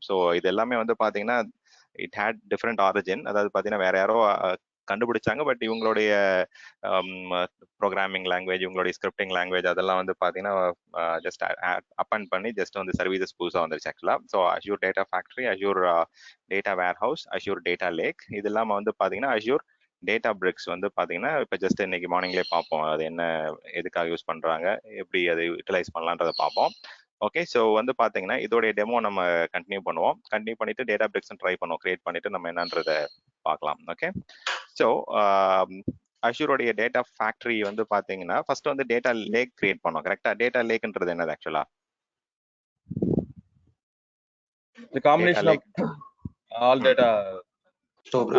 So இது எல்லாமே வந்து பார்த்தீங்கன்னா இட் ஹேட் டிஃப்ரெண்ட் ஆரிஜின். அதாவது பார்த்தீங்கன்னா வேற யாரோ கண்டுபிடிச்சாங்க. பட் இவங்களுடைய ப்ரோக்ராமிங் லாங்குவேஜ், இவங்களுடைய ஸ்கிரிப்டிங் லாங்குவேஜ் அதெல்லாம் வந்து பார்த்தீங்கன்னா ஜஸ்ட் அப்பன் பண்ணி ஜஸ்ட் வந்து சர்வீசஸ் புதுசாக வந்துருச்சு ஆக்சுவலாக. So Azure data factory, Azure data warehouse, Azure data lake, இது இல்லாமல் வந்து பார்த்தீங்கன்னா அஷ்யூர் டேட்டா பிரிக்ஸ் வந்து பார்த்தீங்கன்னா இப்போ ஜஸ்ட் இன்னைக்கு மார்னிங்லேயே பார்ப்போம் அது என்ன, எதுக்காக யூஸ் பண்ணுறாங்க, எப்படி அதை யூட்டிலைஸ் பண்ணலான்றதை பார்ப்போம். ஓகே, ஸோ வந்து பார்த்தீங்கன்னா இதோடைய டெமோ நம்ம கண்டினியூ பண்ணுவோம். கண்டினியூ பண்ணிட்டு டேட்டா பிரிக்ஸ் ட்ரை பண்ணுவோம், கிரியேட் பண்ணிட்டு நம்ம என்னன்றதை பார்க்கலாம். ஓகே, ஸோ அஷ்யூரோடைய டேட்டா ஃபேக்டரி வந்து பார்த்தீங்கன்னா ஃபர்ஸ்ட் வந்து டேட்டா லேக் கிரியேட் பண்ணோம். கரெக்டா? டேட்டா லேக்ன்றது என்னது ஆக்சுவலா? The combination of all data.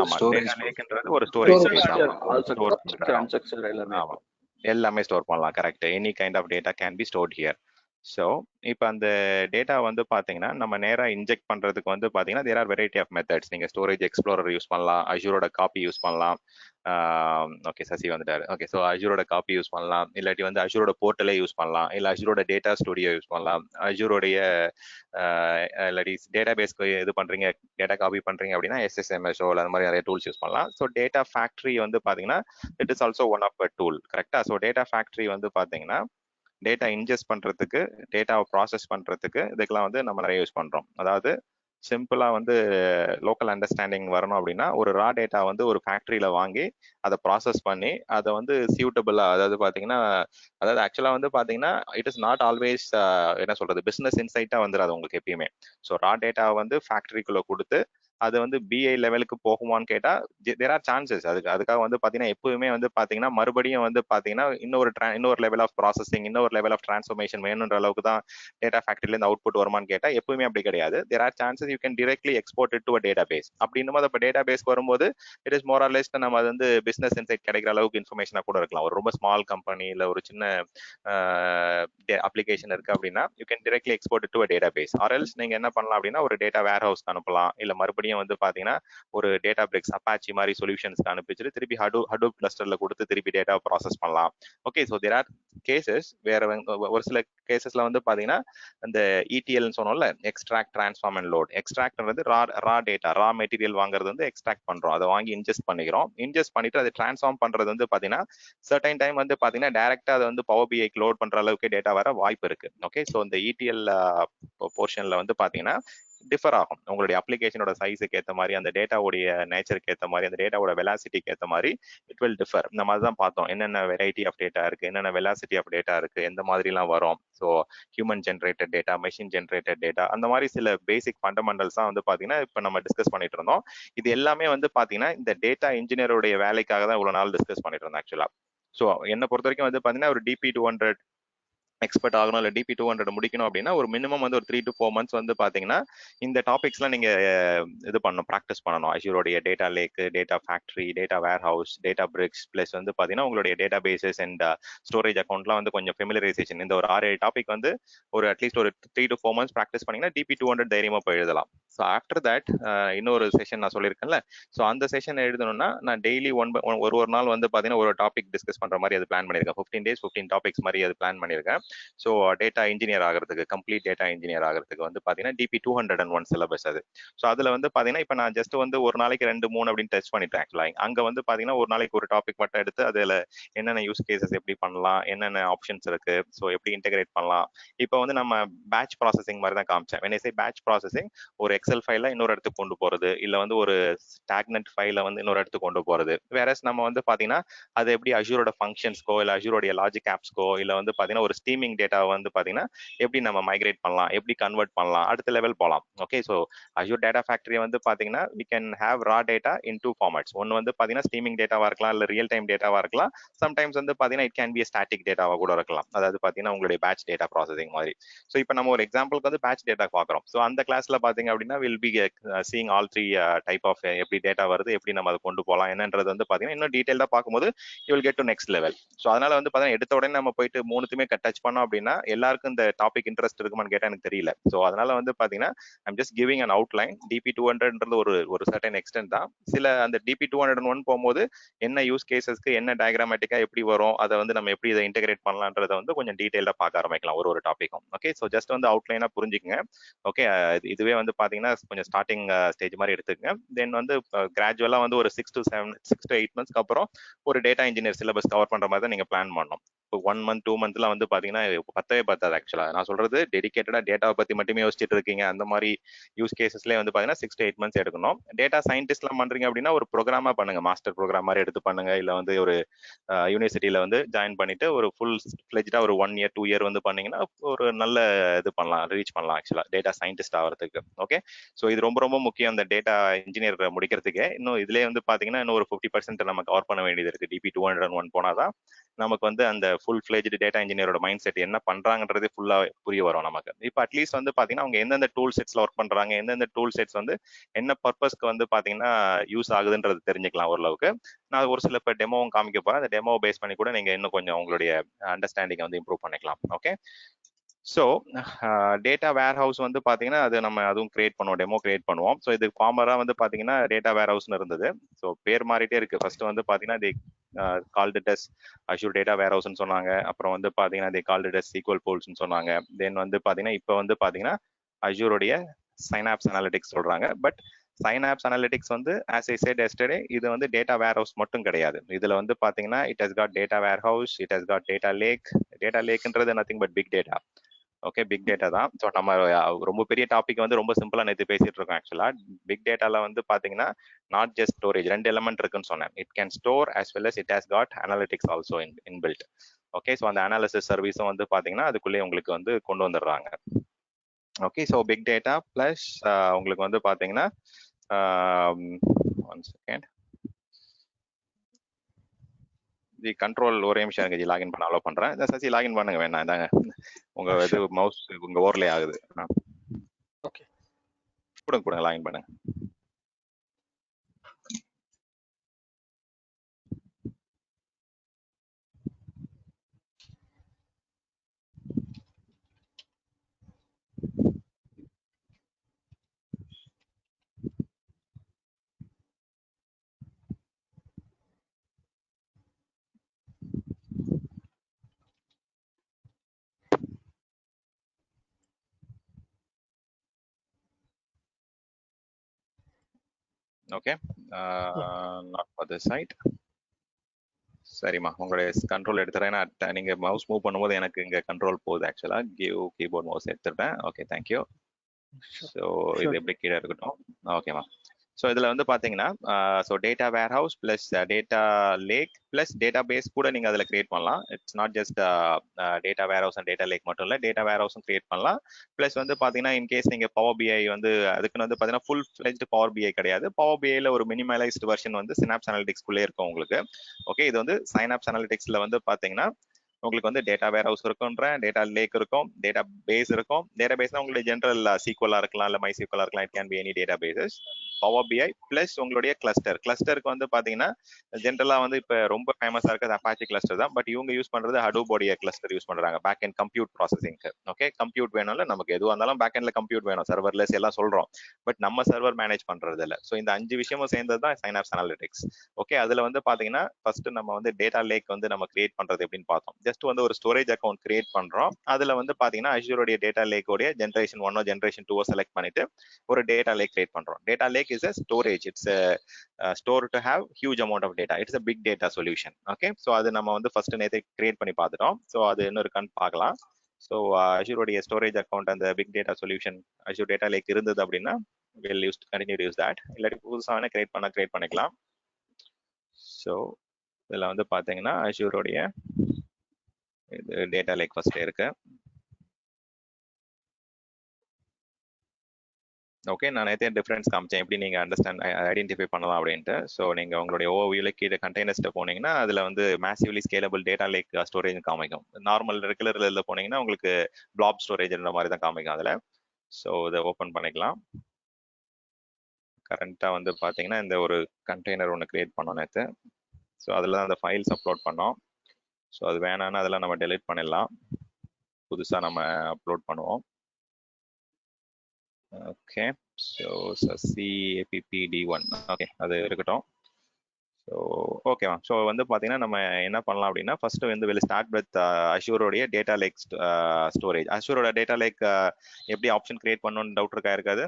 ஆமா, டேட்டா லேக்ன்றது ஒரு ஸ்டோரேஜ் ஸ்பேஸ். ஆமா, எல்லாமே ஸ்டோர் பண்ணலாம். Correct. Any kind of data can be stored here. So இப்போ அந்த டேட்டா வந்து பார்த்தீங்கன்னா நம்ம நேராக இன்ஜெக்ட் பண்ணுறதுக்கு வந்து பார்த்தீங்கன்னா there are variety of methods. நீங்கள் ஸ்டோரேஜ் எக்ஸ்ப்ளோரர் யூஸ் பண்ணலாம், அஷ்யூரோட காப்பி யூஸ் பண்ணலாம். ஓகே, சசி வந்துட்டாரு. ஓகே, ஸோ அஷ்யூரோட காப்பி யூஸ் பண்ணலாம், இல்லாட்டி வந்து அஷ்யூரோட போர்ட்டலே யூஸ் பண்ணலாம், இல்லை அஷ்யூரோட டேட்டா ஸ்டுடியோ யூஸ் பண்ணலாம். அஷ்யூரோடைய இல்லாட்டி டேட்டா பேஸ்க்கு இது பண்ணுறீங்க, டேட்டா காப்பி பண்ணுறீங்க அப்படின்னா SSMSO அந்த மாதிரி நிறைய டூல்ஸ் யூஸ் பண்ணலாம். ஸோ டேட்டா ஃபேக்ட்ரி வந்து பார்த்தீங்கன்னா it is also one of a tool. கரெக்டாக? ஸோ டேட்டா ஃபேக்ட்ரி வந்து பார்த்தீங்கன்னா டேட்டா இன்ஜெஸ்ட் பண்றதுக்கு, டேட்டாவை ப்ராசஸ் பண்றதுக்கு இதுக்கெல்லாம் வந்து நம்ம நிறைய யூஸ் பண்றோம். அதாவது சிம்பிளா வந்து லோக்கல் அண்டர்ஸ்டாண்டிங் வரணும் அப்படின்னா ஒரு ரா டேட்டா வந்து ஒரு ஃபேக்டரியில வாங்கி அதை ப்ராசஸ் பண்ணி அதை வந்து சியூட்டபிளா, அதாவது பாத்தீங்கன்னா அதாவது ஆக்சுவலா வந்து பாத்தீங்கன்னா இட் இஸ் நாட் ஆல்வேஸ் என்ன சொல்றது பிசினஸ் இன்சைட்டா வந்துடாது உங்களுக்கு எப்பயுமே. ஸோ ரா டேட்டா வந்து ஃபேக்டரிக்குள்ள கொடுத்து அது வந்து பிஐ லெவலுக்கு போகுமான்னு கேட்டா தேர் ஆர் சான்சஸ். அதுக்காக வந்து பாத்தீங்கன்னா எப்பவுமே வந்து பாத்தீங்கன்னா மறுபடியும் வந்து பாத்தீங்கன்னா இன்னொரு லெவல் ஆஃப் ப்ராசஸிங், இன்னொரு லெவல் ஆஃப் டிரான்ஸ்ஃபர்மேஷன் வேணுன்ற அளவுக்கு தான் டேட்டா ஃபேக்டரியில இருந்து அவுட்புட் வருமான்னு கேட்டா எப்பவுமே அப்படி கிடையாது. There are chances you can directly export it to database. அப்படின்னும் போது டேட்டா பேஸ்க்கு வரும்போது it is more or less நம்ம அது வந்து பிசினஸ் இன்சைட் கிடைக்கிற அளவுக்கு இன்ஃபர்மேஷனா கூட இருக்கலாம். ஒரு ரொம்ப ஸ்மால் கம்பெனி இல்ல ஒரு சின்ன அப்ளிகேஷன் இருக்கு அப்படின்னா you can directly export to database. Or else நீங்க என்ன பண்ணலாம் அப்படின்னா ஒரு டேட்டா வேர் ஹவுஸ்க்கு அனுப்பலாம், இல்ல மறுபடியும் வந்து பாத்தீங்கன்னா ஒரு டேட்டா பிரிக்ஸ் அப்பாச்சி மாதிரி சொல்யூஷன்ஸ்க்கு அனுப்பிச்சுட்டு திருப்பி ஹடூப் கிளஸ்டர்ல கொடுத்து திருப்பி டேட்டா ப்ராசஸ் பண்ணலாம். Okay, so there are cases வேற ஒரு சில கேசஸ்ல வந்து பாத்தீங்கன்னா இந்த இடிஎல்னு சொன்னோம்ல, எக்ஸ்ட்ராக்ட் டிரான்ஸ்ஃபார்ம் அண்ட் லோட். எக்ஸ்ட்ராக்ட்ன்றது ரா டேட்டா, ரா மெட்டீரியல் வாங்குறது வந்து எக்ஸ்ட்ராக்ட் பண்றோம், அதை வாங்கி இன்ஜெஸ்ட் பண்ணிக்கிறோம். இன்ஜெஸ்ட் பண்ணிட்டு அதை டிரான்ஸ்ஃபார்ம் பண்றது வந்து பாத்தீங்கன்னா சர்டைன் டைம் வந்து பாத்தீங்கன்னா டைரக்டா அதை வந்து பவர் பிஐக்கு லோட் பண்ற அளவுக்கு டேட்டா வர வாய்ப்பு இருக்கு. ஓகே, ஸோ இந்த இடிஎல் போர்ஷன்ல வந்து பாத்தீங்கன்னா டிஃபர் ஆகும். உங்களுடைய அப்ளிகேஷனோட சைஸுக்கு ஏற்ற மாதிரி, அந்த டேட்டாவுடைய நேச்சருக்கு ஏற்ற மாதிரி, அந்த டேட்டாவோட வெலாசிட்டிக்கு ஏற்ற மாதிரி இட் வில் டிஃபர். இந்த மாதிரி தான் பார்த்தோம் என்னென்ன வெரைட்டி ஆஃப் டேட்டா இருக்கு, என்னென்ன வெலாசிட்டி ஆஃப் டேட்டா இருக்கு, எந்த மாதிரிலாம் வரும். So human generated data, machine generated data, அந்த மாதிரி சில பேசிக் ஃபண்டமெண்டல்ஸ் தான் வந்து பார்த்தீங்கன்னா இப்போ நம்ம டிஸ்கஸ் பண்ணிட்டு இருந்தோம். இது எல்லாமே வந்து பார்த்தீங்கன்னா இந்த டேட்டா இன்ஜினியருடைய வேலைக்காக தான் இவ்வளோ நாள் டிஸ்கஸ் பண்ணிட்டு இருந்தோம் ஆக்சுவலா. ஸோ என்னை பொறுத்த வரைக்கும் வந்து பார்த்தீங்கன்னா ஒரு DP200 எக்ஸ்பர்ட் ஆகணும், இல்லை DP200 முடிக்கணும் அப்படின்னா ஒரு மினிமம் வந்து ஒரு 3 to 4 months வந்து பாத்தீங்கன்னா இந்த டாபிக்ஸ்லாம் நீங்க இது பண்ணணும், ப்ராக்டிஸ் பண்ணணும். அஷ்யூரோடைய data lake, data factory, data warehouse, Databricks, plus வந்து பாத்தீங்கன்னா உங்களுடைய டேட்டா பேசஸ் அண்ட் ஸ்டோரேஜ் அக்கௌண்ட்லாம் வந்து கொஞ்சம் ஃபெமிலரைசேஷன். இந்த ஒரு 6-7 டாபிக் வந்து ஒரு அட்லீஸ்ட் ஒரு 3 to 4 months ப்ராக்டிஸ் பண்ணீங்கன்னா DP200 தைரியமா போய் எழுதலாம். ஸோ ஆஃப்டர் தட் இன்னொரு செஷன் நான் சொல்லியிருக்கேன்ல, ஸோ அந்த செஷன் எழுதணும்னா நான் டெய்லி ஒரு நாள் வந்து பாத்தீங்கன்னா ஒரு டாபிக் டிஸ்கஸ் பண்ற மாதிரி அது பிளான் பண்ணியிருக்கேன். 15 days 15 டாபிக்ஸ் மாதிரி அது பிளான் பண்ணியிருக்கேன். ஸோ டேட்டா இன்ஜினியர் ஆகிறதுக்கு, கம்ப்ளீட் டேட்டா இன்ஜினியர் ஆகிறதுக்கு வந்து பார்த்தீங்கன்னா DP201 சிலபஸ் அது. ஸோ அதில் வந்து பார்த்தீங்கன்னா இப்போ நான் ஜஸ்ட் வந்து ஒரு நாளைக்கு 2-3 அப்படின்னு டெஸ்ட் பண்ணிட்டேன் ஆக்சுவலாக. அங்கே வந்து பார்த்தீங்கன்னா ஒரு நாளைக்கு ஒரு டாபிக் மட்டும் எடுத்து அதில் என்னென்ன யூஸ் கேசஸ் எப்படி பண்ணலாம், என்னென்ன ஆப்ஷன்ஸ் இருக்கு, ஸோ எப்படி இன்டெகிரேட் பண்ணலாம். இப்போ வந்து நம்ம பேட்ச் ப்ராசஸிங் மாதிரி தான் காமிச்சேன். when I say batch processing, ஒரு எக்ஸல் ஃபைல இன்னொரு இடத்துக்கு கொண்டு போகிறது, இல்லை வந்து ஒரு ஸ்டாக்னன்ட் ஃபைல வந்து இன்னொரு இடத்துக்கு கொண்டு போகிறது. வேறஸ் நம்ம வந்து பார்த்தீங்கன்னா அது எப்படி அஷ்யூரோட ஃபங்க்ஷன்ஸ்க்கோ இல்லை அஷ்யூரோடைய லாஜிக் ஆப்ஸ்க்கோ இல்லை வந்து பார்த்தீங்கன்னா ஒரு ஸ்ட்ரீமிங் டேட்டா வந்து பாத்தீங்கன்னா எப்படி நம்ம மைக்ரேட் பண்ணலாம், எப்படி கன்வெர்ட் பண்ணலாம், அடுத்த லெவல் போகலாம். Okay, so Azure data factory வந்து பாத்தீங்கன்னா we can have raw data in 2 formats. ஒன்னு வந்து பாத்தீங்கன்னா ஸ்ட்ரீமிங் டேட்டாவா இருக்கலாம், இல்ல ரியல் டைம் டேட்டாவா இருக்கலாம். சம்டைம்ஸ் வந்து பாத்தீங்கன்னா இட் கேன் பி ஸ்டாட்டிக் டேட்டாவா கூட இருக்கலாம். அதாவது பாத்தீங்கன்னா உங்களுடைய பேட்ச் டேட்டா ப்ராசஸிங் மாதிரி. ஸோ இப்போ நம்ம ஒரு எக்ஸாம்பிளுக்கு வந்து பேட்ச் டேட்டா பார்க்குறோம். ஸோ அந்த கிளாஸ்ல பாத்தீங்க அப்படின்னா will be seeing all 3 type of எப்படி டேட்டா வருது, எப்படி நம்ம அதை கொண்டு போகலாம் என்னன்றது வந்து பாத்தீங்கன்னா இன்னும் டீடைல்டா பார்க்கும்போது you will get to next level. So அதனால வந்து பாத்தீங்கன்னா எடுத்த உடனே நம்ம போயிட்டு மூணுத்துமே டச் பண்ணோம் அப்படின்னா எல்லாருக்கும் இந்த டாபிக் இன்ட்ரெஸ்ட் இருக்குமான்னு கேட்டா எனக்கு தெரியல. ஸோ அதனால வந்து பாத்தீங்கன்னா I'm just giving an outline. DP200ன்றது ஒரு சர்டன் எக்ஸ்டென்ட் தான். சில அந்த DP201 போகும்போது என்ன யூஸ் கேசஸ்க்கு என்ன டயக்ராமேட்டிக்கா எப்படி வரும், அதை வந்து நம்ம எப்படி இதை இன்டெகிரேட் பண்ணலான்றதை வந்து கொஞ்சம் டீடைல்டா பார்க்க ஆரம்பிக்கலாம் ஒரு டாபிக்கும். ஓகே, ஸோ ஜஸ்ட் வந்து அவுட்லைனா புரிஞ்சுக்கங்க. ஓகே, இதுவே வந்து பாத்தீங்கன்னா கொஞ்சம் ஸ்டார்டிங் ஸ்டேஜ் மாதிரி எடுத்துக்கங்க. தென் வந்து கிராஜுவலா வந்து ஒரு 6 to 8 months அப்புறம் ஒரு டேட்டா இன்ஜினியர் சிலபஸ் கவர் பண்ற மாதிரி தான் நீங்க பிளான் பண்ணணும். இப்போ 1 month 2 monthலாம் வந்து பாத்தீங்கன்னா பத்தவே பத்தாது. ஆக்சுவலா நான் சொல்றது டெடிகேட்டடா டேட்டாவை பத்தி மட்டுமே யோசிச்சுட்டு இருக்கீங்க, அந்த மாதிரி யூஸ் கேசஸ்லேயே வந்து பாத்தீங்கன்னா 6 to 8 months எடுக்கணும். டேட்டா சயின்டிஸ்ட்லாம் பண்றீங்க அப்படின்னா ஒரு ப்ரோக்ராமா பண்ணுங்க, மாஸ்டர் ப்ரோக்ராம் மாதிரி எடுத்து பண்ணுங்க. இல்ல வந்து ஒரு யூனிவர்சிட்டியில வந்து ஜாயின் பண்ணிட்டு ஒரு ஃபுல் ஃபிளெஜ்டா ஒரு 1 year 2 year வந்து பண்ணீங்கன்னா ஒரு நல்ல இது பண்ணலாம், ரீச் பண்ணலாம் ஆக்சுவலா டேட்டா சயின்டிஸ்ட் ஆகிறதுக்கு. ஓகே, ஸோ இது ரொம்ப ரொம்ப முக்கியம் அந்த டேட்டா இன்ஜினியர் முடிக்கிறதுக்கு. இன்னும் இதுலேயே வந்து பாத்தீங்கன்னா இன்னும் ஒரு 50% நம்ம கவர் பண்ண வேண்டியது இருக்கு. DP201 போனாதான் நமக்கு வந்து அந்த ஃபுல் ஃபிளெஜ்டு டேட்டா இன்ஜினியரோட மைண்ட் செட் என்ன பண்றாங்கன்றதே ஃபுல்லா புரிய வரும் நமக்கு. இப்போ அட்லீஸ்ட் வந்து பாத்தீங்கன்னா அவங்க எந்தெந்த டூல் செட்ஸ்ல ஒர்க் பண்றாங்க, எந்தெந்த டூல் செட்ஸ் வந்து என்ன பர்பஸ்க்கு வந்து பாத்தீங்கன்னா யூஸ் ஆகுதுன்றது தெரிஞ்சுக்கலாம் ஓரளவுக்கு. நான் ஒரு சில இப்போ டெமோவும் காமிக்க போறேன். அந்த டெமோ பேஸ் பண்ணி கூட நீங்க இன்னும் கொஞ்சம் உங்களுடைய அண்டர்ஸ்டாண்டிங் வந்து இம்ப்ரூவ் பண்ணிக்கலாம். ஓகே, ஸோ டேட்டா வேர் ஹவுஸ் வந்து பார்த்தீங்கன்னா அது நம்ம அதுவும் கிரியேட் பண்ணுவோம், டெமோ கிரியேட் பண்ணுவோம். ஸோ இது ஃபார்மராக வந்து பார்த்தீங்கன்னா டேட்டா வேர் ஹவுஸ்னு இருந்தது. ஸோ பேர் மாறிட்டே இருக்கு. ஃபர்ஸ்ட் வந்து பார்த்தீங்கன்னா they called it as Azure data வேர் ஹவுஸ்னு சொன்னாங்க. அப்புறம் வந்து பார்த்தீங்கன்னா they called it as SQL Pools சொன்னாங்க. தென் வந்து பார்த்தீங்கன்னா இப்போ வந்து பார்த்தீங்கன்னா அஷ்யூரோடைய சைனாப்ஸ் அனாலிட்டிக்ஸ் சொல்றாங்க. பட் சைனாப்ஸ் அனாலிட்டிக்ஸ் வந்து ஆஸ் ஐ செட் எஸ்டர்டே இது வந்து டேட்டா வேர் ஹவுஸ் மட்டும் கிடையாது. இதுல வந்து பாத்தீங்கன்னா it has got data warehouse, it has got data lake. Data லேக்ன்றது nothing but big data. Okay, big data தான். ஸோ நம்ம ரொம்ப பெரிய டாபிக் வந்து ரொம்ப சிம்பிளா நேற்று பேசிட்டு இருக்கோம். ஆக்சுவலா பிக் டேட்டால வந்து பாத்தீங்கன்னா நாட் ஜஸ்ட் ஸ்டோரேஜ், 2 எலிமெண்ட் இருக்குன்னு சொன்னேன். It can store as well as it has got analytics also inbuilt. Okay, so அந்த அனாலிசிஸ் சர்வீஸும் வந்து பாத்தீங்கன்னா அதுக்குள்ளே உங்களுக்கு வந்து கொண்டு வந்துடுறாங்க. Okay, so big data plus உங்களுக்கு வந்து பாத்தீங்கன்னா ஒன் செகண்ட் தி கண்ட்ரோல் ஒரே நிமிஷம் எனக்கு லாகின் பண்ண அலோ பண்றேன். சசி லாகின் பண்ணுங்க, வேணாம் இந்தாங்க உங்க இது மவுஸ் உங்க ஓவர்லே ஆகுது. ஓகே, கொடுங்க லாகின் பண்ணுங்க. Okay, not for this site. சரிம்மா, உங்களுடைய கண்ட்ரோல் எடுத்துறேன். நீங்க மவுஸ் மூவ் பண்ணும்போது எனக்கு இங்க கண்ட்ரோல் போகுது. ஆக்சுவலா கிவ் கீபோர்ட் மவுஸ் எடுத்துட்டேன். Okay, thank you. ஸோ இது எப்படி கீழே இருக்கட்டும். ஓகேம்மா, ஸோ இதில் வந்து பார்த்தீங்கன்னா so data warehouse plus data lake plus database கூட நீங்கள் அதில் கிரியேட் பண்ணலாம். It's not just data warehouse and data lake மட்டும் இல்லை, டேட்டா வேர் ஹவுஸும் கிரியேட் பண்ணலாம். ப்ளஸ் வந்து பார்த்தீங்கன்னா இன்கேஸ் நீங்கள் பவர் பிஐ வந்து அதுக்குன்னு வந்து பார்த்தீங்கன்னா ஃபுல் ஃப்ளெஜ்டு பவர் பிஐ கிடையாது. பவர் பிஐல ஒரு மினிமலைஸ்டு வெர்ஷன் வந்து சினாப்ஸ் அனாலிட்டிக்ஸ்குள்ளே இருக்கும் உங்களுக்கு. ஓகே, இது வந்து சைனாப்ஸ் அனாலிட்டிக்ஸில் வந்து பார்த்தீங்கன்னா உங்களுக்கு வந்து டேட்டா வேர் ஹவுஸ் இருக்கும்ன்றேன், டேட்டா லேக் இருக்கும், டேட்டா பேஸ் இருக்கும். டேட்டா பேஸ்னா உங்களுக்கு ஜென்ரல் SQL இருக்கலாம், இல்லை MySQL இருக்கலாம். It can be any databases. Power BI plus உங்களுடைய கிளஸ்டருக்கு வந்து பாத்தீங்கன்னா ஜென்ரலா வந்து இப்ப ரொம்ப ஃபேமஸா இருக்கிறது அப்பாச்சி கிளஸ்டர் தான். பட் இவங்க யூஸ் பண்றது ஹடூபோடைய கிளஸ்டர் யூஸ் பண்றாங்க பேக் அண்ட் கம்ப்யூட் ப்ராசஸிங்க்கு. ஓகே, கம்ப்யூட் வேணும்ல, நமக்கு எதுவாக இருந்தாலும் பேக் அண்ட்ல கம்ப்யூட் வேணும், சர்வர்லெஸ் எல்லாம் சொல்றோம். பட் நம்ம சர்வர் மேனேஜ் பண்றது இல்லை. ஸோ இந்த 5 விஷயமும் சேர்ந்தது தான் சைனாப்ஸ் அனாலிட்டிக்ஸ். ஓகே, அதுல வந்து பாத்தீங்கன்னா ஃபர்ஸ்ட் நம்ம வந்து டேட்டா லேக் வந்து நம்ம கிரியேட் பண்றது எப்படின்னு பார்த்தோம். ஜஸ்ட் வந்து ஒரு ஸ்டோரேஜ் அக்கௌண்ட் கிரியேட் பண்றோம். அதுல வந்து பாத்தீங்கன்னா அஷ்யூரோடைய டேட்டா லேக்கோடைய ஜென்ரேஷன் 1 ஜென்ரேஷன் 2 செலக்ட் பண்ணிட்டு ஒரு டேட்டா லேக் கிரியேட் பண்றோம். Data lakh is a storage. It's a store to have huge amount of data. It's a big data solution. Okay, so அது நம்ம வந்து ஃபர்ஸ்ட் நேத்து கிரியேட் பண்ணி பார்த்துட்டோம். ஸோ அது இன்னொரு கண் பார்க்கலாம். ஸோ அஷ்யூரோடைய ஸ்டோரேஜ் அக்கௌண்ட் அந்த big data solution Azure data lake இருந்தது அப்படின்னா we'll continue to use that. இல்லாட்டி புதுசாக கிரியேட் பண்ணிக்கலாம். ஸோ இதில் வந்து பார்த்தீங்கன்னா அஷ்யூரோடைய இது டேட்டா லேக் ஃபர்ஸ்ட் இருக்கு. ஓகே, நான் நேற்றே டிஃபரன்ஸ் காமிச்சேன் எப்படி நீங்கள் ஐடென்டிஃபை பண்ணலாம் அப்படின்ட்டு. ஸோ நீங்கள் உங்களுடைய ஓவியில் கீழே கண்டெய்னர்ஸ்ட்டு போனீங்கன்னா அதில் வந்து massively scalable data lake storage காமிக்கும். நார்மல் ரெகுலர் இதில் போனீங்கன்னா உங்களுக்கு பிளாப் ஸ்டோரேஜ்ன்ற மாதிரி தான் காமிக்கும் அதில். ஸோ இதை ஓப்பன் பண்ணிக்கலாம். கரண்ட்டாக வந்து பார்த்தீங்கன்னா இந்த ஒரு கண்டெய்னர் ஒன்று கிரியேட் பண்ணோம் நேற்று. ஸோ அதில் தான் அந்த ஃபைல்ஸ் அப்லோட் பண்ணோம். ஸோ அது வேணான்னு அதெல்லாம் நம்ம டெலிட் பண்ணிடலாம், புதுசாக நம்ம அப்லோட் பண்ணுவோம். ஓகே ஸோ CAPPD1 ஓகே அது இருக்கட்டும். ஸோ ஓகேவா. ஸோ வந்து பார்த்தீங்கன்னா நம்ம என்ன பண்ணலாம் அப்படின்னா ஃபர்ஸ்ட் வந்து வில் ஸ்டார்ட் வித் அஷூரோடைய டேட்டா லேக் ஸ்டோரேஜ். அஷூரோட டேட்டா லேக் எப்படி ஆப்ஷன் கிரியேட் பண்ணணும்னு டவுட் இருக்கா இருக்காது?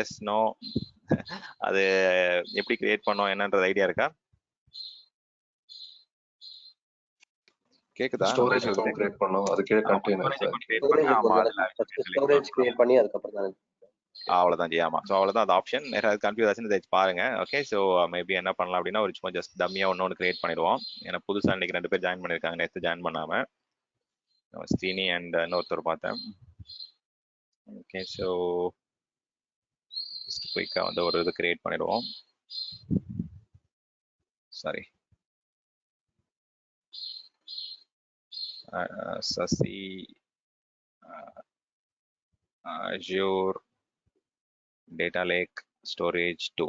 எஸ் நோ அது எப்படி கிரியேட் பண்ணோம் என்னன்றது ஐடியா இருக்கா? கேக்குதா? ஸ்டோரேஜ் அக்கவுண்ட் கிரியேட் பண்ணோம், அது கீழ கண்டெய்னர் சார். ஸ்டோரேஜ் கிரியேட் பண்ணி அதுக்கப்புறம் தான் அவ்வளவுதான் ஜி. ஆமா ஸோ அவ்வளவுதான் அது ஆப்ஷன். யாராவது கன்ஃபியூஸ் ஆச்சு பாருங்க. ஓகே ஸோ மேபி என்ன பண்ணலாம் அப்படின்னா ஒரு சும்மா ஜஸ்ட் டம்மியா ஒன்று கிரியேட் பண்ணிடுவோம். ஏன்னா புதுசா இன்னைக்கு 2 பேர் ஜாயின் பண்ணிருக்காங்க, நேற்று ஜாயின் பண்ணாம ஸ்ரீனி அண்ட் இன்னொருத்தர் பார்த்தேன். ஓகே ஸோ ஜஸ்ட் குயிக்கா வந்து ஒரு இது கிரியேட் பண்ணிடுவோம். Sorry Sasi Azure Data Lake Storage 2.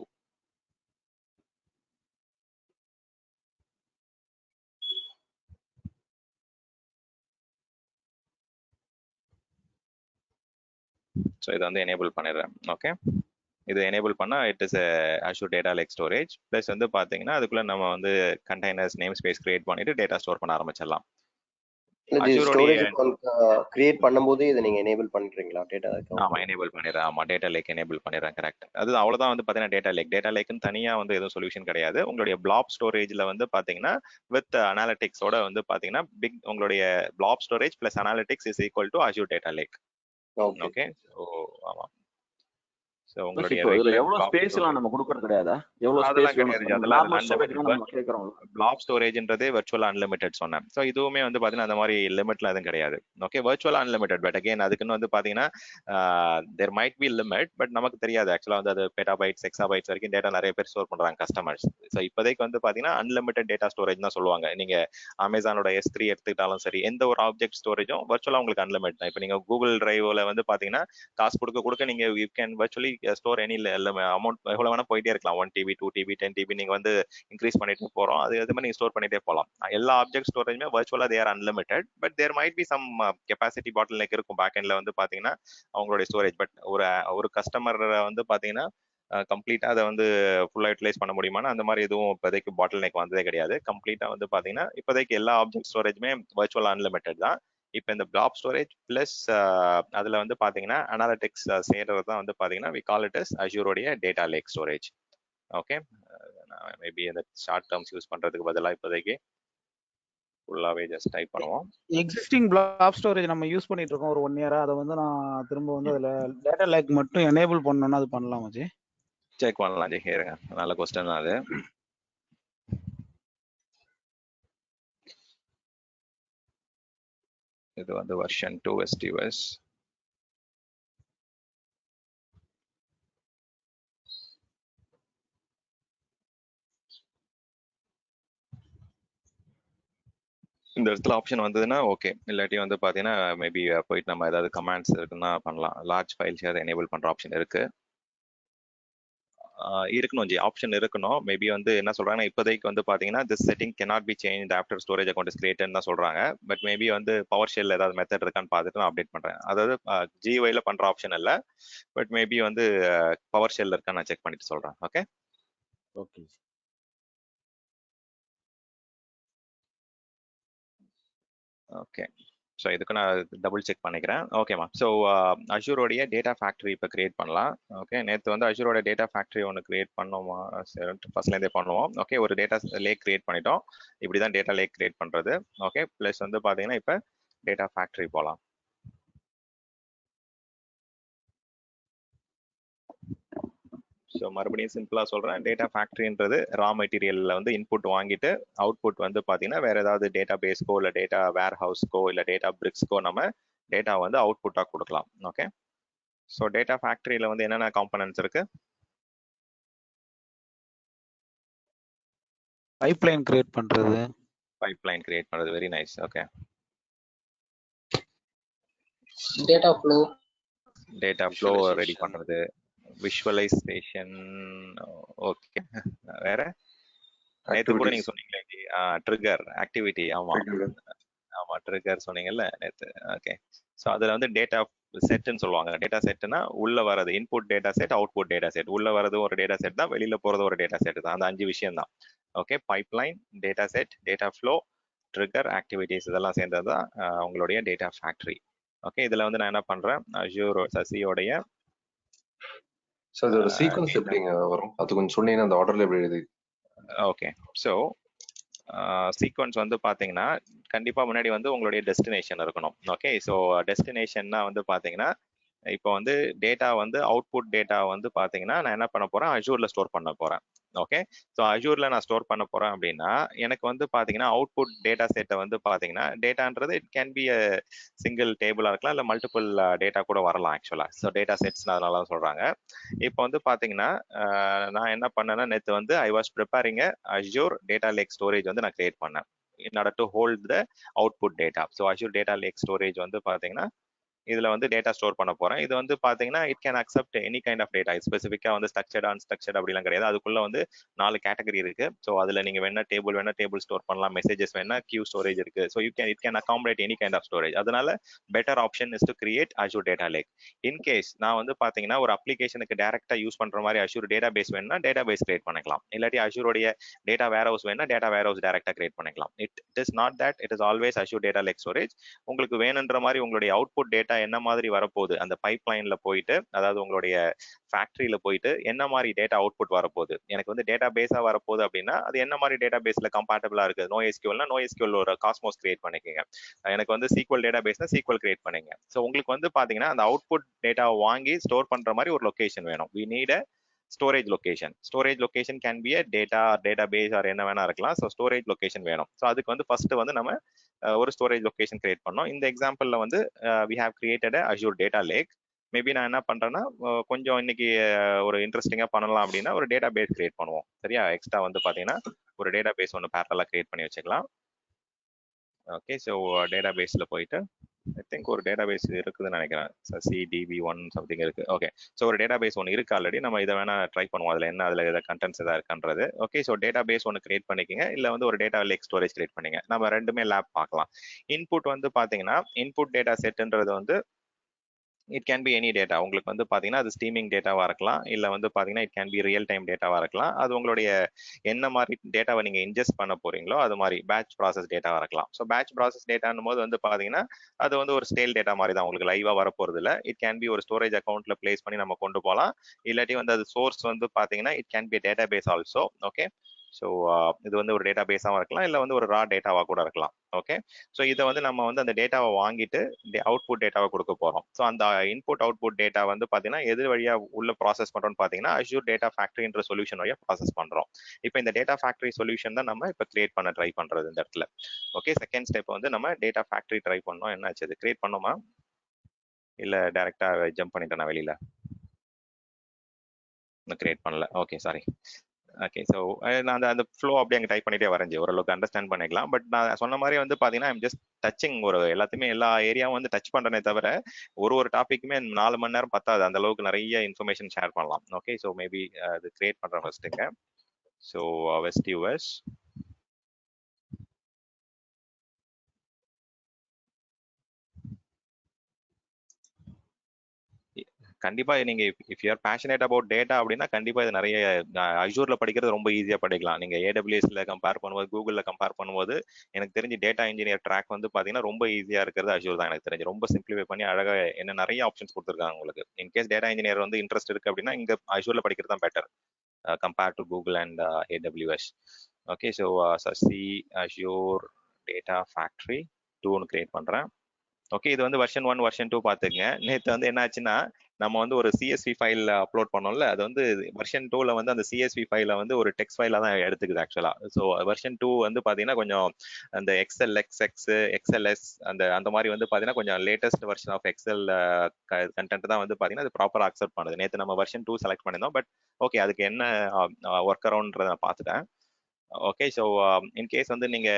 So இதை வந்து எனேபிள் பண்ணிடுறேன். ஓகே இது எனேபிள் பண்ணா it is Azure Data Lake Storage plus வந்து பார்த்தீங்கன்னா அதுக்குள்ள நம்ம வந்து கண்டெய்னர்ஸ் நேம் ஸ்பேஸ் கிரியேட் பண்ணிட்டு டேட்டா ஸ்டோர் பண்ண ஆரம்பிச்சிடலாம். ஸ்டோரேஜ் கிரியேட் பண்ணும்போது இதை நீங்க எனேபிள் பண்றீங்களா டேட்டா அக்கவுண்ட்? ஆமா எனேபிள் பண்ணிடுறேன். ஆமா டேட்டா லேக் எனேபிள் பண்ணிடுறேன். கரெக்ட். அது அவ்வளவுதான் வந்து பாத்தீங்கன்னா டேட்டா லேக்னு தனியா வந்து எதுவும் சொல்யூஷன் கிடையாது. உங்களுடைய பிளாப் ஸ்டோரேஜ்ல வந்து பாத்தீங்கன்னா வித் அனாலிட்டிக்ஸோட வந்து பாத்தீங்கன்னா உங்களுடைய flap storage plus analytics is equal to Azure Data Lake. Okay so ஆமா சோ உங்களுடைய இதுல எவ்வளவு ஸ்பேஸ் எல்லாம் நம்ம கொடுக்கறது கிடையாதா? எவ்வளவு ஸ்பேஸ் வேணும்? நார்மல் ஸ்டோரேஜ் நம்ம கேக்குறோம். பிளாப் ஸ்டோரேஜ்ன்றதே வர்ச்சுவல் அன்லிமிட்டட் சொன்னேன். சோ இதுவுமே வந்து பாத்தீங்கன்னா அந்த மாதிரி லிமிட்ல எதுவும் கிடையாது. Okay virtual unlimited but again அதுக்குன்னு வந்து பாத்தீங்கன்னா there might be limit but நமக்கு தெரியாது. ஆக்சுவலா வந்து அது பெட்டாபைட்ஸ் எக்ஸாபைட்ஸ் வரைக்கும் டேட்டா நிறைய பேர் ஸ்டோர் பண்றாங்க கஸ்டமர்ஸ். ஸோ இப்போதைக்கு வந்து பாத்தீங்கன்னா அன்லிமிட்டட் டேட்டா ஸ்டோரேஜ் தான் சொல்லுவாங்க. நீங்க அமேசானோட S3 எடுத்துக்கிட்டாலும் சரி எந்த ஒரு ஆப்ஜெக்ட் ஸ்டோரேஜும் வர்ச்சுவலா உங்களுக்கு அன்லிமிட் தான். இப்போ நீங்க கூகுள் டிரைவ்ல வந்து பாத்தீங்கன்னா காசு கொடுக்க நீங்க you can virtually store any amount எவ்வளவு வேணா போயிட்டே இருக்கலாம். 1 TB 2 TB 10 TB நீங்க வந்து இன்க்ரீஸ் பண்ணிட்டு போறோம். அது மாதிரி நீங்க ஸ்டோர் பண்ணிட்டே போகலாம். எல்லா ஆப்ஜெக்ட் ஸ்டோரேஜ்மே வர்ச்சுவலா they are unlimited but there might be some capacity bottleneck இருக்கும் பேக் எண்ட்ல வந்து பாத்தீங்கன்னா அவங்களுடைய ஸ்டோரேஜ். பட் ஒரு கஸ்டமர் வந்து பாத்தீங்கன்னா கம்ப்ளீட்டா அதை வந்து ஃபுல்லா யூட்டிலைஸ் பண்ண முடியுமானா அந்த மாதிரி எதுவும் இப்போதைக்கு பாட்டில் நெக் வந்ததே கிடையாது. கம்ப்ளீட்டா வந்து பாத்தீங்கன்னா இப்போதைக்கு எல்லா ஆப்ஜெக்ட் ஸ்டோரேஜ்மே வர்ச்சுவல் அன்லிமிட்டட் தான். இப்போ இந்த பிளாப் ஸ்டோரேஜ் பிளஸ் அதுல வந்து பாத்தீங்கன்னா அனாலிட்டிக்ஸ் செய்யறது தான் வந்து பாத்தீங்கன்னா வி கால் இட் அஸ் அஷூரோடைய data lake storage. Okay maybe அந்த ஷார்ட் டேர்ம்ஸ் யூஸ் பண்றதுக்கு பதிலாக இப்போதைக்கு ஃபுல்லாவே ஜஸ்ட் டைப் பண்ணுவோம். எக்ஸிஸ்டிங் பிளாப் ஸ்டோரேஜ் நம்ம யூஸ் பண்ணிட்டு இருக்கோம் ஒரு 1 இயரா. அதை வந்து நான் திரும்ப வந்து அதுல டேட்டா லேக் மட்டும் எனேபிள் பண்ணனும்னா அது பண்ணலாமா ஜி? செக் பண்ணலாம் ஜி. இருங்க நல்ல क्वेश्चन தான் அது. இது வந்து வெர்ஷன் 2 STOS. இந்த இடத்துல ஆப்ஷன் வந்ததுன்னா ஓகே, இல்லாட்டி வந்து பாத்தீங்கன்னா மேபி போயிட்டு நம்ம ஏதாவது கமாண்ட்ஸ் இருக்குன்னா பண்ணலாம். லார்ஜ் ஃபைல்ஸ் அதை எனேபிள் பண்ற ஆப்ஷன் இருக்கு. இருக்கணும் ஜி, ஆப்ஷன் இருக்கணும். மேபி வந்து என்ன சொல்றாங்கன்னா இப்போதைக்கு வந்து பாத்தீங்கன்னா this setting cannot be changed after storage account is created தான் சொல்றாங்க. பட் மேபி வந்து பவர் ஷெல் ஏதாவது மெத்தட் இருக்கான்னு பார்த்துட்டு நான் அப்டேட் பண்றேன். அதாவது GUI-ல பண்ற ஆப்ஷன் இல்ல, பட் மேபி வந்து பவர் ஷெல் இருக்கா நான் செக் பண்ணிட்டு சொல்றேன். ஓகே ஓகே ஓகே ஸோ இதுக்கு நான் டபுள் செக் பண்ணிக்கிறேன். ஓகேமா. ஸோ அஷூரோடைய டேட்டா ஃபேக்ட்ரி இப்போ கிரியேட் பண்ணலாம். ஓகே நேற்று வந்து அஷூரோட டேட்டா ஃபேக்ட்ரி ஒன்று கிரியேட் பண்ணோமா, ஃபர்ஸ்ட்லேருந்தே பண்ணுவோம். ஓகே ஒரு டேட்டா லேக் கிரியேட் பண்ணிட்டோம். இப்படி தான் டேட்டா லேக் கிரியேட் பண்ணுறது. ஓகே ப்ளஸ் வந்து பார்த்தீங்கன்னா இப்போ டேட்டா ஃபேக்ட்ரி போகலாம். ஸோ மறுபடியும் சிம்பிளா சொல்றேன், டேட்டா ஃபேக்ட்ரின்றது ரா மெட்டீரியல்ல வந்து இன்புட் வாங்கிட்டு அவுட்புட் வந்து பாத்தீங்கன்னா வேற ஏதாவது டேட்டா பேஸ்க்கோ இல்ல டேட்டா வேர் ஹவுஸ்க்கோ இல்ல டேட்டா பிரிக்ஸ்க்கோ நம்ம டேட்டா வந்து அவுட்புட்டா கொடுக்கலாம். ஓகே ஸோ டேட்டா ஃபேக்ட்ரியில வந்து என்னென்ன காம்பனன்ட்ஸ் இருக்கு? பைப்லைன் கிரியேட் பண்றது. பைப்லைன் கிரியேட் பண்றது, very nice. Okay data flow ready பண்றது, விஷுவலைசேஷன். ஓகே வேற நேத்து கூட நீங்க சொன்னீங்களே ட்ரிகர் ஆக்டிவிட்டி. ஆமா ஆமா ட்ரிகர் சொன்னீங்கல்ல நேத்து. ஓகே, ஸோ அதுல வந்து டேட்டா செட்னு சொல்லுவாங்க. டேட்டா செட்னா உள்ள வரது input data set, output data set. உள்ள வரது ஒரு டேட்டா செட் தான், வெளியில போறது ஒரு டேட்டா செட் தான். அந்த 5 விஷயம் தான். Okay, pipeline, data set, data flow, trigger, activities இதெல்லாம் சேர்ந்தது தான் உங்களுடைய டேட்டா ஃபேக்டரி. ஓகே, இதுல வந்து நான் என்ன பண்றேன், அஷ்யூர் சசியோடைய ஸோ இதோட சீக்வன்ஸ் எப்படிங்க வரும்? அது கொஞ்சம் சொன்னீங்கன்னா அந்த ஆர்டர்ல எப்படி எழுதி? ஓகே, ஸோ சீக்வன்ஸ் வந்து பாத்தீங்கன்னா கண்டிப்பா முன்னாடி வந்து உங்களுடைய டெஸ்டினேஷன் இருக்கணும். ஓகே, ஸோ டெஸ்டினேஷன்னா வந்து பாத்தீங்கன்னா இப்போ வந்து டேட்டா வந்து அவுட்புட் டேட்டா வந்து பாத்தீங்கன்னா நான் என்ன பண்ண போறேன், அஜூர்ல ஸ்டோர் பண்ண போறேன். ஓகே, ஸோ அஜூர்ல நான் ஸ்டோர் பண்ண போறேன் அப்படின்னா எனக்கு வந்து பாத்தீங்கன்னா அவுட்புட் டேட்டா செட்டை வந்து பாத்தீங்கன்னா டேட்டான்றது it can be a single டேபிளா இருக்கலாம், இல்லை மல்டிபிள் டேட்டா கூட வரலாம் ஆக்சுவலா. ஸோ டேட்டா செட்ஸ் அதனால தான் சொல்றாங்க. இப்போ வந்து பாத்தீங்கன்னா நான் என்ன பண்ணேன்னா நேற்று வந்து I was preparing Azure data lake storage வந்து நான் கிரியேட் பண்ணேன் in order to hold the output data. So Azure Data Lake Storage வந்து பாத்தீங்கன்னா இதுல வந்து டேட்டா ஸ்டோர் பண்ண போறேன். இது வந்து பாத்தீங்கன்னா it can accept any kind of data. ஸ்பெசிஃபிக்கா வந்து ஸ்ட்ரக்சர்ட் அன்ஸ்ட்ரக்சர்ட் அப்படிலாம் கிடையாது. அதுக்குள்ள வந்து 4 கேட்டகரி இருக்கு. ஸோ அதுல நீங்க வேணா டேபிள் ஸ்டோர் பண்ணலாம், மெசேஜஸ் வேணா கியூ ஸ்டோரேஜ் இருக்கு. So it can accommodate any kind of storage. அதனால better option is to create Azure data lake. In case நான் வந்து பாத்தீங்கன்னா ஒரு அப்ளிகேஷனுக்கு டேரக்டா யூஸ் பண்ற மாதிரி அஜூர் டேட்டா பேஸ் வேணும்னா டேட்டா பேஸ் கிரியேட் பண்ணிக்கலாம். இல்லாட்டி அஜூரோடைய டேட்டா வேர் ஹவுஸ் வேணும்னா டேட்டா வேர் ஹவுஸ் டேரக்டா கிரியேட் பண்ணிக்கலாம். It is not that, it is always Azure data lake storage. உங்களுக்கு வேணுன்ற மாதிரி உங்களுடைய அவுட்புட் டேட்டா என்ன மாதிரி வரப்போகுது, அந்த பைப்லைன்ல போயிட்டு, அதாவது உங்களுடைய ஃபேக்டரியில போயிட்டு என்ன மாதிரி டேட்டா அவுட்புட் வரப்போகுது, எனக்கு வந்து டேட்டா பேஸா வரப்போகுது அப்படின்னா அது என்ன மாதிரி டேட்டா பேஸ்ல கம்பேட்டபிளா இருக்கு. NoSQLனா NoSQL ஒரு காஸ்மோஸ் கிரியேட் பண்ணிக்கோங்க. எனக்கு வந்து SQL டேட்டா பேஸ்னா SQL கிரியேட் பண்ணுங்க. ஸோ உங்களுக்கு வந்து பாத்தீங்கன்னா அந்த அவுட்புட் டேட்டாவை வாங்கி ஸ்டோர் பண்ற மாதிரி ஒரு லொகேஷன் வேணும். we need a storage location can be a database or என்ன வேணா இருக்கலாம். ஸோ ஸ்டோரேஜ் லொகேஷன் வேணும். ஸோ அதுக்கு வந்து ஃபர்ஸ்ட் வந்து நம்ம ஒரு ஸ்டோரேஜ் லொகேஷன் கிரியேட் பண்ணோம். இந்த எக்ஸாம்பிள்ல வந்து we have created a Azure Data Lake. Maybe நான் என்ன பண்றேன்னா கொஞ்சம் இன்னைக்கு ஒரு இன்ட்ரெஸ்டிங்கா பண்ணலாம் அப்படின்னா ஒரு டேட்டா பேஸ் கிரியேட் பண்ணுவோம். சரியா, எக்ஸ்ட்ரா வந்து பாத்தீங்கன்னா ஒரு டேட்டா பேஸ் ஒன்று பேரலா கிரியேட் பண்ணி வச்சுக்கலாம். ஓகே, ஸோ டேட்டா பேஸ்ல போயிட்டு ஐ திங்க் ஒரு டேட்டா பேஸ் இருக்குதுன்னு நினைக்கிறேன். CDB1 சம்திங் இருக்கு. ஓகே, ஸோ ஒரு டேட்டா பேஸ் ஒன்று இருக்கு ஆல்ரெடி. நம்ம இதை வேணா ட்ரை பண்ணுவோம், அதுல என்ன அதுல ஏதாவது கண்டென்ட்ஸ் ஏதாவது இருக்குன்றது. ஓகே, ஸோ டேட்டா பேஸ் ஒன்று கிரியேட் பண்ணிக்கங்க, இல்லை வந்து ஒரு டேட்டா லேக் ஸ்டோரேஜ் கிரியேட் பண்ணிங்க. நம்ம ரெண்டுமே லேப் பார்க்கலாம். இன்புட் வந்து பாத்தீங்கன்னா இன்புட் டேட்டா செட்ன்றது வந்து it can be any data. உங்களுக்கு வந்து பாத்தீங்கன்னா அது ஸ்ட்ரீமிங் டேட்டாவா இருக்கலாம், இல்ல வந்து பாத்தீங்கன்னா it can be real time டேட்டாவா இருக்கலாம். அது உங்களுடைய என்ன மாதிரி டேட்டாவை நீங்க இன்ஜெஸ்ட் பண்ண போறீங்களோ அது மாதிரி பேட்ச் ப்ராசஸ் டேட்டாவா இருக்கலாம். ஸோ பேட்ச் ப்ராசஸ் டேட்டான்னும் போது வந்து பாத்தீங்கன்னா அது வந்து ஒரு ஸ்டேல் டேட்டா மாதிரி தான், உங்களுக்கு லைவா வரப்போறது இல்லை. இட் கேன் பி ஒரு ஸ்டோரேஜ் அக்கௌண்ட்ல பிளேஸ் பண்ணி நம்ம கொண்டு போகலாம். இல்லாட்டி வந்து அது சோர்ஸ் வந்து பாத்தீங்கன்னா it can be database also. Okay, so இது வந்து ஒரு டேட்டா பேஸாகவும் இருக்கலாம், இல்லை வந்து ஒரு ரா டேட்டாவாக கூட இருக்கலாம். ஓகே, ஸோ இதை வந்து நம்ம வந்து அந்த டேட்டாவை வாங்கிட்டு அவுட்புட் டேட்டாவை கொடுக்க போகிறோம். ஸோ அந்த இன்புட் அவுட்புட் டேட்டா வந்து பார்த்தீங்கன்னா எது வழியாக உள்ள ப்ராசஸ் பண்ணுறோம்னு பார்த்தீங்கன்னா அஷ்யூர் டேட்டா ஃபேக்டரின்ற சொல்யூஷன் வழியாக ப்ராசஸ் பண்ணுறோம். இப்போ இந்த டேட்டா ஃபேக்டரி சொல்யூஷன் தான் நம்ம இப்போ கிரியேட் பண்ண ட்ரை பண்ணுறது இந்த இடத்துல. ஓகே, செகண்ட் ஸ்டெப் வந்து நம்ம டேட்டா ஃபேக்டரி ட்ரை பண்ணோம். என்னாச்சு, அது கிரியேட் பண்ணோமா இல்லை டேரெக்டாக ஜம்ப் பண்ணிட்டேன் நான் வெளியில்? கிரியேட் பண்ணல. Okay, sorry. ஓகே, ஸோ நான் அந்த ஃப்ளோ அப்படியே அங்கே டைப் பண்ணிட்டே வரைஞ்சி ஓரளவுக்கு அண்டர்ஸ்டாண்ட் பண்ணிக்கலாம். பட் நான் சொன்ன மாதிரி வந்து பார்த்தீங்கன்னா ஐம் ஜஸ்ட் டச்சிங், ஒரு எல்லாத்தையுமே எல்லா ஏரியாவும் வந்து டச் பண்ணுறனே தவிர ஒரு டாப்பிக்குமே 4 மணி நேரம் பத்தாது, அந்த அளவுக்கு நிறைய இன்ஃபர்மேஷன் ஷேர் பண்ணலாம். ஓகே, ஸோ மேபி அது கிரியேட் பண்ணுறேன் ஃபர்ஸ்ட்டுங்க. ஸோ வெஸ்ட் யூஎஸ் கண்டிப்பா நீங்க if you are passionate about data அப்படின்னா கண்டிப்பா இது நிறைய அஜூர்ல படிக்கிறது ரொம்ப ஈஸியா படிக்கலாம். நீங்க AWSல கம்பேர் பண்ணும்போது, கூகுள்ல கம்பேர் பண்ணும்போது எனக்கு தெரிஞ்சு டேட்டா இன்ஜினியர் ட்ராக் வந்து பாத்தீங்கன்னா ரொம்ப ஈஸியா இருக்கிறது அஜூர் தான். எனக்கு தெரிஞ்சு ரொம்ப சிம்பிளிஃபை பண்ணி அழகா என்ன நிறைய ஆப்ஷன்ஸ் கொடுத்துருக்காங்க உங்களுக்கு. இன்கேஸ் டேட்டா இன்ஜினியர் வந்து இன்ட்ரெஸ்ட் இருக்கு அப்படின்னா இங்க அஜூர்ல படிக்கிறது தான் better compare to Google and AWS. Okay, so C Azure data factory 2 create பண்றேன். ஓகே, இது வந்து வெர்ஷன் 1 வெர்ஷன் 2 பாத்துங்க. நேற்று வந்து என்ன ஆச்சுன்னா நம்ம வந்து ஒரு CSV ஃபைல் அப்லோட் பண்ணோம்ல, அது வந்து வெர்ஷன் 2ல வந்து அந்த CSV ஃபைல வந்து ஒரு டெக்ஸ்ட் ஃபைலா தான் எடுத்துக்குது ஆக்சுவலா. ஸோ வெர்ஷன் 2 வந்து பாத்தீங்கன்னா கொஞ்சம் அந்த XLX XLS அந்த மாதிரி வந்து பாத்தீங்கன்னா கொஞ்சம் latest version of excel content தான் வந்து பாத்தீங்கன்னா அது ப்ராப்பரா அக்செப்ட் பண்ணுது. நேற்று நம்ம வெர்ஷன் 2 செலக்ட் பண்ணியிருந்தோம், பட் ஓகே அதுக்கு என்ன ஒர்க் அரவுண்ட்ன்றத நான் பார்த்துட்டேன். ஓகே. ஸோ இன்கேஸ் வந்து நீங்க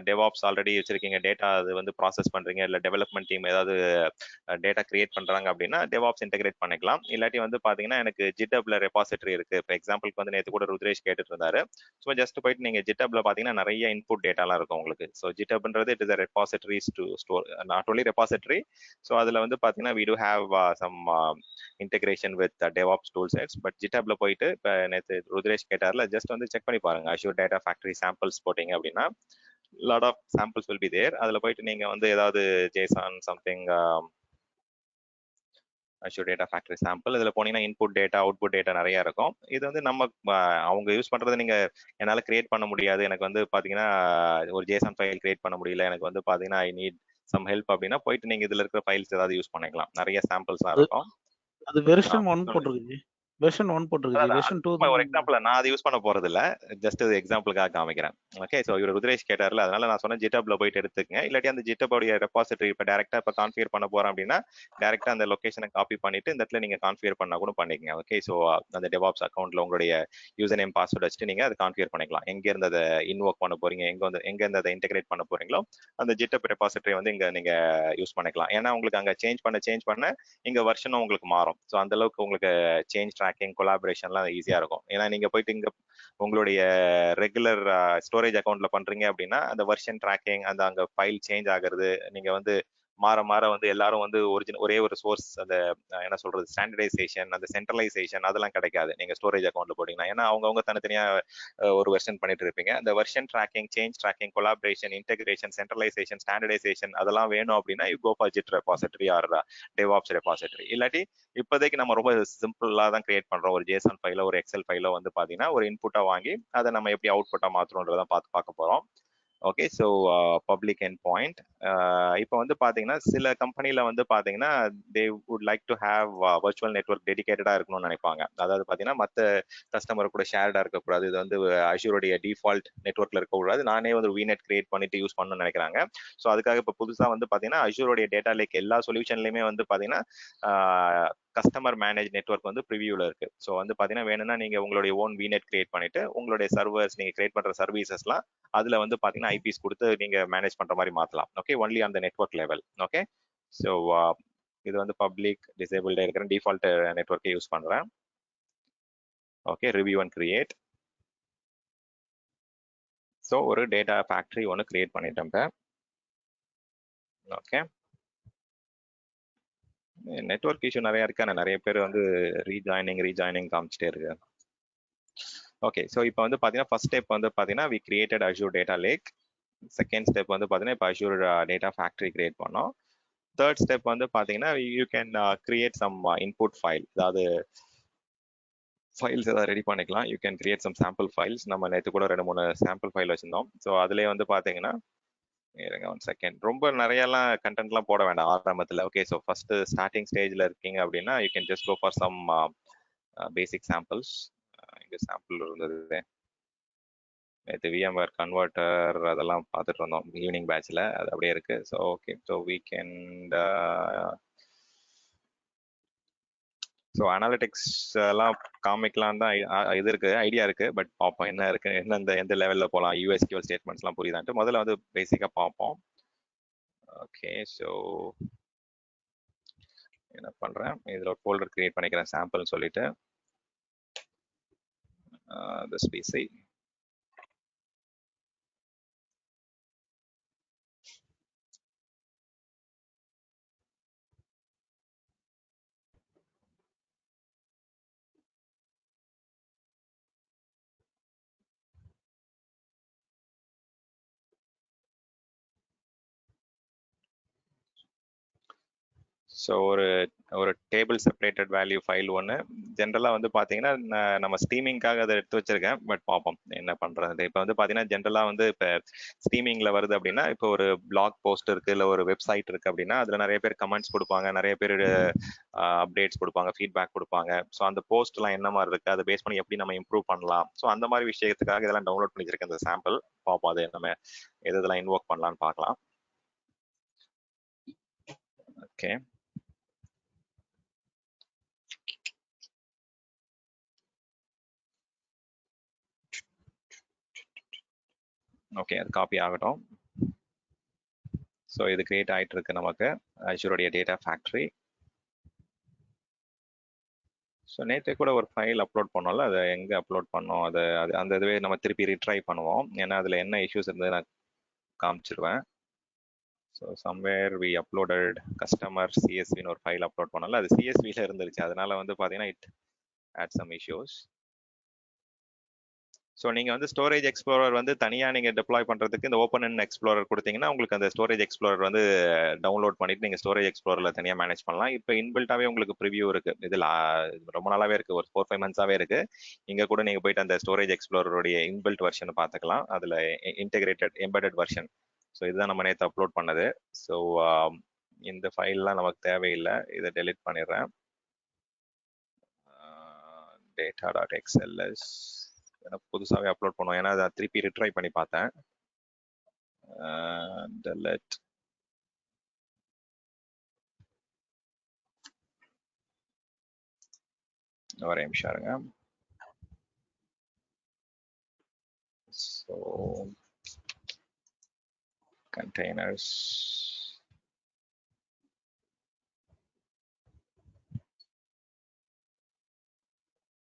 டெவாப்ஸ் ஆல்ரெடி வச்சிருக்கீங்க, டேட்டா அது வந்து ப்ராசஸ் பண்றீங்க, இல்ல டெவலப்மெண்ட் டீம் ஏதாவது டேட்டா கிரியேட் பண்றாங்க அப்படின்னா டெவாப்ஸ் இன்டெகிரேட் பண்ணிக்கலாம். இல்லாட்டி வந்து பாத்தீங்கன்னா எனக்கு ஜிட்டப்ல ரெபாசிட்டரி இருக்கு. இப்போ எக்ஸாம்பிளுக்கு வந்து நேற்று கூட ருத்ரேஷ் கேட்டுட்டு இருந்தாரு. ஸோ ஜஸ்ட் போயிட்டு நீங்க ஜிட்டப்ல பாத்தீங்கன்னா நிறைய இன்புட் டேட்டாலாம் இருக்கும் உங்களுக்கு. ஸோ ஜிட்டப்ன்றது it is repositories to store, not only repository. So அதுல வந்து பாத்தீங்கன்னா we do have some integration with DevOps tool sets. But ஜிட்டப்ல போயிட்டு இப்போ நேற்று ருத்ரேஷ் கேட்டார்ல, ஜஸ்ட் வந்து செக் பண்ணி பாருங்க. Azure Data Factory samples போட்டீங்க அப்படின்னா lot of samples will be there. அதுல போயிட்டு நீங்க வந்து ஏதாவது JSON something Azure Data Factory sample இதுல போனீங்கன்னா இன்புட் டேட்டா அவுட்புட் டேட்டா நிறைய இருக்கும். இது வந்து நம்ம அவங்க யூஸ் பண்றது நீங்க என்னால கிரியேட் பண்ண முடியாது, எனக்கு வந்து பாத்தீங்கன்னா ஒரு JSON ஃபைல் கிரியேட் பண்ண முடியல, எனக்கு வந்து பாத்தீங்கன்னா ஐ நீட் சம் ஹெல்ப் அப்படின்னா போயிட்டு நீங்க இதுல இருக்கிற ஃபைல்ஸ் ஏதாவது யூஸ் பண்ணிக்கலாம். நிறைய சாம்பிள்ஸ்லாம் இருக்கும். அது வெர்ஷன் 1 போட்டிருக்கு. வெர்ஷன் 1 போட்டிருக்கு. வெர்ஷன் 2 ஒரு எக்ஸாம்பிள் நான் அதை யூஸ் பண்ண போறது இல்ல, ஜஸ்ட் எக்ஸாம்பிளுக்காக காமிக்கிறேன். ஓகே. ஸோ இவர் ருத்ரேஷ் கேட்டார்ல, அதனால நான் சொன்னேன் ஜிட்டப்ல போயிட்டு எடுத்துக்கங்க. இல்லாட்டி அந்த ஜிட்டபோடைய ரெபாசிட்டரி இப்போ டேரக்டா இப்போ கான்ஃபிகர் பண்ண போறேன் அப்படின்னா டேரக்டா அந்த லொகேஷனை காப்பி பண்ணிட்டு இந்த இடத்துல நீங்க கான்ஃபிகர் பண்ணா கூட பண்ணிக்கங்க. ஓகே. ஸோ அந்த டெவாப்ஸ் அக்கௌண்ட்ல உங்களுடைய யூசர் நேம் பாஸ்வேர்ட் வச்சுட்டு நீங்க அதை கான்ஃபிகர் பண்ணிக்கலாம். எங்க இருந்து அதை இன்வோக் பண்ண போறீங்க, எங்க இருந்து அதை இன்டெகிரேட் பண்ண போறீங்களோ அந்த ஜிட்டப் ரெபாசிட்டரி வந்து இங்க நீங்க யூஸ் பண்ணிக்கலாம். ஏன்னா உங்களுக்கு அங்க சேஞ்ச் பண்ண இங்க வெர்ஷனும் உங்களுக்கு மாறும். ஸோ அந்த அளவுக்கு உங்களுக்கு சேஞ்ச் ட்ராக்கிங் கொலாபரேஷன்லாம் ஈஸியா இருக்கும். ஏன்னா நீங்க போயிட்டு இங்க உங்களுடைய ரெகுலர் ஸ்டோரேஜ் அக்கௌண்ட்ல பண்றீங்க அப்படின்னா அந்த வெர்ஷன் ட்ராக்கிங், அந்த அங்க ஃபைல் சேஞ்ச் ஆகுறது, நீங்க வந்து மாற வந்து எல்லாரும் வந்து ஒரே ஒரு சோர்ஸ், அந்த என்ன சொல்றது ஸ்டாண்டர்டைசேஷன், அந்த சென்ட்ரலைசேஷன் அதெல்லாம் கிடைக்காது நீங்க ஸ்டோரேஜ் அக்கௌண்ட்ல போட்டீங்கன்னா. ஏன்னா அவங்கவுங்க தனித்தனியா ஒரு வெர்ஷன் பண்ணிட்டு இருப்பீங்க. அந்த version tracking, change tracking, collaboration, integration, centralisation, standardisation அதெல்லாம் வேணும் அப்படின்னா you go for Git repository or DevOps repository. இல்லாட்டி இப்போதைக்கு நம்ம ரொம்ப சிம்பிளா தான் கிரியேட் பண்றோம். ஒரு JSON ஃபைலோ ஒரு எக்ஸல் ஃபைலோ வந்து பாத்தீங்கன்னா ஒரு இன்புட்டா வாங்கி அதை நம்ம எப்படி அவுட்புட்டா மாத்துறோன்றதான் பார்க்க போறோம். ஓகே. So public endpoint. இப்போ வந்து பாத்தீங்கன்னா சில கம்பெனில வந்து பாத்தீங்கன்னா they would like to have virtual network டெடிகேட்டடா இருக்கணும்னு நினைப்பாங்க. அதாவது பாத்தீங்கன்னா மற்ற கஸ்டமர் கூட ஷேர்டா இருக்கக்கூடாது, இது வந்து அஷூருடைய டிஃபால்ட் நெட்வொர்க்ல இருக்கக்கூடாது, நானே வந்து விநெட் கிரியேட் பண்ணிட்டு யூஸ் பண்ணணும்னு நினைக்கிறாங்க. ஸோ அதுக்காக இப்போ புதுசா வந்து பாத்தீங்கன்னா அஷூருடைய டேட்டா லேக் எல்லா சொல்யூஷன்லயுமே வந்து பாத்தீங்கன்னா கஸ்டமர் மேனேஜ் நெட்வொர்க் வந்து ப்ரிவியூல இருக்கு. ஸோ வந்து பாத்தீங்கன்னா வேணும்னா நீங்க உங்களுடைய ஓன் விநெட் கிரியேட் பண்ணிட்டு உங்களுடைய சர்வர்ஸ் நீங்க கிரியேட் பண்ற சர்வீசஸ்லாம் அதுல வந்து பாத்தீங்கன்னா ஐபிஸ் கொடுத்து நீங்க மேனேஜ் பண்ற மாதிரி மாத்தலாம். Okay. Only on the network level. Okay. So இது வந்து பப்ளிக் டிசேபிள்டா இருக்கிற டிஃபால்ட் நெட்வொர்க்கை யூஸ் பண்றேன். Okay. Review and create. So ஒரு டேட்டா ஃபேக்டரி ஒன்று கிரியேட் பண்ணிட்டேன். ஓகே. நெட்வொர்க் இஷ்யூ நிறைய இருக்கு, ஆனால் நிறைய பேர் வந்து ரீஜாயினிங் காமிச்சிட்டே இருக்கு. ஓகே. ஸோ இப்போ வந்து பார்த்தீங்கன்னா ஃபர்ஸ்ட் ஸ்டெப் வந்து பார்த்தீங்கன்னா we created Azure data lake. Second step வந்து பார்த்தீங்கன்னா இப்போ அஷூர் டேட்டா ஃபேக்டரி கிரியேட் பண்ணோம். தேர்ட் ஸ்டெப் வந்து பார்த்தீங்கன்னா you can create some input file, அதாவது ஃபைல்ஸ் ஏதாவது ரெடி பண்ணிக்கலாம். You can create some sample files. நம்ம நேற்று கூட 2-3 சாம்பிள் ஃபைல் வச்சிருந்தோம். ஸோ அதுலேயே வந்து பார்த்தீங்கன்னா இருங்க ஒன் செகண்ட், ரொம்ப நிறையலாம் கண்டென்ட்லாம் போட வேண்டாம் ஆரம்பத்தில். ஓகே. ஸோ ஃபர்ஸ்ட் ஸ்டார்டிங் ஸ்டேஜில் இருக்கீங்க அப்படின்னா you can just go for some basic samples. இங்கே சாம்பிள் இருந்தது நேற்று விஎம்வேர் கன்வெர்ட்டர் அதெல்லாம் பார்த்துட்டு இருந்தோம் ஈவினிங் பேட்ச்ல, அது அப்படியே இருக்கு. So okay. So weekend so analytics எல்லாம் காமிக்கலாம் தான் இது இருக்கு, ஐடியா இருக்கு. பட் பார்ப்போம் என்ன இருக்கு, எந்த லெவல்ல போகலாம், யூஎஸ்கியூஎல் ஸ்டேட்மெண்ட்ஸ்லாம் புரியுதான்ட்டு முதல்ல வந்து பேசிக்கா பார்ப்போம். ஓகே. ஸோ என்ன பண்றேன், இதுல ஒரு ஃபோல்டர் கிரியேட் பண்ணிக்கிறேன் சாம்பிள்னு சொல்லிட்டு this PC. ஸோ ஒரு டேபிள் செப்பரேட்டட் வேல்யூ ஃபைல் ஒன்று ஜென்ரலாக வந்து பார்த்தீங்கன்னா நம்ம ஸ்ட்ரீமிங்காக அதை எடுத்து வச்சிருக்கேன். பட் பார்ப்போம் என்ன பண்ணுறது. இப்போ வந்து பார்த்தீங்கன்னா ஜென்ரலாக வந்து இப்போ ஸ்ட்ரீமிங்கில் வருது அப்படின்னா இப்போ ஒரு பிளாக் போஸ்ட் இருக்குது, இல்லை ஒரு வெப்சைட் இருக்குது அப்படின்னா அதில் நிறைய பேர் கமெண்ட்ஸ் கொடுப்பாங்க, நிறைய பேர் அப்டேட்ஸ் கொடுப்பாங்க, ஃபீட்பேக் கொடுப்பாங்க. ஸோ அந்த போஸ்ட்லாம் என்ன மாதிரி இருக்குது, அதை பேஸ் பண்ணி எப்படி நம்ம இம்ப்ரூவ் பண்ணலாம். ஸோ அந்த மாதிரி விஷயத்துக்காக இதெல்லாம் டவுன்லோட் பண்ணி வச்சிருக்கேன். இந்த சாம்பிள் பார்ப்போம், அது நம்ம எதெல்லாம் இன்வோக் பண்ணலான்னு பார்க்கலாம். ஓகே. ஓகே, அது காப்பி ஆகட்டும். ஸோ இது கிரியேட் ஆகிட்டு இருக்கு நமக்கு அஷூருடைய டேட்டா ஃபேக்ட்ரி. ஸோ நேற்று கூட ஒரு ஃபைல் அப்லோட் பண்ணோம்ல, அதை எங்கே அப்லோட் பண்ணோம், அது அது அந்த இதுவே நம்ம திருப்பி ரீட்ரை பண்ணுவோம். ஏன்னா அதில் என்ன இஷ்யூஸ் இருந்தது நான் காமிச்சிருவேன். So somewhere we uploaded customer சிஎஸ்வின்னு ஒரு ஃபைல் அப்லோட் பண்ணோம்ல, அது சிஎஸ்வியில் இருந்துருச்சு. அதனால வந்து பார்த்தீங்கன்னா it had some issues. So நீங்கள் வந்து ஸ்டோரேஜ் எக்ஸ்ப்ளோரர் வந்து தனியாக நீங்கள் டெப்ளாய் பண்ணுறதுக்கு இந்த ஓப்பன் அண்ட் எக்ஸ்ப்ளோரர் கொடுத்தீங்கன்னா உங்களுக்கு அந்த ஸ்டோரேஜ் எக்ஸ்ப்ளோரர் வந்து டவுன்லோட் பண்ணிட்டு நீங்கள் ஸ்டோரேஜ் எக்ஸ்ப்ளோரில் தனியாக மேனேஜ் பண்ணலாம். இப்போ இன்பில்ட்டாகவே உங்களுக்கு ப்ரிவியூ இருக்குது. இதில் ரொம்ப நாளாகவே இருக்குது, ஒரு 4-5 மந்த்ஸாகவே இருக்குது. இங்கே கூட நீங்கள் போயிட்டு அந்த ஸ்டோரேஜ் எக்ஸ்ப்ளோரருடைய இன்பில்ட் வெர்ஷனை பார்த்துக்கலாம். அதில் இன்டெகிரேட்டட் எம்பெடட் வெர்ஷன். ஸோ இதுதான் நம்ம நேற்று அப்லோட் பண்ணது. ஸோ இந்த ஃபைல்லாம் நமக்கு தேவையில்லை, இதை டெலிட் பண்ணிடுறேன். data.xls புதுசாகவே அப்லோட் பண்ணுவோம், ஏன்னா அதை திருப்பி ரிட்ரை பண்ணி பார்த்தேன். delete. ஒரே நிமிஷம் இருங்க. ஸோ containers,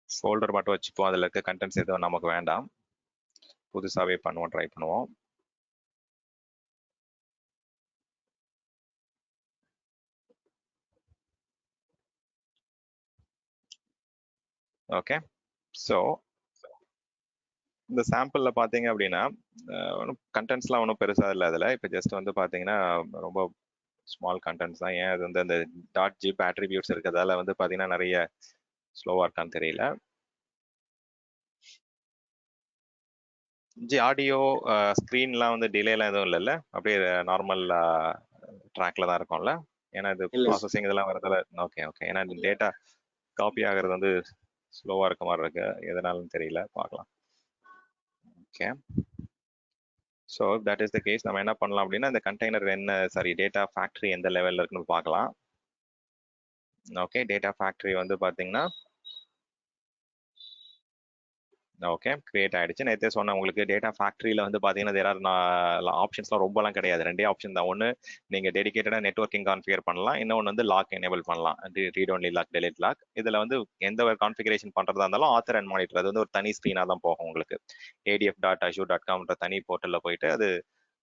ஃபோல்டர் மட்டும் வச்சுப்போம், அதில் இருக்க கண்டென்ட்ஸ் எதுவும் நமக்கு வேண்டாம். புதுசாகவே பண்ணுவோம், ட்ரை பண்ணுவோம். ஓகே, ஸோ இந்த சாம்பிளில் பார்த்தீங்க அப்படின்னா ஒன்றும் கண்டென்ட்ஸ்லாம் ஒன்றும் பெருசாக இல்லை அதில். இப்போ ஜஸ்ட் வந்து பார்த்தீங்கன்னா ரொம்ப ஸ்மால் கண்டென்ட்ஸ் தான். ஏன் அது வந்து அந்த .zip attributes இருக்கிறதால வந்து பார்த்தீங்கன்னா நிறைய ஸ்லோவாக இருக்கான்னு தெரியல. ஆடியோ ஸ்க்ரீன்லாம் வந்து டிலேலாம் எதுவும் இல்லைல்ல, அப்படியே நார்மல் ட்ராக்ல தான் இருக்கும்ல, ஏன்னா இது ப்ராசஸிங் இதெல்லாம் வரதால. ஓகே ஓகே, ஏன்னா டேட்டா காப்பி ஆகிறது வந்து ஸ்லோவாக இருக்க மாதிரி இருக்கு, எதனாலும் தெரியல, பார்க்கலாம். Okay, so that is the case. நம்ம என்ன பண்ணலாம் அப்படின்னா இந்த கண்டெய்னர் டேட்டா ஃபேக்ட்ரி எந்த லெவலில் இருக்குன்னு பார்க்கலாம். ஓகே, டேட்டா ஃபேக்ட்ரி வந்து பார்த்தீங்கன்னா ஓகே கிரியேட் ஆயிடுச்சு. நேற்றே சொன்னேன் உங்களுக்கு, டேட்டா ஃபேக்ட்ரியில் வந்து பார்த்தீங்கன்னா ஆப்ஷன்ஸ்லாம் ரொம்பலாம் கிடையாது, 2 ஆப்ஷன் தான். ஒன்று நீங்கள் டெடிகேட்டடாக நெட்வொர்க்கிங் கான்ஃபிகர் பண்ணலாம், இன்னொன்று வந்து லாக் எனேபிள் பண்ணலாம், read only log, delete log. இதில் வந்து எந்த ஒரு கான்ஃபிகரேஷன் பண்ணுறதா இருந்தாலும் ஆத்தர் அண்ட் மானிட்டர் அது வந்து ஒரு தனி ஸ்க்ரீனாக தான் போகும் உங்களுக்கு. adf.azure.com தனி போர்ட்டலில் போயிட்டு அது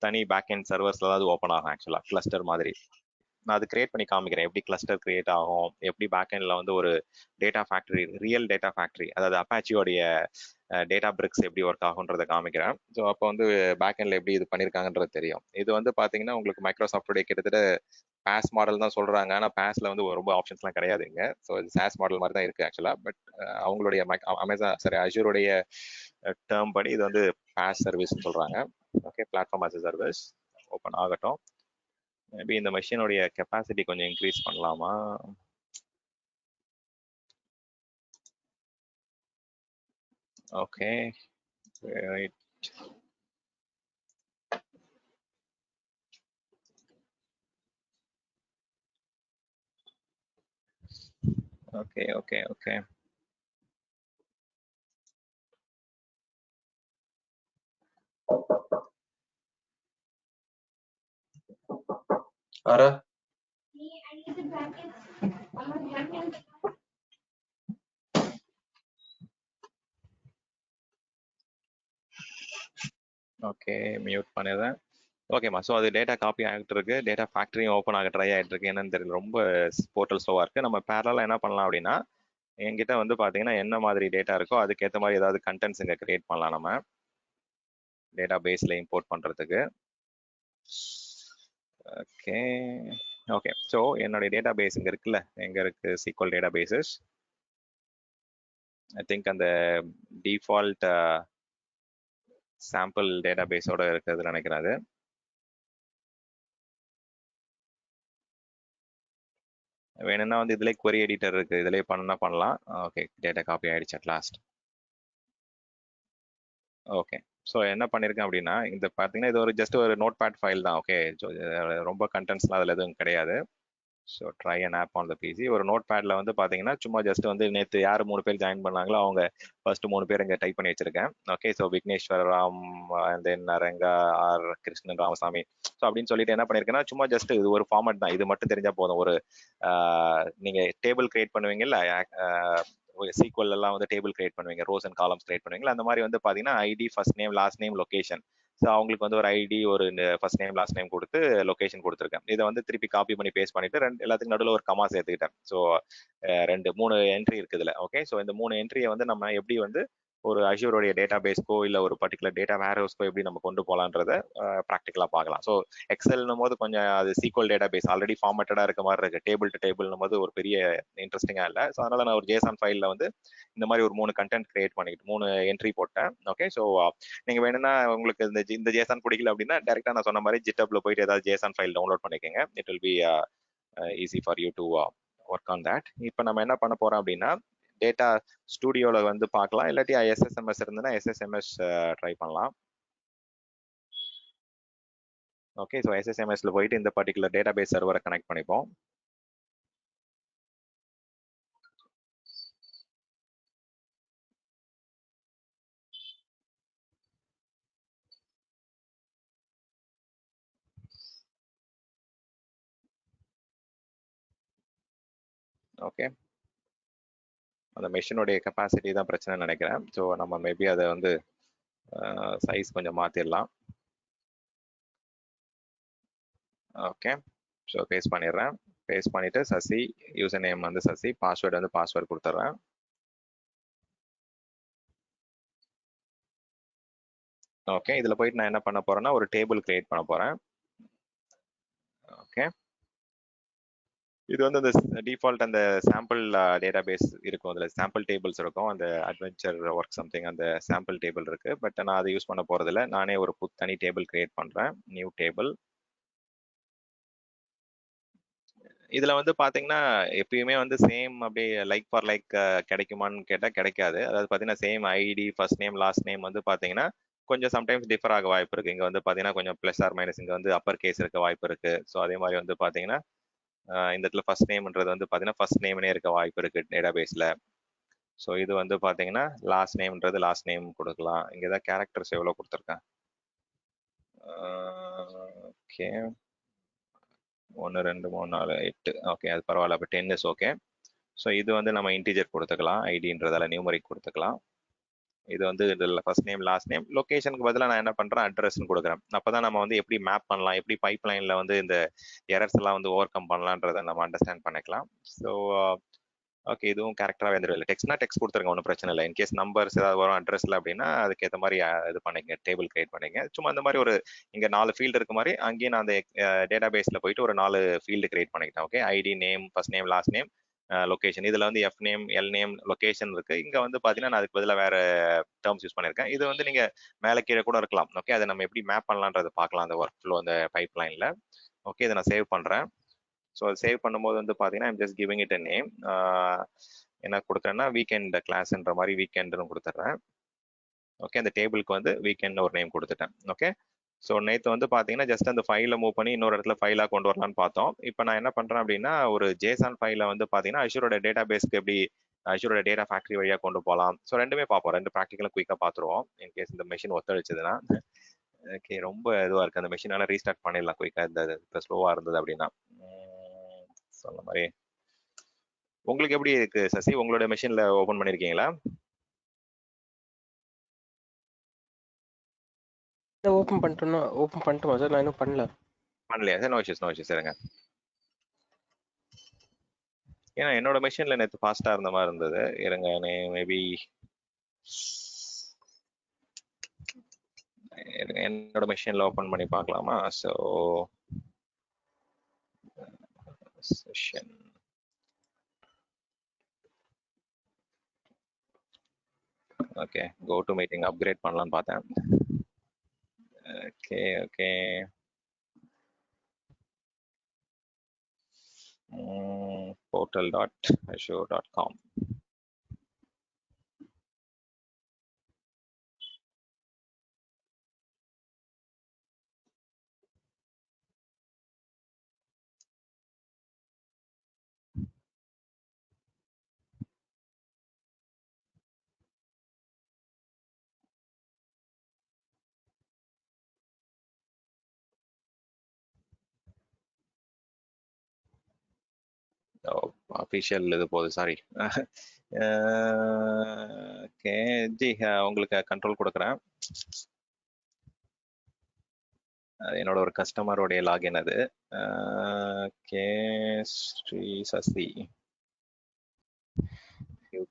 தனி பேக் எண்ட் சர்வர்ஸில் தான் அது ஓப்பன் ஆகும். ஆக்சுவலாக கிளஸ்டர் மாதிரி நான் அது கிரியேட் பண்ணி காமிக்கிறேன், எப்படி கிளஸ்டர் கிரியேட் ஆகும், எப்படி பேக் எண்ட்ல வந்து ஒரு data factory, real data factory, அதாவது அப்பாச்சியோடைய டேட்டா பிரிக்ஸ் எப்படி ஒர்க் ஆகுன்றதை காமிக்கிறேன். ஸோ அப்போ வந்து பேக் எண்ட்ல எப்படி இது பண்ணியிருக்காங்கன்றது தெரியும். இது வந்து பார்த்தீங்கன்னா உங்களுக்கு மைக்ரோசாஃப்டோடைய கிட்டத்தட்ட பாஸ் மாடல் தான் சொல்றாங்க, ஆனால் பாஸ்ல வந்து ரொம்ப ஆப்ஷன்ஸ்லாம் கிடையாது இங்க. ஸோ இது சாஸ் மாடல் மாதிரி தான் இருக்கு ஆக்சுவலா. பட் அவங்களுடைய அஜூருடைய டேர்ம் படி இது வந்து பாஸ் சர்வீஸ்ன்னு சொல்றாங்க. Okay, platform as a service open ஆகட்டும். மேபி இந்த மெஷினுடைய கெப்பாசிட்டி கொஞ்சம் இன்க்ரீஸ் பண்ணலாமா? Okay, right. Okay okay okay, ஆரா ஓகே மியூட் பண்ணிடுறேன். ஓகேம்மா, ஸோ அது டேட்டா காப்பி ஆகிட்டு இருக்கு, டேட்டா ஃபேக்ட்ரியும் ஓப்பன் ஆக ட்ரை ஆகிட்டு இருக்கு. என்னன்னு தெரியல, ரொம்ப போர்ட்டல் ஸ்லோவாக இருக்கு. நம்ம பேரலாக என்ன பண்ணலாம் அப்படின்னா, என்கிட்ட வந்து பார்த்தீங்கன்னா என்ன மாதிரி டேட்டா இருக்கோ அதுக்கேற்ற மாதிரி ஏதாவது கண்டென்ட்ஸ் இங்கே கிரியேட் பண்ணலாம் நம்ம டேட்டா பேஸில் இம்போர்ட் பண்ணுறதுக்கு. ஓகே ஓகே, ஸோ என்னுடைய டேட்டா பேஸ் இங்கே இருக்குல்ல, எங்கே இருக்கு SQL databases. I think அந்த டிஃபால்ட் சாம்பிள் டேட்டா பேஸோட இருக்கிறது நினைக்கிறேன். அது வேணும்னா வந்து இதுல query எடிட்டர் இருக்கு, இதுல பண்ணலாம். ஓகே, டேட்டா காப்பி ஆயிடுச்சு அட் லாஸ்ட். ஓகே, ஸோ என்ன பண்ணியிருக்கேன் அப்படின்னா, இந்த பார்த்தீங்கன்னா இது ஒரு ஜஸ்ட் ஒரு நோட் பேட் ஃபைல் தான். ஓகே, ரொம்ப கண்டென்ட்ஸ்லாம் அதில் எதுவும் கிடையாது. So try and up on the PC. ஒரு நோட் பேட்ல வந்து பாத்தீங்கன்னா சும்மா ஜஸ்ட் வந்து நேற்று யார் 3 பேர் ஜாயின் பண்ணாங்களோ அவங்க ஃபர்ஸ்ட் 3 பேர் இங்கே டைப் பண்ணி வச்சிருக்கேன். Okay, so Vigneshwara Ram and then Ranga R Krishnan Ramasamy. So அப்படின்னு சொல்லிட்டு என்ன பண்ணிருக்கேன்னா சும்மா ஜஸ்ட் இது ஒரு ஃபார்மட் தான், இது மட்டும் தெரிஞ்சா போதும். ஒரு நீங்க டேபிள் கிரியேட் பண்ணுவீங்கல்ல, சீக்வல் எல்லாம் வந்து டேபிள் கிரியேட் பண்ணுவீங்க, ரோஸ் அண்ட் காலம்ஸ் கிரியேட் பண்ணுவீங்களா, அந்த மாதிரி வந்து பாத்தீங்கன்னா ID, first name, last name, location. So அவங்களுக்கு வந்து ஒரு ஐடி, ஒரு ஃபர்ஸ்ட் நேம், லாஸ்ட் நேம் கொடுத்து லொகேஷன் கொடுத்துருக்கேன். இதை வந்து திருப்பி காப்பி பண்ணி பேஸ்ட் பண்ணிட்டு எல்லாத்துக்கும் நடுவில் ஒரு கமா சேர்த்துக்கிட்டேன். ஸோ 3 என்ட்ரி இருக்குதுல. ஓகே, ஸோ இந்த 3 என்ட்ரியை வந்து நம்ம எப்படி வந்து ஒரு அஷ்யூரோடைய டேட்டா பேஸ்க்கோ இல்லை ஒரு பர்டிகுலர் டேட்டா வேர் ஹவுஸ்க்கோ எப்படி நம்ம கொண்டு போகலான்றத ப்ராக்டிக்கலாக பார்க்கலாம். ஸோ எக்ஸல்னும் போது கொஞ்சம் அது சீக்வல் டேட்டா பேஸ் ஆல்ரெடி ஃபார்மேட்டடாக இருக்க மாதிரி இருக்கு. டேபிள் டு டேபிள்னும் போது ஒரு பெரிய இன்ட்ரெஸ்டிங்காக இல்லை. ஸோ அதனால நான் ஒரு ஜேசான் ஃபைலில் வந்து இந்த மாதிரி ஒரு 3 கண்டென்ட் கிரியேட் பண்ணிட்டு 3 என்ட்ரி போட்டேன். ஓகே, ஸோ நீங்கள் வேணும்னா உங்களுக்கு இந்த ஜேசான் பிடிக்கல அப்படின்னா டேரெக்டாக நான் சொன்ன மாதிரி ஜிட்டப்ல போயிட்டு ஏதாவது ஜேசான் ஃபைல் டவுன்லோட் பண்ணிக்கோங்க. It will be easy for you to work on that. இப்போ நம்ம என்ன பண்ண போறோம் அப்படின்னா டேட்டா ஸ்டுடியோவில் வந்து பார்க்கலாம், இல்லாட்டி எஸ்எஸ்எம்எஸ் இருந்ததுன்னா எஸ்எஸ்எம்எஸ் ட்ரை பண்ணலாம். ஓகே, ஸோ எஸ்எஸ்எம்எஸ்ல போயிட்டு இந்த பர்டிகுலர் டேட்டா பேஸ் சர்வரை கனெக்ட் பண்ணிப்போம். ஓகே, அந்த மெஷினுடைய கெப்பாசிட்டி தான் பிரச்சனை நினைக்கிறேன். ஸோ நம்ம மேபி அதை வந்து சைஸ் கொஞ்சம் மாற்றிடலாம். ஓகே, ஸோ பேஸ்ட் பண்ணிடுறேன். பேஸ்ட் பண்ணிட்டு சசி, யூசர் நேம் வந்து சசி, பாஸ்வேர்டு வந்து பாஸ்வேர்டு கொடுத்துட்றேன். ஓகே, இதில் போயிட்டு நான் என்ன பண்ண போறேன்னா ஒரு டேபிள் கிரியேட் பண்ண போறேன். ஓகே, இது வந்து அந்த டிஃபால்ட் அந்த சாம்பிள் டேட்டா பேஸ் இருக்கும், அதில் சாம்பிள் டேபிள்ஸ் இருக்கும், அந்த அட்வென்ச்சர் ஒர்க் சம்திங் அந்த சாம்பிள் டேபிள் இருக்கு. பட் நான் அதை யூஸ் பண்ண போறதில்ல, நானே ஒரு தனி டேபிள் கிரியேட் பண்றேன். New table. இதுல வந்து பாத்தீங்கன்னா எப்பயுமே வந்து சேம் அப்படியே லைக் ஃபார் லைக் கிடைக்குமான்னு கேட்டா கிடைக்காது. அதாவது பாத்தீங்கன்னா same ID, first name, last name வந்து பாத்தீங்கன்னா கொஞ்சம் சம்டைம்ஸ் டிஃபர் ஆக வாய்ப்பு இருக்கு. இங்க வந்து பாத்தீங்கன்னா கொஞ்சம் பிளஸ் ஆர் மைனஸ், இங்க வந்து அப்பர் கேஸ் இருக்க வாய்ப்பு இருக்கு. ஸோ அதே மாதிரி வந்து பாத்தீங்கன்னா இந்த இடத்துல ஃபர்ஸ்ட் நேம்ன்றது வந்து பாத்தீங்கன்னா ஃபர்ஸ்ட் நேம்னே இருக்க வாய்ப்பு இருக்கு டேட்டா பேஸ்ல. ஸோ இது வந்து பாத்தீங்கன்னா லாஸ்ட் நேம்ன்றது லாஸ்ட் நேம் கொடுக்கலாம். இங்க தான் கேரக்டர்ஸ் எவ்வளவு கொடுத்துருக்கேன். ஓகே, 1 2 3 4 8. ஓகே, அது பரவாயில்ல. அப்போ 10 இஸ் ஓகே. ஸோ இது வந்து நம்ம இன்டிஜர் கொடுத்துக்கலாம், ஐடின்றதால நியூமரிக் கொடுத்துக்கலாம். இது வந்து இதில் ஃபர்ஸ்ட் நேம், லாஸ்ட் நேம். லொகேஷனுக்கு பதிலாக நான் என்ன பண்ணுறேன், அட்ரஸ்ன்னு கொடுக்குறேன். அப்போ தான் நம்ம வந்து எப்படி மேப் பண்ணலாம், எப்படி பைப் லைனில் வந்து இந்த எரர்ஸ் எல்லாம் வந்து ஓவர் கம் பண்ணலான்றதை நம்ம அண்டர்ஸ்டாண்ட் பண்ணிக்கலாம். ஸோ ஓகே, இதுவும் கேரக்டராக வந்துடும். இல்லை டெக்ஸ்ட்னா டெக்ஸ்ட் கொடுத்துருங்க, ஒன்றும் பிரச்சனை இல்லை. இன்கேஸ் நம்பர்ஸ் ஏதாவது வரும் அட்ரஸில் அப்படின்னா அதுக்கேற்ற மாதிரி இது பண்ணிங்க, டேபிள் கிரியேட் பண்ணிங்க. சும்மா இந்த மாதிரி ஒரு இங்கே 4 ஃபீல்டு இருக்க மாதிரி அங்கேயும் நான் அந்த டேட்டா பேஸில் போயிட்டு ஒரு 4 ஃபீல்டு கிரியேட் பண்ணிக்கிட்டேன். Okay, ID, name, first name, last name, location. இதில் வந்து F name, L name, location இருக்கு. இங்கே வந்து பார்த்தீங்கன்னா நான் அதுக்கு பதிலாக வேற டேர்ம்ஸ் யூஸ் பண்ணியிருக்கேன். இது வந்து நீங்கள் மேலே கீழே கூட இருக்கலாம். ஓகே, அதை நம்ம எப்படி மேப் பண்ணலான்றது பார்க்கலாம் அந்த ஒர்க் ஃப்ளோ, அந்த பைப் லைனில். ஓகே, இதை நான் சேவ் பண்ணுறேன். ஸோ சேவ் பண்ணும்போது வந்து பார்த்தீங்கன்னா I'm just giving it a name. என்ன கொடுக்குறேன்னா வீக்கெண்ட் கிளாஸ்ன்ற மாதிரி வீக்கெண்ட்னு கொடுத்துட்றேன். ஓகே, அந்த டேபிளுக்கு வந்து வீக்கெண்ட் ஒரு நேம் கொடுத்துட்டேன். ஓகே, ஸோ நேற்று வந்து பார்த்தீங்கன்னா ஜஸ்ட் அந்த ஃபைலை மூவ் பண்ணி இன்னொரு இடத்துல ஃபைலாக கொண்டு வரலான்னு பார்த்தோம். இப்போ நான் என்ன பண்ணுறேன் அப்படின்னா ஒரு ஜேசான் ஃபைலை வந்து பார்த்தீங்கன்னா அஷ்யூரோட டேட்டா பேஸ்க்கு எப்படி அஷ்யூரோட டேட்டா ஃபேக்டரி வழியாக கொண்டு போகலாம். ஸோ ரெண்டுமே பார்ப்போம், 2 ப்ராக்டிக்கலாக குயிக்காக பார்த்துருவோம். இன்கேஸ் இந்த மெஷின் ஒத்தழிச்சதுன்னா. ஓகே, ரொம்ப இதுவாக இருக்குது அந்த மெஷினால ரீஸ்டார்ட் பண்ணிடலாம் குயிக்காக, இந்த இப்போ ஸ்லோவாக இருந்தது அப்படின்னா. சொன்ன மாதிரி உங்களுக்கு எப்படி இருக்கு சசி, உங்களோட மெஷின்ல ஓபன் பண்ணிருக்கீங்களா? ஓபன் பண்ணிட்டோமா சார்? நான் இன்னும் பண்ணலையா சார்? நோ இஷ்யூஸ் இருங்க. ஏன்னா என்னோட மெஷின்ல நேற்று ஃபாஸ்டா இருந்த மாதிரி இருந்தது. இருங்க, மேபி என்னோட மெஷின்ல ஓபன் பண்ணி பார்க்கலாமா? So session okay, go to meeting upgrade பண்ணலாம்னு பார்த்தேன். Okay portal.azure.com. அஃபிஷியல் இது போகுது, சாரி. ஓகே ஜி, உங்களுக்கு கண்ட்ரோல் கொடுக்குறேன். என்னோட ஒரு கஸ்டமருடைய லாகின் அது. Okay, Shri Sasi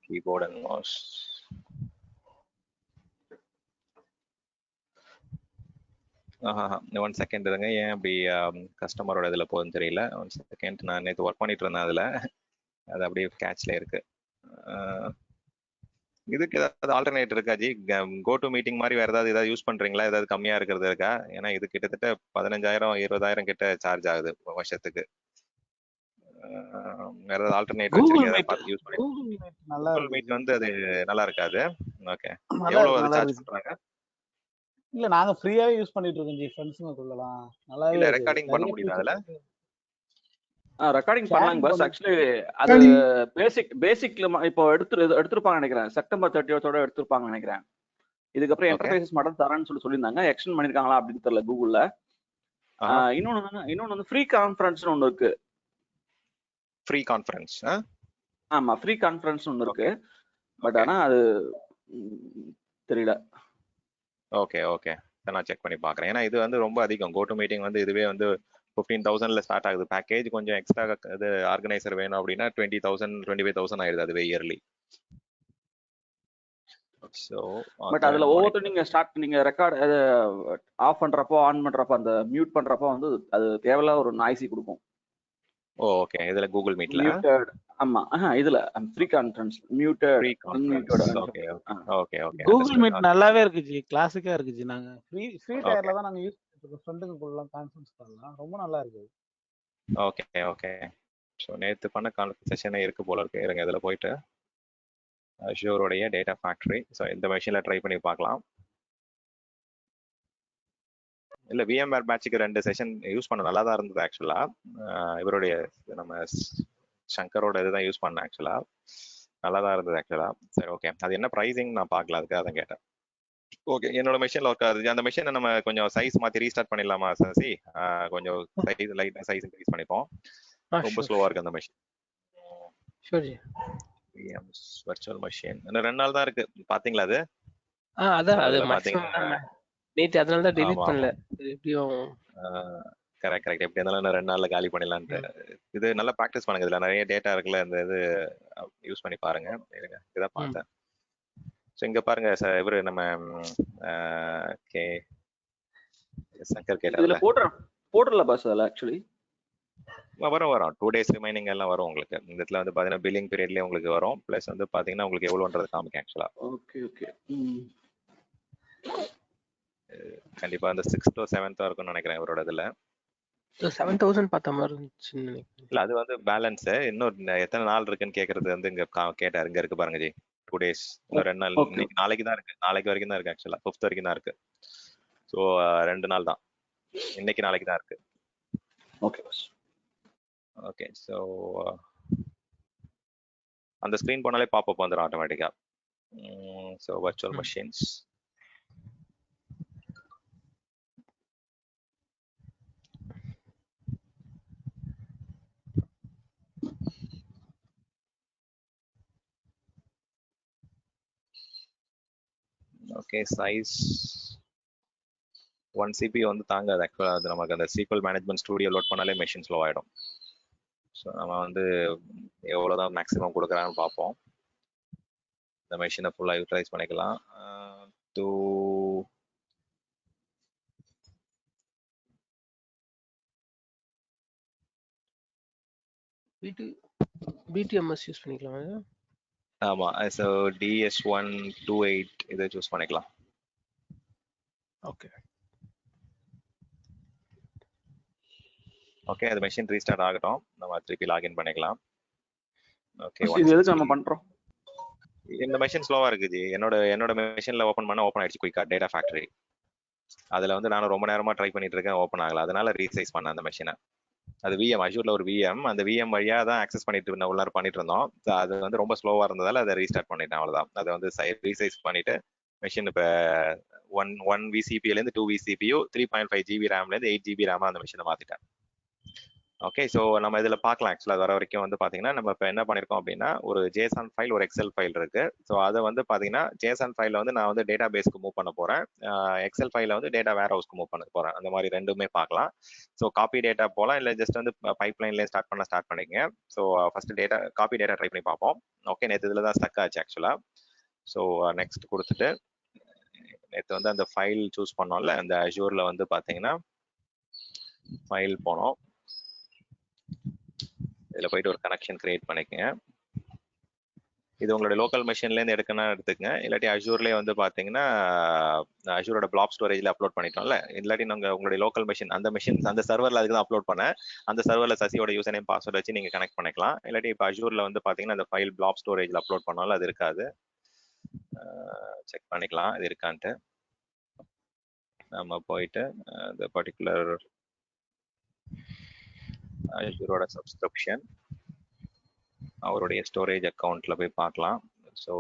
keyboard and mouse. One second இருங்க, ஏன் அப்படி கஸ்டமரோட இதில் போகுதுன்னு தெரியல. ஒன் செகண்ட், நான் நேற்று ஒர்க் பண்ணிட்டு இருந்தேன் அதில், அது அப்படியே கேட்ச்ல இருக்கு. இதுக்கு ஏதாவது ஆல்டர்னேட் இருக்கா ஜி? கோ டு மீட்டிங் மாதிரி வேற ஏதாவது யூஸ் பண்றீங்களா? ஏதாவது கம்மியா இருக்கிறது இருக்கா? ஏன்னா இது கிட்டத்தட்ட 15,000 20,000 கிட்ட சார்ஜ் ஆகுது வருஷத்துக்கு. வேற ஏதாவது ஆல்டர்னேட் வச்சிருக்கீங்க? பார்த்து யூஸ் பண்ணி. கூகுள் மீட் வந்து அது நல்லா இருக்காது. ஓகே, எவ்வளவு அது சார்ஜ் பண்றாங்க? இல்ல நாங்க ஃப்ரீயாவே யூஸ் பண்ணிட்டு இருக்கோம் ஜி, ஃப்ரெண்ட்ஸ்ங்களுக்குள்ளலாம் நல்லாவே இல்ல இருக்கு. ரெக்கார்டிங் பண்ண நிறைய முடியுதா அதுல? ரெக்கார்டிங் பண்ணலாங்க sharing பஸ். பண்ண ஆக்சுவலி அது பேசிக்ல இப்போ எடுத்திருப்பாங்க நினைக்கிறேன். செப்டம்பர் 30 எடுத்திருப்பாங்க நினைக்கிறேன். இதுக்கப்புறம் ஓகே. என்டர்பிரைசஸ் மட்டும் தரேன்னு சொல்லியிருந்தாங்க. எக்ஸ்டெண்ட் பண்ணிருக்காங்களா அப்படின்னு தெரியல கூகுள்ல. இன்னொன்னு வந்து ஃப்ரீ கான்ஃபரன்ஸ்னு ஒன்று இருக்கு. Free conference? ஆமா, ஃப்ரீ கான்ஃபரன்ஸ் ஒன்று இருக்கு. பட் ஓகே ஆனா அது தெரியல. ஓகே ஓகே, நான் செக் பண்ணி பார்க்குறேன். ஏன்னா இது வந்து ரொம்ப அதிகம். கோ டு மீட்டிங் வந்து இதுவே வந்து 15,000ல ஸ்டார்ட் ஆகுது. பேக்கேஜ் கொஞ்சம் எக்ஸ்ட்ரா இது ஆர்கனைசர் வேணும் அப்படின்னா 20,000 25,000 ஆயிடுது அதுவே இயர்லி. ஸோ பட் அதுல ஒவ்வொருத்தரும் நீங்க ரெக்கார்ட் ஆஃப் பண்றப்போ ஆன் பண்றப்போ அந்த மியூட் பண்றப்போ வந்து அது தேவையில்லாத ஒரு நாய்ஸி கொடுக்கும். ஓகே, இதுல கூகுள் மீட்ல மியூட்டட். ஆமா, இதுல free conference muted free unmuted. Conference. Okay okay okay. Google meet நல்லாவே இருக்கு ஜி, கிளாசிக்கா இருக்கு ஜி. நாங்க ஃப்ரீ டயர்ல தான் நாங்க யூஸ் பண்ணிட்டு இருக்கோம். ஃப்ரெண்டுங்களுக்குள்ள கான்ஃபரன்ஸ் பண்ணலாம், ரொம்ப நல்லா இருக்கு. Okay okay. ஸோ நேற்று பண்ண கான்வர்சேஷனே இருக்கு போல இருக்கு. இருங்க இதில் போயிட்டு அஷ்யூரோடைய டேட்டா ஃபேக்ட்ரி. ஸோ இந்த மெஷினில் ட்ரை பண்ணி பார்க்கலாம். இல்லை, VMware பேட்சுக்கு 2 செஷன் யூஸ் பண்ண நல்லா தான் இருந்தது ஆக்சுவலாக. இவருடைய நம்ம சங்கரோட இதுதான் யூஸ் பண்ணேன் ஆக்சுவலாக, நல்லா தான் இருந்தது ஆக்சுவலாக. சரி ஓகே, அது என்ன ப்ரைஸிங் நான் பார்க்கல, அதுக்காக தான் கேட்டேன். ஓகே, என்னோட மெஷினில் ஒர்க் ஆகுது. அந்த மெஷினை நம்ம கொஞ்சம் சைஸ் மாற்றி ரீஸ்டார்ட் பண்ணிடலாமா சசி? கொஞ்சம் சைஸ் லைட்டாக சைஸ் இன்க்ரீஸ் பண்ணிப்போம். ரொம்ப ஸ்லோவா இருக்கு அந்த மெஷின். VM's virtual machine இன்னும் 2 நாள் தான் இருக்கு. பாத்தீங்களா அது? அதான் அது அதுல மேக்ஸிமம் பாத்தீங்கன்னா நேத்து அதனால தான் டெலீட் ஆமா பண்ணல. எப்படியும் கரெக்ட். எப்படி இருந்தாலும் இன்னும் 2 நாள்ல காலி பண்ணிடலான்ட்டு. இது நல்லா ப்ராக்டிஸ் பண்ணுங்க. இதுல நிறைய டேட்டா இருக்குல்ல, இந்த இது யூஸ் பண்ணி பாருங்க. இருங்க, இதான் பார்த்தேன். ஸோ இங்க பாருங்க இவரு நம்ம கே சங்கர் இதுல கேட்டார்ல, போட்டுடல பஸ். அதில் ஆக்சுவலி வரும் 2 days ரிமைனிங் எல்லாம் வரும் உங்களுக்கு. இந்த இடத்துல வந்து பாத்தீங்கன்னா பில்லிங் பீரியட்லயே உங்களுக்கு வரும். பிளஸ் வந்து பாத்தீங்கன்னா உங்களுக்கு எவ்வளவுன்றது காமிக்கும் ஆக்சுவலா. Okay okay. கண்டிப்பா அந்த 6th or 7th இருக்கும்னு நினைக்கிறேன் இவரோட இதுல. 7,000 பார்த்த மாதிரி இருந்துச்சுன்னு நினைக்கிறேன். இல்ல அது வந்து பேலன்ஸ். இன்னும் எத்தனை நாள் இருக்குன்னு கேக்குறது வந்து இங்க கேட்டாரு. இங்க இருக்கு பாருங்க ஜி, 2 days. இன்னும் 2 நாள். இன்னைக்கு நாளைக்கு தான் இருக்கு. நாளைக்கு வரைக்கும் தான் இருக்கு ஆக்சுவலா. 5th வரைக்கும் தான் இருக்கு. ஸோ 2 நாள் தான். இன்னைக்கு நாளைக்கு தான் இருக்கு. Okay bus. ஓகே, ஸோ அந்த ஸ்க்ரீன் போனாலே பாப்அப் வந்துடும் ஆட்டோமேட்டிக்கா. So virtual machines. Okay, size 1 CPU வந்து தாங்காது ஆக்சுவலாக. அது நமக்கு அந்த SQL மேனேஜ்மெண்ட் ஸ்டூடியோ லோட் பண்ணாலே மெஷின் ஸ்லோ ஆகிடும். ஸோ நம்ம வந்து எவ்வளோதான் மேக்ஸிமம் கொடுக்குறான்னு பார்ப்போம். இந்த மெஷினை ஃபுல்லாக யூட்டிலைஸ் பண்ணிக்கலாம். BTMS யூஸ் பண்ணிக்கலாமா? ஆமாம், ஸோ DS128 இதை சூஸ் பண்ணிக்கலாம். ஓகே ஓகே, அது மெஷின் ரீஸ்டார்ட் ஆகட்டும். நம்ம திருப்பி லாகின் பண்ணிக்கலாம். ஓகே, இது எதுக்கு நம்ம பண்றோம்? இந்த மெஷின் ஸ்லோவா இருக்கு ஜி. என்னோட மெஷின்ல ஓப்பன் ஆயிடுச்சு குயிக்கா டேட்டா ஃபேக்டரி. அதுல வந்து நானும் ரொம்ப நேரமா ட்ரை பண்ணிட்டு இருக்கேன், ஓப்பன் ஆகல. அதனால ரீசைஸ் பண்ண அந்த மெஷினை. அது VM, அஷூர்ல ஒரு VM, அந்த VM வழியா தான் ஆக்சஸ் பண்ணிட்டு இருந்தோம், உள்ளார பண்ணிட்டு இருந்தோம். அது வந்து ரொம்ப ஸ்லோவா இருந்ததால அதை ரீஸ்டார்ட் பண்ணிட்டேன், அவ்வளவுதான். அதை வந்து ரீசைஸ் பண்ணிட்டு மெஷின் இப்போ 1 VCP ல இருந்து 2 VCPU 3.5 GB RAM ல இருந்து 8 GB RAM அந்த மெஷினை மாத்திட்டேன். ஓகே, ஸோ நம்ம இதில் பார்க்கலாம். ஆக்சுவலாக வர வரைக்கும் வந்து பார்த்தீங்கன்னா நம்ம இப்போ என்ன பண்ணியிருக்கோம் அப்படின்னா ஒரு ஜேசான் ஃபைல் ஒரு எக்ஸல் ஃபைல் இருக்கு. ஸோ அதை வந்து பார்த்தீங்கன்னா ஜேசான் ஃபைலில் வந்து நான் வந்து டேட்டா பேஸ்க்கு மூவ் பண்ண போகிறேன். எக்ஸல் ஃபைலில் வந்து டேட்டா வேர் ஹவுஸ்க்கு மூவ் பண்ண போகிறேன். அந்த மாதிரி ரெண்டுமே பார்க்கலாம். ஸோ காப்பி டேட்டா போகலாம், இல்லை ஜஸ்ட் வந்து பைப்லைன்லேயே ஸ்டார்ட் பண்ணிக்கங்க. So first data copy data try பண்ணி பார்ப்போம். ஓகே, நேற்று இதில் தான் ஸ்டக் ஆச்சு ஆக்சுவலாக. ஸோ நெக்ஸ்ட் கொடுத்துட்டு நேற்று வந்து அந்த ஃபைல் சூஸ் பண்ணோம்ல, அந்த அஷூரில் வந்து பார்த்தீங்கன்னா ஃபைல் போனோம். இதில் போயிட்டு ஒரு கனெக்ஷன் கிரியேட் பண்ணிக்கங்க. இது உங்களுடைய லோக்கல் மெஷின்லேருந்து எடுக்கணும்னா எடுத்துக்கங்க. இல்லாட்டி அஷூர்லேயே வந்து பார்த்தீங்கன்னா அஷூரோட பிளாப் ஸ்டோரேஜில் அப்லோட் பண்ணிட்டோம்ல, இல்லாட்டி நாங்கள் உங்களுடைய லோக்கல் மெஷின் அந்த சர்வரில் அதுக்கு தான் அப்லோட் பண்ணேன். அந்த சர்வரில் சசியோட யூசர் நேம் பாஸ்வேர்ட் வச்சு நீங்கள் கனெக்ட் பண்ணிக்கலாம். இல்லாட்டி இப்போ அஷூரில் வந்து பார்த்தீங்கன்னா அந்த ஃபைல் பிளாப் ஸ்டோரேஜில் அப்லோட் பண்ணாலும் அது இருக்காது. செக் பண்ணிக்கலாம் இது இருக்கான்ட்டு. நம்ம போயிட்டு இந்த பர்டிகுலர் அஷூரோட சப்ஸ்கிரிப்ஷன் அவருடைய ஸ்டோரேஜ் அக்கௌண்ட்ல போய் பார்க்கலாம். ஸோ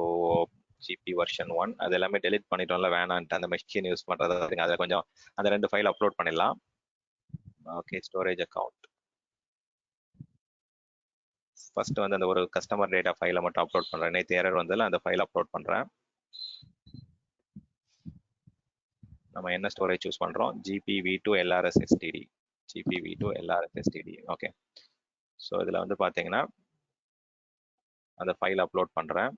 ஜிபி வெர்ஷன் 1 அது எல்லாமே டெலிட் பண்ணிட்டோம்ல, வேணான்ட்டு அந்த மெஷின் யூஸ் பண்றது. அதில் கொஞ்சம் அந்த 2 ஃபைல் அப்லோட் பண்ணிடலாம். ஓகே, ஸ்டோரேஜ் அக்கௌண்ட் ஃபர்ஸ்ட் வந்து அந்த ஒரு கஸ்டமர் டேட்டா ஃபைலை மட்டும் அப்லோட் பண்றேன். நேற்று எரர் வந்ததில்ல, அந்த ஃபைல் அப்லோட் பண்றேன். நம்ம என்ன ஸ்டோரேஜ் சூஸ் பண்றோம்? GPv2 LRSSTD. GPv2 LRSSTD. Okay, so இதில் வந்து பார்த்தீங்கன்னா அந்த ஃபைல் அப்லோட் பண்றேன்.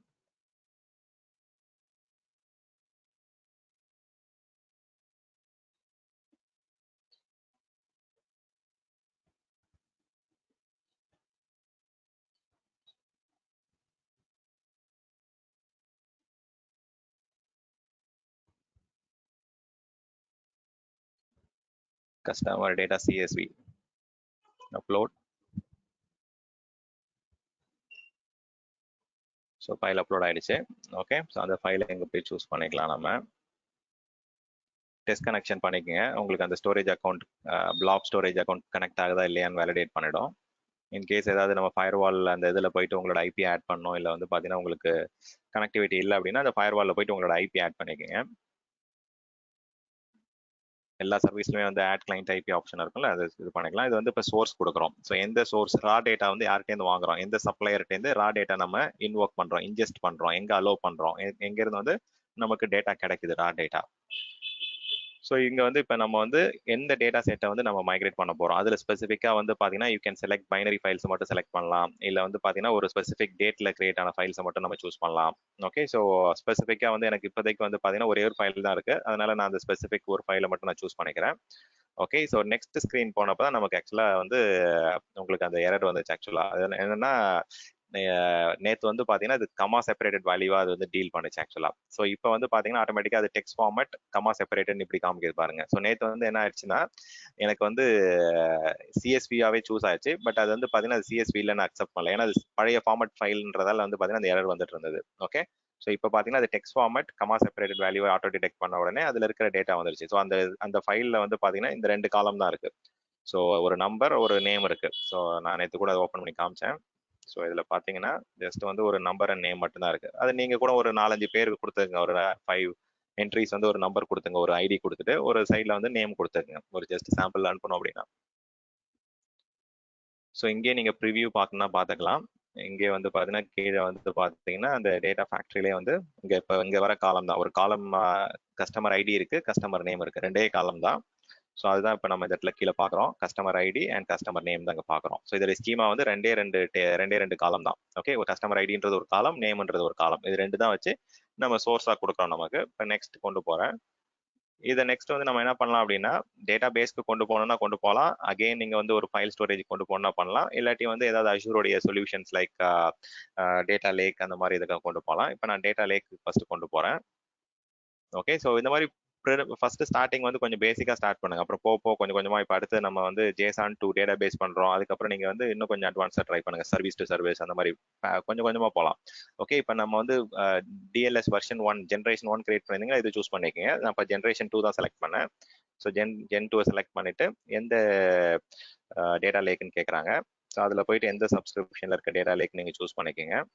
Customer data CSV upload. So file upload ஆயிடுச்சு. ஓகே, ஸோ அந்த ஃபைலை எங்கே போய் சூஸ் பண்ணிக்கலாம். நம்ம டெஸ்ட் கனெக்ஷன் பண்ணிக்கங்க. உங்களுக்கு அந்த storage account flap storage account connect ஆகுதா இல்லையான்னு வேலிடேட் பண்ணிடும். இன்கேஸ் ஏதாவது நம்ம ஃபயர்வால் அந்த இதில் போயிட்டு உங்களோட ஐபி ஆட் பண்ணணும், இல்லை வந்து பார்த்தீங்கன்னா உங்களுக்கு கனெக்டிவிட்டி இல்லை அப்படின்னா அந்த ஃபயர்வாலில் போயிட்டு உங்களோட ஐபி ஆட் பண்ணிக்கோங்க. எல்லா சர்வீஸ்லையுமே வந்து ஆட் கிளைண்ட் ஐபி ஆப்ஷன் இருக்கும்ல, அது இது பண்ணிக்கலாம். இது வந்து இப்போ சோர்ஸ் கொடுக்குறோம். ஸோ எந்த சோர்ஸ் ரா டேட்டா வந்து யார்கிட்டேருந்து வாங்குறோம், எந்த சப்ளையர்கிட்டேருந்து ரா டேட்டா நம்ம இன்வோக் பண்ணுறோம், இன்ஜெஸ்ட் பண்ணுறோம், எங்கே அலோவ் பண்ணுறோம், எங்கேருந்து வந்து நமக்கு டேட்டா கிடைக்குது ரா டேட்டா. ஸோ இங்கே வந்து இப்போ நம்ம வந்து எந்த டேட்டா செட்டை வந்து நம்ம மைக்ரேட் பண்ண போகிறோம், அதில் ஸ்பெசிஃபிக்காக வந்து பார்த்தீங்கன்னா you can select binary files மட்டும் செலக்ட் பண்ணலாம், இல்லை வந்து பார்த்தீங்கன்னா ஒரு ஸ்பெசிஃபிக் டேட்டில் கிரியேட் ஆன ஃபைல்ஸை மட்டும் நம்ம சூஸ் பண்ணலாம். ஓகே, ஸோ ஸ்பெசிஃபிக்காக வந்து எனக்கு இப்போதைக்கு வந்து பார்த்தீங்கன்னா ஒரே ஒரு ஃபைல் தான் இருக்குது, அதனால நான் அந்த ஸ்பெசிஃபிக் ஒரு ஃபைலை மட்டும் நான் சூஸ் பண்ணிக்கிறேன். ஓகே, ஸோ நெக்ஸ்ட் ஸ்க்ரீன் போனப்போ தான் நமக்கு ஆக்சுவலாக வந்து உங்களுக்கு அந்த எரர் வந்துச்சு. ஆக்சுவலாக அது என்னன்னா நேற்று வந்து பார்த்தீங்கன்னா இது கமா செப்பரேட்டட் வேல்யூவாக அது வந்து டீல் பண்ணுச்சு ஆக்சுவலாக. ஸோ இப்போ வந்து பார்த்தீங்கன்னா ஆட்டோமேட்டிக்காக அது டெக்ஸ்ட் ஃபார்மேட் கமா செப்பரேட்டட்னு இப்படி காமிக்கிறது பாருங்க. ஸோ நேற்று வந்து என்ன ஆயிடுச்சுன்னா எனக்கு வந்து CSVயாவே சூஸ் ஆயிடுச்சு, பட் அது வந்து பார்த்தீங்கன்னா அது CSVல நான் அக்செப்ட் பண்ணல, ஏன்னா அது பழைய ஃபார்மேட் ஃபைல்ன்றதால வந்து பார்த்தீங்கன்னா அந்த எரர் வந்துட்டு இருந்தது. ஓகே, ஸோ இப்போ பார்த்தீங்கன்னா அது text format comma separated value auto detect பண்ண உடனே அதில் இருக்கிற டேட்டா வந்துருச்சு. ஸோ அந்த ஃபைலில் வந்து பார்த்தீங்கன்னா இந்த 2 காலம் தான் இருக்கு. ஸோ ஒரு நம்பர் ஒரு நேம் இருக்கு. ஸோ நான் நேற்று கூட அதை ஓப்பன் பண்ணி காமிச்சேன். ஸோ இதில் பார்த்தீங்கன்னா ஜஸ்ட் வந்து ஒரு நம்பர் அண்ட் நேம் மட்டும்தான் இருக்கு. அது நீங்கள் கூட ஒரு 4-5 பேருக்கு கொடுத்துருங்க, ஒரு 5 என்ட்ரிஸ் வந்து ஒரு நம்பர் கொடுத்துங்க, ஒரு ஐடி கொடுத்துட்டு ஒரு சைடில் வந்து நேம் கொடுத்துருங்க, ஒரு ஜஸ்ட் சாம்பிள் அனுப்பணும் அப்படின்னா. ஸோ இங்கே நீங்கள் ப்ரிவியூ பார்க்கணும்னா பார்த்துக்கலாம். இங்கே வந்து பார்த்தீங்கன்னா கீழே வந்து பார்த்தீங்கன்னா அந்த டேட்டா ஃபேக்ட்ரியிலே வந்து இங்கே வர காலம் தான், ஒரு காலம் கஸ்டமர் ஐடி இருக்கு, கஸ்டமர் நேம் இருக்கு, 2 காலம் தான். ஸோ அதுதான் இப்போ நம்ம இந்த இடத்துல கீழே பார்க்குறோம், customer ID and customer name தான் இங்கே பார்க்குறோம். ஸோ இதோட ஸ்கீமா வந்து ரெண்டே காலம் தான். ஓகே, ஒரு கஸ்டமர் ஐடின்றது ஒரு காலம், நேம்ன்றது ஒரு காலம், இது 2 தான் வச்சு நம்ம சோர்ஸாக கொடுக்குறோம். நமக்கு இப்போ நெக்ஸ்ட் கொண்டு போகிறேன். இதை நெக்ஸ்ட் வந்து நம்ம என்ன பண்ணலாம் அப்படின்னா டேட்டா பேஸ்க்கு கொண்டு போகணும்னா கொண்டு போகலாம். அகெயின் நீங்கள் வந்து ஒரு ஃபைல் ஸ்டோரேஜ் கொண்டு போகணும்னா பண்ணலாம், இல்லாட்டி வந்து ஏதாவது அஷூரோடைய சொல்யூஷன்ஸ் லைக் டேட்டா லேக் அந்த மாதிரி இதுக்காக கொண்டு போகலாம். இப்போ நான் டேட்டா லேக் ஃபர்ஸ்ட் கொண்டு போகிறேன். ஓகே, ஸோ இந்த மாதிரி ஃபர்ஸ்ட் ஸ்டார்டிங் வந்து கொஞ்சம் பேசிக்காக ஸ்டார்ட் பண்ணுங்க, அப்புறம் போக கொஞ்சம் கொஞ்சமாக இப்போ அடுத்து நம்ம வந்து JSON to டேட்டா பேஸ் பண்ணுறோம், அதுக்கப்புறம் நீங்கள் வந்து இன்னும் கொஞ்சம் அட்வான்ஸாக ட்ரை பண்ணுங்க, சர்வீஸ் டு சர்வீஸ் அந்த மாதிரி கொஞ்சம் கொஞ்சமாக போகலாம். ஓகே, இப்போ நம்ம வந்து DLS வெர்ஷன் 1 ஜென்ரேஷன் 1 கிரியேட் பண்ணிருந்தீங்கன்னா இது சூஸ் பண்ணிக்கோங்க. நான் இப்போ ஜென்ரேஷன் 2 தான் செலக்ட் பண்ணேன். ஸோ Gen 2 செலக்ட் பண்ணிட்டு எந்த டேட்டா லேக்குன்னு கேட்குறாங்க. ஸோ அதில் போயிட்டு எந்த சப்ஸ்கிரிப்ஷனில் இருக்க டேட்டா லேக் நீங்கள் சூஸ் பண்ணிக்கோங்க.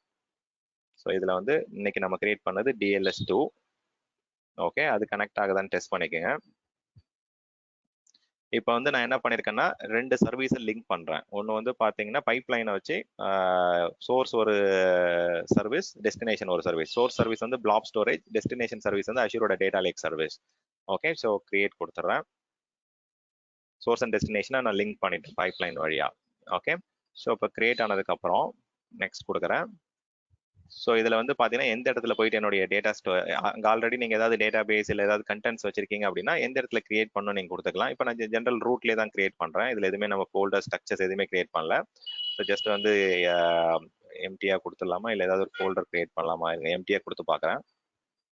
ஸோ இதில் வந்து இன்னைக்கு நம்ம கிரியேட் பண்ணது DLS 2. ஓகே, அது கனெக்ட் ஆகுதான்னு டெஸ்ட் பண்ணிக்கோங்க. இப்போ வந்து நான் என்ன பண்ணியிருக்கேன்னா 2 சர்வீஸை லிங்க் பண்ணுறேன். ஒன்று வந்து பார்த்தீங்கன்னா பைப்லைனை வச்சு சோர்ஸ் ஒரு சர்வீஸ், டெஸ்டினேஷன் ஒரு சர்வீஸ். சோர்ஸ் சர்வீஸ் வந்து பிளாப் ஸ்டோரேஜ், டெஸ்டினேஷன் சர்வீஸ் வந்து அஷ்யூரோட data lake service. Okay, so create கொடுத்துட்றேன். சோர்ஸ் அண்ட் டெஸ்டினேஷனை நான் லிங்க் பண்ணிட்டேன் பைப்லைன் வழியா. ஓகே, ஸோ இப்போ கிரியேட் ஆனதுக்கப்புறம் நெக்ஸ்ட் கொடுக்குறேன். ஸோ இதில் வந்து பார்த்தீங்கன்னா எந்த இடத்துல போயிட்டு என்னுடைய டேட்டா அங்கே ஆல்ரெடி நீங்கள் ஏதாவது டேட்டா பேஸ் இல்லை ஏதாவது கண்டென்ட்ஸ் வச்சிருக்கீங்க அப்படின்னா எந்த இடத்துல கிரியேட் பண்ணணும் நீங்கள் கொடுத்துக்கலாம். இப்போ நான் ஜென்ரல் ரூட்லேயே தான் கிரியேட் பண்ணுறேன். இதில் எதுவுமே நம்ம ஃபோல்டர் ஸ்ட்ரக்சர்ஸ் எதுவுமே கிரியேட் பண்ணல. ஸோ ஜஸ்ட் வந்து எம்டியாக கொடுத்துடலாமா இல்லை ஏதாவது ஒரு ஃபோல்டர் கிரியேட் பண்ணலாமா? எம்டியாக கொடுத்து பார்க்குறேன்.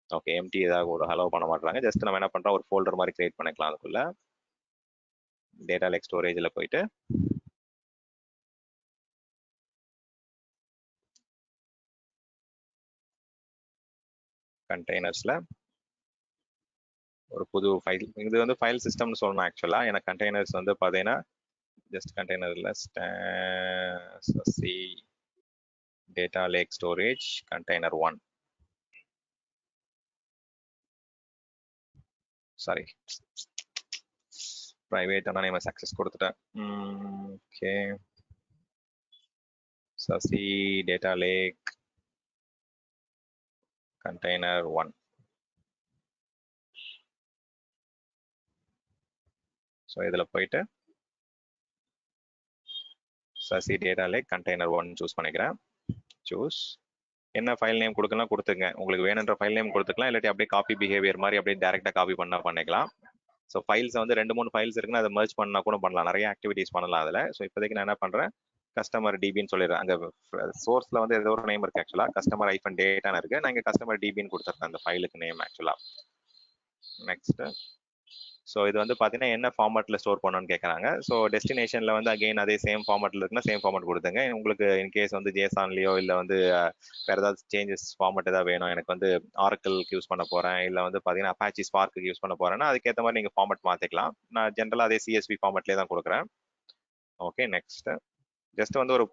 ஓகே, எம்டி ஏதாவது ஒரு அலோவ் பண்ண மாட்டாங்க. ஜஸ்ட் நம்ம என்ன பண்ணுறோம், ஒரு ஃபோல்டர் மாதிரி கிரியேட் பண்ணிக்கலாம். அதுக்குள்ள டேட்டா லேக் ஸ்டோரேஜில் போயிட்டு கண்டெய்னர்ஸ்ல ஒரு புது ஃபைல், இது வந்து ஃபைல் சிஸ்டம்னு சொல்லணும் ஆக்சுவலா. எனக்கு கண்டெய்னர்ஸ் வந்து பார்த்தீங்கன்னா ஜஸ்ட் கண்டெய்னர்ல சி data lake storage container 1, sorry private anonymous access கொடுத்துட்டேன். ஓகே, சி டேட்டா லேக் கண்டெய்னர் 1. ஸோ இதில் போயிட்டு Sasi data lake container 1 choose பண்ணிக்கிறேன். சூஸ் என்ன ஃபைல் நேம் கொடுக்கலாம் கொடுத்துங்க. உங்களுக்கு வேணுன்ற ஃபைல் நேம் கொடுத்துக்கலாம், இல்லாட்டி அப்படியே காப்பி பிஹேவியர் மாதிரி அப்படியே டேரெக்டாக காப்பி பண்ணிக்கலாம். ஸோ ஃபைல்ஸ் வந்து 2-3 ஃபைல்ஸ் இருக்குன்னா அதை மர்ஜ் பண்ணா கூட பண்ணலாம், நிறைய ஆக்டிவிட்டிஸ் பண்ணலாம் அதில். ஸோ இப்போதைக்கு நான் என்ன பண்ணுறேன், கஸ்டமர் டிபின்னு சொல்லிடுறேன். அங்கே சோர்ஸில் வந்து ஏதோ ஒரு நேம் இருக்குது ஆக்சுவலாக, கஸ்டமர் ஐஃபன் டேட்டான்னு இருக்குது. நான் இங்கே கஸ்டமர் டிபின்னு கொடுத்துருக்கேன் அந்த ஃபைலுக்கு நேம் ஆக்சுவலாக. நெக்ஸ்ட்டு ஸோ இது வந்து பார்த்தீங்கன்னா என்ன ஃபார்மேட்டில் ஸ்டோர் பண்ணணும்னு கேட்குறாங்க. ஸோ டெஸ்டினேஷனில் வந்து அகெயின் அதே சேம் ஃபார்மேட்டில் இருக்குன்னா சேம் ஃபார்மேட் கொடுத்துங்க. உங்களுக்கு இன்கேஸ் வந்து ஜேசான்லையோ இல்லை வந்து வேறு ஏதாவது சேஞ்சஸ் ஃபார்மேட் ஏதாவது வேணும், எனக்கு வந்து ஆரக்கிள்க்கு யூஸ் பண்ண போகிறேன், இல்லை வந்து பார்த்தீங்கன்னா அப்பாச்சி ஸ்பார்க்கு யூஸ் பண்ண போகிறேன்னா அதுக்கேற்ற மாதிரி நீங்கள் ஃபார்மேட் மாற்றிக்கலாம். நான் ஜென்ரலாக அதே சிஎஸ்வி ஃபார்மேட்லேயே தான் கொடுக்குறேன். ஓகே, நெக்ஸ்ட்டு ஜஸ்ட் வந்து ஒரு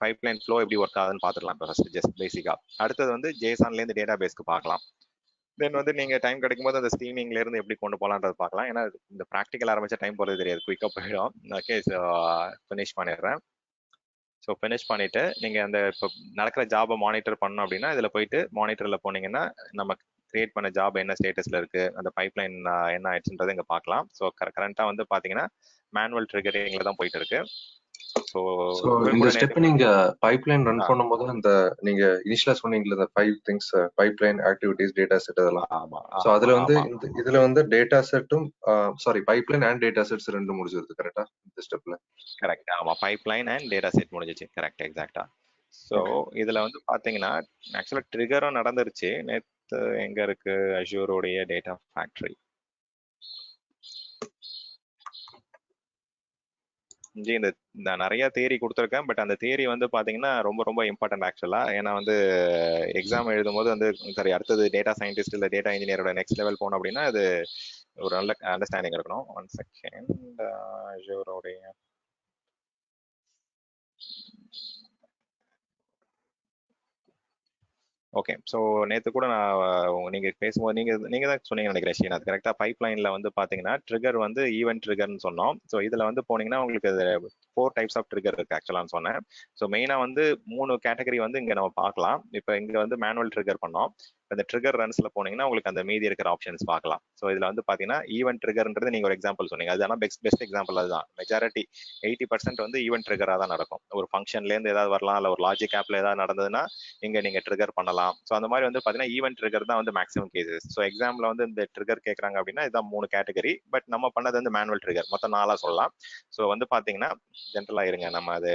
பைப்லைன் ஃப்ளோ எப்படி ஒர்க் ஆகுதுன்னு பார்த்துக்கலாம் இப்போ ஃபஸ்ட்டு ஜஸ்ட் பேசிக்காக. அடுத்தது வந்து ஜேசான்லேருந்து டேட்டா பேஸ்க்கு பார்க்கலாம். தென் வந்து நீங்க டைம் கிடைக்கும் போது அந்த ஸ்ட்ரீமிங்ல இருந்து எப்படி கொண்டு போகலான்றது பார்க்கலாம். ஏன்னா இந்த ப்ராக்டிக்கல் ஆரம்பிச்சா டைம் போறது தெரியாது, குயிக்கா போயிடும். ஓகே, ஸோ ஃபினிஷ் பண்ணிடுறேன். ஸோ ஃபினிஷ் பண்ணிட்டு நீங்க அந்த இப்போ நடக்கிற ஜாபை மானிட்டர் பண்ணணும் அப்படின்னா இதில் போயிட்டு மானிட்டர்ல போனீங்கன்னா நம்ம கிரியேட் பண்ண ஜாப் என்ன ஸ்டேட்டஸ்ல இருக்கு, அந்த பைப்லைன் என்ன ஆயிடுச்சுன்றதை இங்க பார்க்கலாம். ஸோ கரண்டா வந்து பாத்தீங்கன்னா மேனுவல் ட்ரிகரிங்ல தான் போயிட்டு இருக்கு. ஸோ இந்த ஸ்டெப் நீங்க பைப்லைன் ரன் பண்ணும்போது அந்த நீங்க இனிஷியலா சொன்னீங்கல்ல இந்த 5 things, pipeline activities, data set அதெல்லாம். சோ அதுல வந்து இதுல வந்து டேட்டா செட்டும் sorry pipeline and data sets ரெண்டும் முடிஞ்சிருது கரெக்ட்டா இந்த ஸ்டெப்ல? கரெக்ட், ஆமா, பைப்லைன் அண்ட் டேட்டா செட் முடிஞ்சிச்சு. கரெக்ட், எக்ஸாக்ட்டா. ஸோ இதுல வந்து பாத்தீங்கன்னா ஆக்சுவலா ட்ரிகரும் நடந்துருச்சு. நேத்து எங்க இருக்கு அஷ்யூரோடைய டேட்டா ஃபேக்டரி. இந்த நிறைய தியரி கொடுத்துருக்கேன். பட் அந்த தியரி வந்து பாத்தீங்கன்னா ரொம்ப ரொம்ப இம்பார்ட்டன்ட் ஆக்சுவலா. ஏன்னா வந்து எக்ஸாம் எழுதும் போது வந்து சரி அடுத்தது டேட்டா சயின்டிஸ்ட் இல்லை டேட்டா இன்ஜினியரோட நெக்ஸ்ட் லெவல் போனோம் அப்படின்னா அது ஒரு நல்ல அண்டர்ஸ்டாண்டிங் இருக்கணும். 1 செகண்ட், அஷ்யூரோடைய ஓகே. ஸோ நேற்று கூட நான் நீங்க பேசும்போது நீங்க தான் சொன்னீங்க நினைக்கிறேன் ஷீன், அது கரெக்டாக. பைப்லைன்ல வந்து பாத்தீங்கன்னா ட்ரிகர் வந்து ஈவென்ட் ட்ரிகர்னு சொன்னோம். ஸோ இதுல வந்து போனீங்கன்னா உங்களுக்கு 4 டைப்ஸ் ஆஃப் ட்ரிகர் இருக்கு ஆக்சுவலான்னு சொன்னேன். ஸோ மெயினா வந்து 3 கேட்டகரி வந்து இங்க நம்ம பார்க்கலாம். இப்போ இங்க வந்து மேனுவல் ட்ரிகர் பண்ணோம். இந்த ட்ரிகர் ரன்ஸ்ல போனீங்கன்னா உங்களுக்கு அந்த மீதி இருக்கிற ஆப்ஷன்ஸ் பார்க்கலாம். ஸோ இதுல வந்து பாத்தீங்கன்னா ஈவென்ட் ட்ரிகர்ன்றது நீங்க ஒரு எக்ஸாம்பிள் சொன்னீங்க, அதுதான் பெஸ்ட் எக்ஸாம்பிள். அதுதான் மெஜாரிட்டி 80% வந்து ஈவென்ட் ட்ரிகரா தான் நடக்கும். ஒரு ஃபங்க்ஷன்ல இருந்து ஏதாவது வரலாம், இல்லை ஒரு லாஜிக் ஆப்ல ஏதாவது நடந்ததுன்னா இங்க நீங்க ட்ரிகர் பண்ணலாம். ஸோ அந்த மாதிரி வந்து பாத்தீங்கன்னா ஈவென்ட் ட்ரிகர் தான் வந்து மேக்ஸிமம் கேசஸ். ஸோ எக்ஸாம்ல வந்து இந்த ட்ரிகர் கேட்கறாங்க அப்படின்னா இதுதான் 3 கேட்டகரி. பட் நம்ம பண்ணது வந்து மேனுவல் ட்ரிகர், மொத்தம் 4 சொல்லலாம். ஸோ வந்து பாத்தீங்கன்னா ஜென்ரலா இருங்க, நம்ம அது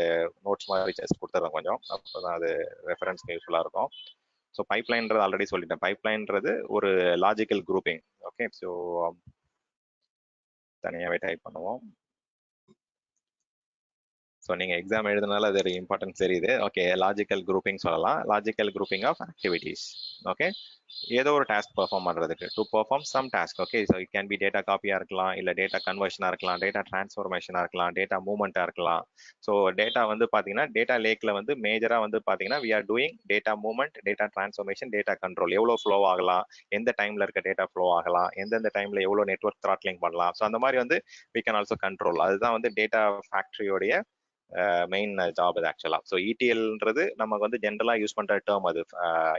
நோட்ஸ் மாதிரி ஜஸ்ட் கொடுத்துறோம் கொஞ்சம், அப்போதான் அது ரெஃபரன்ஸ்க்கு யூஸ்ஃபுல்லா இருக்கும். ஸோ பைப்லைன்றது ஆல்ரெடி சொல்லிட்டேன். பைப்லைன்றது ஒரு லாஜிக்கல் குரூப்பிங். ஓகே, ஸோ தனியாகவே டைப் பண்ணுவோம். ஸோ நீங்க எக்ஸாம் எழுதுனால அது இம்பார்ட்டன்ஸ் தெரியுது. ஓகே, லாஜிக்கல் குரூப்பிங் சொல்லலாம். Logical grouping of activities. Okay, ஏதோ ஒரு டாஸ்க் பெர்ஃபார்ம் பண்றதுக்கு to perform some task. Okay, so it can be data காப்பியா இருக்கலாம், இல்ல டேட்டா கன்வர்ஷனா இருக்கலாம், டேட்டா டிரான்ஸ்ஃபர்மேஷனா இருக்கலாம், டேட்டா மூவ்மெண்டா இருக்கலாம். ஸோ டேட்டா வந்து பாத்தீங்கன்னா டேட்டா லேக்ல வந்து மேஜரா வந்து பாத்தீங்கன்னா we are doing data movement, data transformation, data control. எவ்வளவு ஃப்ளோ ஆகலாம், எந்த டைம்ல இருக்க டேட்டா ஃப்ளோ ஆகலாம், எந்தெந்த டைம்ல எவ்வளவு நெட்வொர்க் த்ராட்லிங் பண்ணலாம். ஸோ அந்த மாதிரி வந்து வி கேன் ஆல்சோ கண்ட்ரோல். அதுதான் வந்து டேட்டா ஃபேக்டரியோடைய மெயின் ஜாப் இது ஆக்சுவலா. ஸோ இடிஎல்ன்றது நமக்கு வந்து ஜென்ரலா யூஸ் பண்ற டேர்ம், அது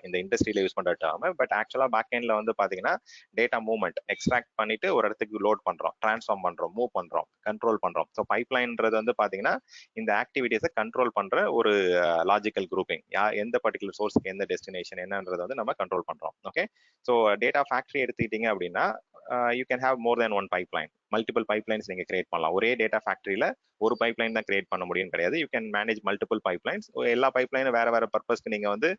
இந்த இண்டஸ்ட்ரியில யூஸ் பண்ற டேர்ம். பட் ஆக்சுவலா பேக் எண்ட்ல வந்து பாத்தீங்கன்னா டேட்டா மூவ்மெண்ட் எக்ஸ்ட்ராக்ட் பண்ணிட்டு ஒரு இடத்துக்கு லோட் பண்றோம், டிரான்ஸ்ஃபார்ம் பண்றோம், மூவ் பண்றோம், கண்ட்ரோல் பண்றோம். ஸோ பைப்லைன்ன்றது வந்து பாத்தீங்கன்னா இந்த ஆக்டிவிட்டிஸை கண்ட்ரோல் பண்ற ஒரு லாஜிக்கல் குரூப்பிங். எந்த பர்டிகுலர் சோர்ஸ்க்கு எந்த டெஸ்டினேஷன் என்னன்றதை வந்து நம்ம கண்ட்ரோல் பண்றோம். ஓகே, ஸோ டேட்டா ஃபேக்டரி எடுத்துக்கிட்டீங்க அப்படின்னா you can have more than one pipeline. Multiple pipelines நீங்க கிரியேட் பண்ணலாம். ஒரே டேட்டா ஃபேக்டரியில ஒரு பைப்லைன் தான் கிரியேட் பண்ண முடியும் கிடையாது. You can manage multiple pipelines. எல்லா பைப்லைனும் வேற வேற பர்பஸ்க்கு நீங்க வந்து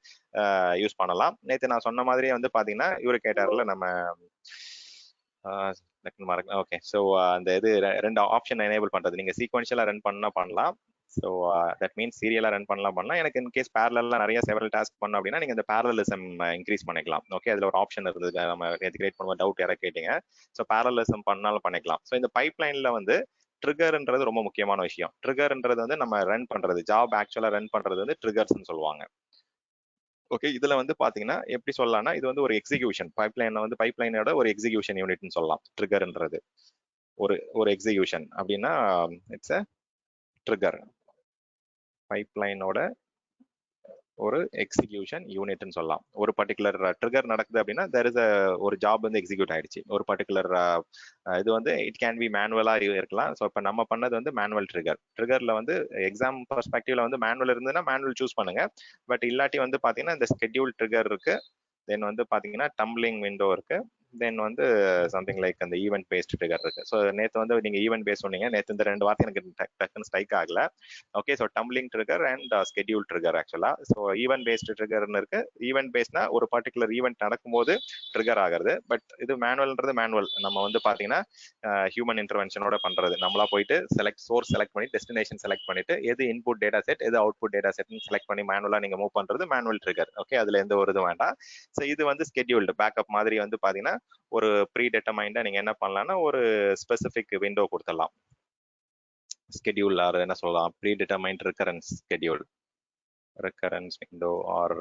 யூஸ் பண்ணலாம். நேற்று நான் சொன்ன மாதிரியே வந்து பாத்தீங்கன்னா இவரு கேட்டார்ல நம்ம ஓகே, ஸோ அந்த இது ரெண்டு ஆப்ஷன் எனேபிள் பண்றது. நீங்க சீக்வன்ஷியலா ரன் பண்ணலாம். ஸோ தட் மீன்ஸ் சீரியலா ரன் பண்ணலாம். எனக்கு இன் கேஸ் பேரலா நிறைய செவரல் டாஸ்க் பண்ணோம் அப்படின்னா நீங்க இந்த பேரலிசம் இன்க்ரீஸ் பண்ணிக்கலாம். ஓகே, அதுல ஒரு ஆப்ஷன் இருந்தது, நம்ம கிரியேட் பண்ணுவோம், டவுட் யாரை கேட்டீங்க. ஸோ பேரலிசம் பண்ணாலும் பண்ணிக்கலாம். ஸோ இந்த பைப்லைன்ல வந்து ட்ரிகர்ன்றது ரொம்ப முக்கியமான விஷயம். ட்ரிகர்ன்றது வந்து நம்ம ரன் பண்றது, ஜாப் ஆக்சுவலா ரன் பண்றது வந்து ட்ரிகர்ஸ்ன்னு சொல்லுவாங்க. ஓகே, இதுல வந்து பாத்தீங்கன்னா எப்படி சொல்லலாம்னா இது வந்து ஒரு எக்ஸிகியூஷன். பைப்லைனோட ஒரு எக்ஸிகியூஷன் யூனிட்னு சொல்லலாம். ட்ரிகர்ன்றது ஒரு எக்ஸிகியூஷன் அப்படின்னா இட்ஸ் அ ட்ரிகர். பைப்லைனோட ஒரு எக்ஸிகியூஷன் யூனிட்னு சொல்லலாம். ஒரு பர்டிகுலர் ட்ரிகர் நடக்குது அப்படின்னா தேர் இஸ் ஒரு ஜாப் வந்து எக்ஸிக்யூட் ஆயிடுச்சு. ஒரு பர்டிகுலர் இது வந்து இட் கேன் பி மேனுவலா இருக்கலாம். ஸோ இப்போ நம்ம பண்ணது வந்து மேனுவல் ட்ரிகர்ல வந்து எக்ஸாம் பர்ஸ்பெக்டிவ்ல வந்து மேனுவல் இருந்ததுன்னா மேனுவல் சூஸ் பண்ணுங்க. பட் இல்லாட்டி வந்து பாத்தீங்கன்னா இந்த ஸ்கெட்யூல் ட்ரிகர் இருக்கு, தென் வந்து பாத்தீங்கன்னா டம்ப்ளிங் விண்டோ இருக்கு, தென் வந்து சம்திங் லைக் அந்த ஈவென்ட் பேஸ்ட் ட்ரிகர் இருக்கு. ஸோ நேற்று வந்து நீங்க ஈவென்ட் பேஸ்ட் சொன்னீங்க, நேற்று இந்த ரெண்டு வார்த்தை எனக்கு டக்குன்னு ஸ்ட்ரைக் ஆகல. Okay, so dumpling trigger and schedule trigger ஆக்சுவலா. ஸோ ஈவென்ட் பேஸ்ட் ட்ரிகர்னு இருக்கு. ஈவென்ட் பேஸ்ட்னா ஒரு பர்டிகுலர் ஈவென்ட் நடக்கும்போது ட்ரிகர் ஆகிறது. பட் இது மேனுவல்ன்றது மேனுவல் நம்ம வந்து பாத்தீங்கன்னா ஹியூமன் இன்டர்வென்ஷனோட பண்றது. நம்மளா போயிட்டு சோர்ஸ் செலக்ட் பண்ணி டெஸ்டினேஷன் செலக்ட் பண்ணிட்டு எது இன்புட் டேட்டா செட் எது அவுட்புட் டேட்டா செட்னு செலக்ட் பண்ணி மேனுவலா நீங்க மூவ் பண்றது மேனுவல் ட்ரிகர். ஓகே, அதுல எந்த ஒரு இது வேண்டாம். ஸோ இது வந்து ஸ்கெட்யூல்டு பேக்கப் மாதிரி வந்து பாத்தீங்கன்னா ஒரு ப்ரீ டெட்டர்மைண்டா நீங்க என்ன பண்ணலாம்னா ஒரு ஸ்பெசிபிக் விண்டோ கொடுத்துடலாம். ஸ்கெட்யூல் ஆர் என்ன சொல்லலாம், predetermined recurrence window or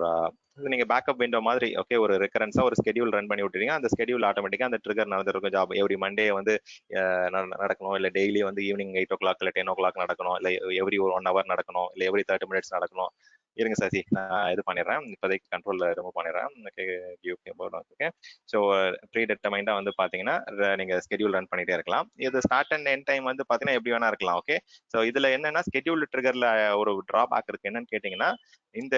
நீங்க பேக்கப் விண்டோ மாதிரி. ஓகே, ஒரு ரெக்கரன்ஸா ஒரு ஸ்கெட்யூல் ரன் பண்ணி விட்டுறீங்க. அந்த ஸ்கெட்யூல் ஆட்டோமேட்டிக்கா அந்த ட்ரிகர் நடந்திருக்கும். ஜாப் எவ்ரி மண்டே வந்து நடக்கணும், இல்ல டெய்லி வந்து ஈவினிங் 8 o'clock இல்ல 10 o'clock நடக்கணும், இல்ல எவ்ரி 1 hour நடக்கணும், இல்ல எவ்ரி 30 minutes நடக்கணும். இருங்க சசி, நான் இது பண்ணிடுறேன், இப்போதைக்கு கண்ட்ரோல்ல ரிமூவ் பண்ணிடுறேன். ஓகே, ஸோ ப்ரீ டெட்டர்மைண்டா வந்து பாத்தீங்கன்னா நீங்க ஸ்கெட்யூல் ரன் பண்ணிட்டே இருக்கலாம். இது ஸ்டார்ட் அண்ட் எண்ட் டைம் வந்து பாத்தீங்கன்னா எப்படி வேணா இருக்கலாம். ஓகே, ஸோ இதுல என்னன்னா ஸ்கெட்யூல் ட்ரிகர்ல ஒரு டிராபேக் இருக்கு. என்னன்னு கேட்டீங்கன்னா இந்த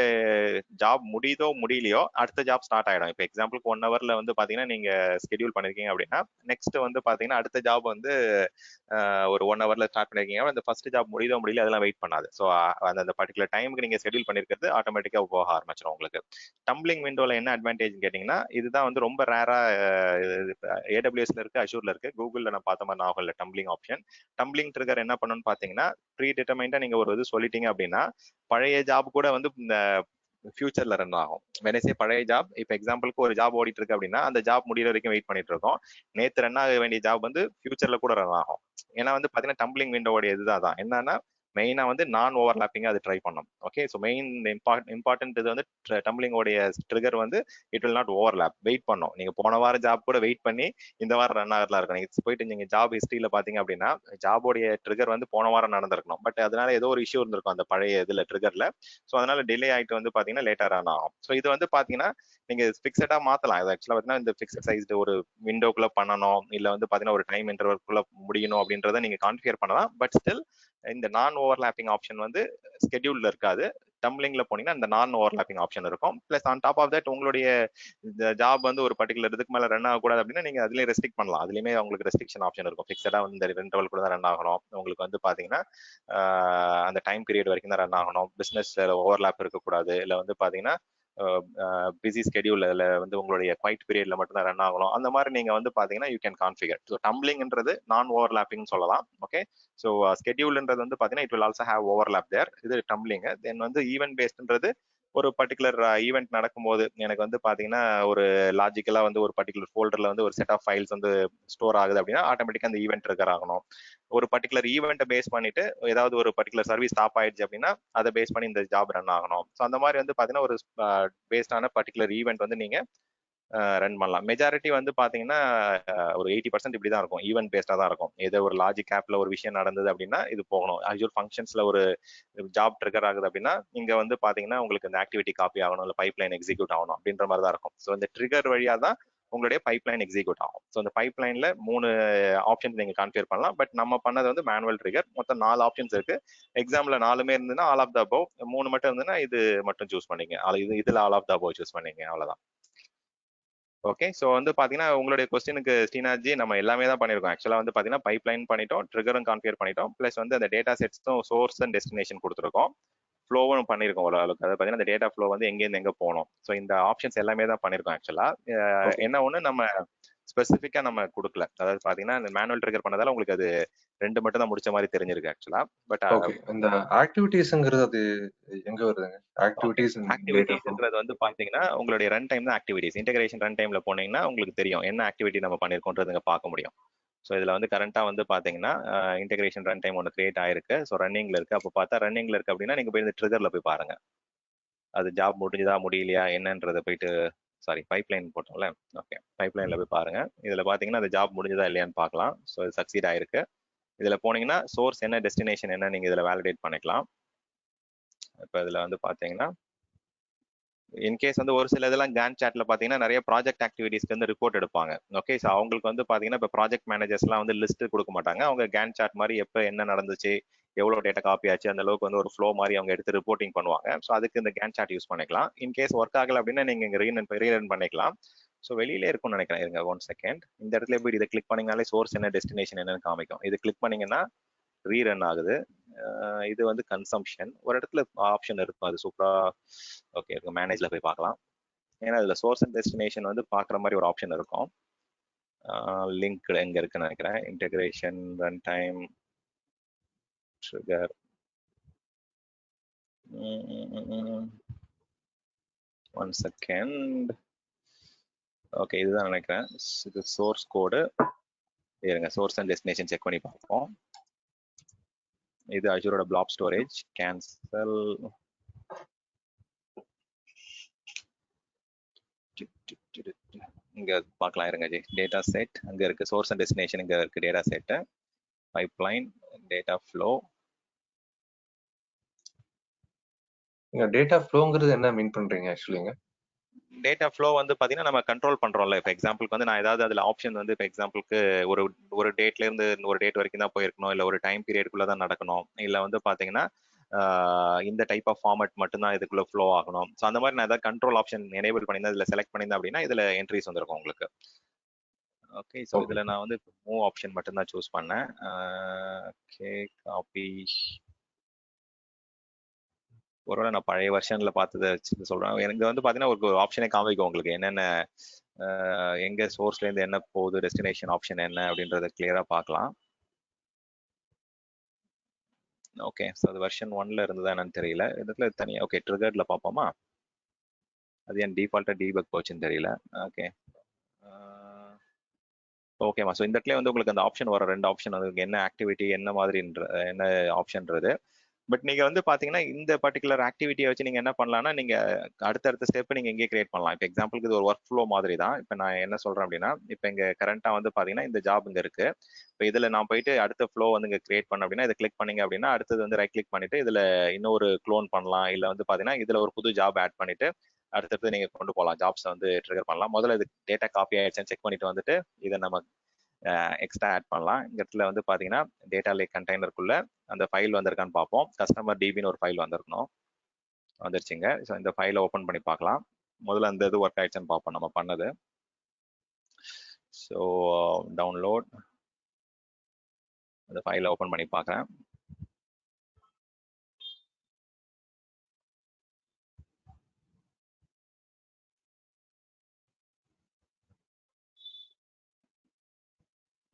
ஜாப் முடியுதோ முடியலையோ அடுத்த ஜாப் ஸ்டார்ட் ஆயிடும். இப்போ எக்ஸாம்பிளுக்கு 1 hourல வந்து பாத்தீங்கன்னா நீங்க ஸ்கெட்யூல் பண்ணிருக்கீங்க அப்படின்னா நெக்ஸ்ட் வந்து பாத்தீங்கன்னா அடுத்த ஜாப் வந்து ஒரு 1 hourல ஸ்டார்ட் பண்ணிருக்கீங்க. அந்த ஃபர்ஸ்ட் ஜாப் முடியுதோ முடியல அதெல்லாம் வெயிட் பண்ணாது. ஸோ அந்த பர்டிகுலர் டைமுக்கு நீங்க ஷெட்யூல் பண்ணிருக்கிறது ஆட்டோமேட்டிக்கா போக ஆரம்பிச்சிடும் உங்களுக்கு. டம்ப்ளிங் விண்டோல என்ன அட்வான்டேஜ் கேட்டீங்கன்னா இதுதான் வந்து ரொம்ப ரேரா AWSல இருக்கு, அஷூர்ல இருக்கு, கூகுள்ல நான் பார்த்த மாதிரி ஞாபகம் இல்லை டம்ப்ளிங் ஆப்ஷன். டம்ப்ளிங் ட்ரிகர் என்ன பண்ணணும்னு பாத்தீங்கன்னா ப்ரீ டிட்டர்மைண்டா நீங்க ஒரு இது சொல்லிட்டீங்க அப்படின்னா பழைய ஜாப் கூட வந்து இந்த ஃபியூச்சர்ல ரன் ஆகும். வெனசே பழைய ஜாப், இப்போ எக்ஸாம்பிளுக்கு ஒரு ஜாப் ஓடிட்டு இருக்கு அப்படின்னா அந்த ஜாப் முடிகிற வரைக்கும் வெயிட் பண்ணிட்டு இருக்கோம். நேற்று ரன் ஆக வேண்டிய ஜாப் வந்து ஃபியூச்சர்ல கூட ரன் ஆகும். ஏன்னா வந்து பாத்தீங்கன்னா டம்ப்ளிங் விண்டோட இதுதான் என்னன்னா மெயினா வந்து நான் ஓவர்லாப்பிங்கா அது ட்ரை பண்ணும். ஓகே, ஸோ மெயின் இம்பார்ட்டன்ட் இது வந்து டம்ப்ளிங்கோடைய ட்ரிகர் வந்து it will not overlap, wait பண்ணும். நீங்க போன வாரம் ஜாப் கூட வெயிட் பண்ணி இந்த வாரம் ரன் ஆகலாம் இருக்கும். நீங்க போயிட்டு நீங்க ஜாப் ஹிஸ்டரியில பாத்தீங்க அப்படின்னா ஜாபோடைய ட்ரிகர் வந்து போன வாரம் நடந்திருக்கணும். பட் அதனால ஏதோ ஒரு இஷ்யூ இருந்திருக்கும் அந்த பழைய இதுல ட்ரிகர்ல. ஸோ அதனால டிலே ஆயிட்டு வந்து பாத்தீங்கன்னா லேட்டா ரன் ஆகும். ஸோ இது வந்து பாத்தீங்கன்னா நீங்க ஃபிக்ஸடா மாத்தலாம். இது ஆக்சுவலா பாத்தீங்கன்னா இந்த ஃபிக்ஸட் சைஸ் ஒரு விண்டோக்குள்ள பண்ணணும், இல்ல வந்து பாத்தீங்கன்னா ஒரு டைம் இன்டர்வல்குள்ள முடியணும் அப்படின்றத நீங்க கான்ஃபிகர் பண்ணலாம். பட் ஸ்டில் இந்த நான் ஓவர்லாப்பிங் ஆப்ஷன் வந்து ஸ்கெட்யூல்ல இருக்காது. டம்ப்ளிங்ல போனீங்கன்னா இந்த நான் ஓவர்லாப்பிங் ஆப்ஷன் இருக்கும். Plus on top of that உங்களுடைய ஜாப் வந்து ஒரு பர்டிகுலர் இதுக்கு மேல ரன் ஆகக்கூடாது அப்படின்னா நீங்க அதுலயே ரெஸ்ட்ரிக்ட் பண்ணலாம். அதுலயுமே உங்களுக்கு ரெஸ்ட்ரிக்ஷன் ஆப்ஷன் இருக்கும். ஃபிக்ஸடா வந்து இந்த இன்டர்வல் கூட தான் ரன் ஆகணும், உங்களுக்கு வந்து பாத்தீங்கன்னா அந்த டைம் பீரியட் வரைக்கும் தான் ரன் ஆகணும், பிசினஸ் ஓவர்லாப் இருக்கக்கூடாது, இல்ல வந்து பாத்தீங்கன்னா பிஸி ஸ்கெடியூல்ல வந்து உங்களுடைய குவைட் பீரியட்ல மட்டும் தான் ரன் ஆகணும். அந்த மாதிரி நீங்க வந்து பாத்தீங்கன்னா யூ கேன் கான்ஃபிகர். ஸோ டம்ப்ளிங்ன்றது நான் ஓவர்லாப்பிங் சொல்லலாம். ஓகே, ஸோ ஸ்கெடியூல்ன்றது வந்து பாத்தீங்கன்னா it will also have overlap there. இது டம்ப்ளிங். தென் வந்து ஈவென்ட் பேஸ்ட்ன்றது ஒரு பர்டிகுலர் ஈவெண்ட் நடக்கும்போது எனக்கு வந்து பாத்தீங்கன்னா ஒரு லாஜிக்கலா வந்து ஒரு பர்டிகுலர் ஃபோல்டர்ல வந்து ஒரு செட் ஆஃப் ஃபைல்ஸ் வந்து ஸ்டோர் ஆகுது அப்படின்னா ஆட்டோமேட்டிக்கா அந்த ஈவெண்ட் ட்ரிகர் ஆகணும். ஒரு பர்டிகுலர் ஈவெண்ட்டை பேஸ் பண்ணிட்டு ஏதாவது ஒரு பர்டிகுலர் சர்வீஸ் ஸ்டாப் ஆயிடுச்சு அப்படின்னா அதை பேஸ் பண்ணி இந்த ஜாப் ரன் ஆகணும். ஸோ அந்த மாதிரி வந்து பாத்தீங்கன்னா ஒரு பேஸ்டான பர்டிகுலர் ஈவெண்ட் வந்து நீங்க ரன் பண்ணலாம். மெஜாரிட்டி வந்து பாத்தீங்கன்னா ஒரு 80% இப்படிதான் இருக்கும், ஈவெண்ட் பேஸ்டா தான் இருக்கும். ஏதோ ஒரு லாஜிக் ஆப்ல ஒரு விஷயம் நடந்தது அப்படின்னா இது போகணும். அஜூர் ஃபங்க்ஷன்ஸ்ல ஒரு ஜாப் ட்ரிகர் ஆகுது அப்படின்னா இங்க வந்து பாத்தீங்கன்னா உங்களுக்கு இந்த ஆக்டிவிட்டி காப்பி ஆகணும், இல்லை பைப்லைன் எக்ஸிக்யூட் ஆகணும் அப்படின்ற மாதிரி தான் இருக்கும். ஸோ இந்த ட்ரிகர் வழியா தான் உங்களுடைய பைப்லைன் எக்ஸிக்யூட் ஆகும். ஸோ அந்த பைப்லைன்ல 3 ஆப்ஷன்ஸ் நீங்க கான்ஃபிகர் பண்ணலாம். பட் நம்ம பண்ணது வந்து மேனுவல் ட்ரிகர். மொத்தம் 4 ஆப்ஷன்ஸ் இருக்கு. எக்ஸாம்பிள் 4மே இருந்ததுன்னா ஆல் ஆஃப் த அபவ், 3 மட்டும் இருந்ததுன்னா இது மட்டும் சூஸ் பண்ணீங்க. இதுல all of the above choose பண்ணீங்க, அவ்வளவுதான். ஓகே, ஸோ வந்து பாத்தீங்கன்னா உங்களுடைய கொஸ்டினுக்கு ஸ்ரீநாத்ஜி நம்ம எல்லாமே தான் பண்ணிருக்கோம். ஆக்சுவலா வந்து பாத்தீங்கன்னா பைப்லைன் பண்ணிட்டோம், ட்ரிகரும் கான்ஃபிகர் பண்ணிட்டோம், பிளஸ் வந்து அந்த டேட்டா செட்ஸும் சோர்ஸ் அண்ட் டெஸ்டினேஷன் கொடுத்துருக்கோம், ஃப்ளோவும் பண்ணிருக்கோம் ஓரளவுக்கு. அதாவது பாத்தீங்கன்னா இந்த டேட்டா ஃப்ளோ வந்து எங்கேருந்து எங்க போகணும். ஸோ இந்த ஆப்ஷன்ஸ் எல்லாமே தான் பண்ணிருக்கோம். ஆக்சுவலா என்ன ஒண்ணு நம்ம ஸ்பெசிஃபிக்கா நம்ம கொடுக்கல. அதாவது பாத்தீங்கன்னா இந்த மேனுவல் ட்ரிகர் பண்ணதால உங்களுக்கு அது 2 மட்டும் தான் முடிச்ச மாதிரி தெரிஞ்சிருக்கு ஆக்சுவலா. பட் ஓகே, இந்த ஆக்டிவிட்டீஸ்ங்கிறது அது எங்க வருதுங்க? ஆக்டிவிட்டீஸ்ன்றது வந்து பாத்தீங்கன்னா உங்களுடைய ரன் டைம் தான் ஆக்டிவிட்டீஸ். இன்டகிரேஷன் ரன் டைம்ல போனீங்கன்னா உங்களுக்கு தெரியும் என்ன ஆக்டிவிட்டி நம்ம பண்ணிருக்கோன்றது பார்க்க முடியும். ஸோ இதுல வந்து கரண்டா வந்து பாத்தீங்கன்னா இன்டகிரேஷன் ரன் டைம் ஒன்று கிரியேட் ஆயிருக்கு. ஸோ ரன்னிங்ல இருக்கு. அப்போ பார்த்தா ரன்னிங்ல இருக்கு அப்படின்னா நீங்க போய் இந்த ட்ரிகர்ல போய் பாருங்க, அது ஜாப் முடிஞ்சதா முடியலையா என்னன்றதை போயிட்டு, சாரி பைப்லைன் போட்டோம்ல, ஓகே பைப்லைன்ல போய் பாருங்க. இதுல பாத்தீங்கன்னா அந்த ஜாப் முடிஞ்சதா இல்லையான்னு பார்க்கலாம். ஸோ இது சக்சீட் ஆயிருக்கு. இதுல போனீங்கன்னா சோர்ஸ் என்ன டெஸ்டினேஷன் என்ன நீங்க இதுல வேலிடேட் பண்ணிக்கலாம். இப்போ இதுல வந்து பாத்தீங்கன்னா இன்கேஸ் வந்து ஒரு சில இதெல்லாம் கேன் சாட்ல பாத்தீங்கன்னா நிறைய ப்ராஜெக்ட் ஆக்டிவிட்டிஸ்க்கு வந்து ரிப்போர்ட் எடுப்பாங்க. ஓகே, ஸோ அவங்களுக்கு வந்து பாத்தீங்கன்னா இப்போ ப்ராஜெக்ட் மேனேஜர்ஸ்லாம் வந்து லிஸ்ட் கொடுக்க மாட்டாங்க. அவங்க கேன் சாட் மாதிரி எப்போ என்ன நடந்துச்சு, எவ்வளவு டேட்டா காப்பி ஆச்சு, அந்த அளவுக்கு வந்து ஒரு ஃப்ளோ மாதிரி அவங்க எடுத்து ரிப்போர்ட்டிங் பண்ணுவாங்க. ஸோ அதுக்கு இந்த கேன் சாட் யூஸ் பண்ணிக்கலாம். இன்கேஸ் ஒர்க் ஆகல அப்படின்னா நீங்க இங்க ரீரன் பண்ணிக்கலாம். ஸோ வெளியில இருக்கும்னு நினைக்கிறேன். இருங்க 1 செகண்ட். இந்த இடத்துல போய் இதை கிளிக் பண்ணீங்கனாலே சோர்ஸ் என்ன டெஸ்டினேஷன் என்னன்னு காமிக்கும். இது கிளிக் பண்ணீங்கன்னா ரீரன் ஆகுது. இது வந்து கன்சம்ஷன் ஒரு இடத்துல ஆப்ஷன் இருக்கும், அது சூப்பரா ஓகே இருக்கு. மேனேஜ்ல போய் பார்க்கலாம். ஏன்னா இதுல சோர்ஸ் அண்ட் டெஸ்டினேஷன் வந்து பாக்குற மாதிரி ஒரு ஆப்ஷன் இருக்கும். லிங்க் எங்க இருக்குன்னு நினைக்கிறேன். Integration run time trigger 1 second. Okay இதுதான் நினைக்கிறேன். இது சோர்ஸ் கோடு. இருங்க சோர்ஸ் அண்ட் டெஸ்டினேஷன் செக் பண்ணி பார்ப்போம். இது அஜூரோட பிளாப் ஸ்டோரேஜ். கேன்சல். இங்க பார்க்கலாம். இருங்க ஜி, டேட்டா செட் அங்க இருக்கு, சோர்ஸ் அண்ட் டெஸ்டினேஷன் இங்க இருக்கு, data set, pipeline, data flow. Data ஃப்ளோங்கிறது என்ன மீன் பண்றீங்க ஆக்சுவலிங்க? டேட்டா ஃப்ளோ வந்து பாத்தீங்கன்னா நம்ம கண்ட்ரோல் பண்றோம்ல. இப்போ எக்ஸாம்பிளுக்கு வந்து நான் ஏதாவது அதுல ஆப்ஷன் வந்து இப்போ எக்ஸாம்பிளுக்கு ஒரு டேட்ல இருந்து ஒரு டேட் வரைக்கும் தான் போயிருக்கணும், இல்ல ஒரு டைம் பீரியடுக்குள்ள தான் நடக்கணும், இல்ல வந்து பாத்தீங்கன்னா இந்த டைப் ஆஃப் ஃபார்மட் மட்டும் தான் இதுக்குள்ள ஃப்ளோ ஆகணும். ஸோ அந்த மாதிரி நான் ஏதாவது கண்ட்ரோல் ஆப்ஷன் எனேபிள் பண்ணியிருந்தேன், இதுல செலக்ட் பண்ணியிருந்தேன் அப்படின்னா இதுல என்ட்ரிஸ் வந்திருக்கும் உங்களுக்கு. ஓகே, ஸோ இதுல நான் வந்து மூவ் ஆப்ஷன் மட்டும் தான் சூஸ் பண்ணேன். Okay copy. ஒருவேளை நான் பழைய வெர்ஷன்ல பார்த்ததை சொல்றேன். எனக்கு வந்து பாத்தீங்கன்னா ஒரு ஆப்ஷனே காமிக்கும் உங்களுக்கு என்னென்ன எங்க சோர்ஸ்ல இருந்து என்ன போகுது, டெஸ்டினேஷன் ஆப்ஷன் என்ன அப்படின்றத கிளியரா பார்க்கலாம். ஓகே, ஸோ அது வெர்ஷன் 1ல இருந்ததா என்னன்னு தெரியல. இதுல தனியா ஓகே ட்ரிகர்ட்ல பார்ப்போமா. அது என் டிஃபால்ட்டா டீபக் போச்சுன்னு தெரியல. ஓகே ஓகேமா. ஸோ இந்த இடத்துல வந்து உங்களுக்கு அந்த ஆப்ஷன் வர 2 ஆப்ஷன் வந்து என்ன ஆக்டிவிட்டி என்ன மாதிரின்ற என்ன ஆப்ஷன்றது. பட் நீங்க வந்து பாத்தீங்கன்னா இந்த பர்டிகுலர் ஆக்டிவிட்டியை வச்சு நீங்க என்ன பண்ணலாம்னா நீங்க அடுத்தடுத்த ஸ்டெப் நீங்க எங்கே கிரியேட் பண்ணலாம். இப்போ எக்ஸாம்பிளுக்கு இது ஒரு ஒர்க் ஃப்ளோ மாதிரி தான். இப்போ நான் என்ன சொல்றேன் அப்படின்னா இப்போ இங்க கரண்டா வந்து பாத்தீங்கன்னா இந்த ஜாப் இங்க இருக்கு. இப்போ இதுல நான் போயிட்டு அடுத்த ஃப்ளோ வந்து இங்க கிரியேட் பண்ண அப்படின்னா இதை கிளிக் பண்ணீங்க அப்படின்னா அடுத்தது வந்து ரைட் கிளிக் பண்ணிட்டு இதுல இன்னொரு க்ளோன் பண்ணலாம், இல்ல வந்து பாத்தீங்கன்னா இதுல ஒரு புது ஜாப் ஆட் பண்ணிட்டு அடுத்தது நீங்க கொண்டு போகலாம், ஜாப்ஸை வந்து ட்ரிகர் பண்ணலாம். முதல்ல இது டேட்டா காப்பி ஆயிடுச்சுன்னு செக் பண்ணிட்டு வந்துட்டு இதை நம்ம எக்ஸ்ட்ரா ஆட் பண்ணலாம். இந்த இடத்துல வந்து பாத்தீங்கன்னா டேட்டா லேக் கண்டெய்னருக்குள்ள அந்த ஃபைல் வந்திருக்கான்னு பார்ப்போம். கஸ்டமர் டிபின்னு ஒரு ஃபைல் வந்திருக்கணும், வந்துருச்சுங்க. ஸோ இந்த ஃபைலை ஓப்பன் பண்ணி பார்க்கலாம். முதல்ல அந்த இது ஒர்க் ஆயிடுச்சுன்னு பார்ப்போம் நம்ம பண்ணது. ஸோ டவுன்லோட் அந்த ஃபைலை ஓப்பன் பண்ணி பார்க்குறேன்.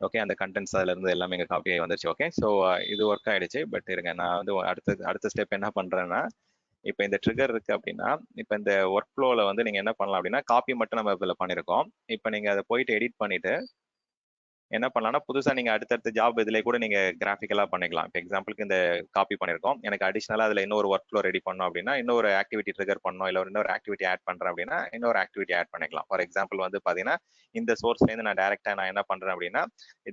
ஓகே, அந்த கண்டென்ட்ஸ் அதுல இருந்து எல்லாமே இங்க காப்பி ஆகி வந்துருச்சு. ஓகே, ஸோ இது ஒர்க் ஆயிடுச்சு. பட் இருங்க, நான் வந்து அடுத்த ஸ்டெப் என்ன பண்றேன்னா, இப்போ இந்த ட்ரிகர் இருக்கு அப்படின்னா, இப்போ இந்த ஒர்க் ஃப்ளோல வந்து நீங்க என்ன பண்ணலாம் அப்படின்னா, காப்பி மட்டும் நம்ம இதுல பண்ணிருக்கோம். இப்போ நீங்க அதை போயிட்டு எடிட் பண்ணிட்டு என்ன பண்ணலாம்னா, புதுசா நீங்க அடுத்தடுத்த ஜாப் இதுல கூட நீங்க கிராஃபிக்கலா பண்ணிக்கலாம். இப்போ எக்ஸாம்பிளுக்கு இந்த காப்பி பண்ணிருக்கோம், எனக்கு அடிஷனலா அதுல இன்னொரு ஒர்க் ஃப்ளோ ரெடி பண்ணோம் அப்படின்னா, இன்னொரு ஆக்டிவிட்டி ட்ரிகர் பண்ணோம், இல்ல இன்னொரு ஆக்டிவிட்டி ஆட் பண்றேன் அப்படின்னா இன்னொரு ஆக்டிவிட்டி ஆட் பண்ணிக்கலாம். ஃபார் எக்ஸாம்பிள் வந்து பாத்தீங்கன்னா, இந்த சோர்ஸ்ல இருந்து நான் டைரக்டா நான் என்ன பண்றேன் அப்படின்னா,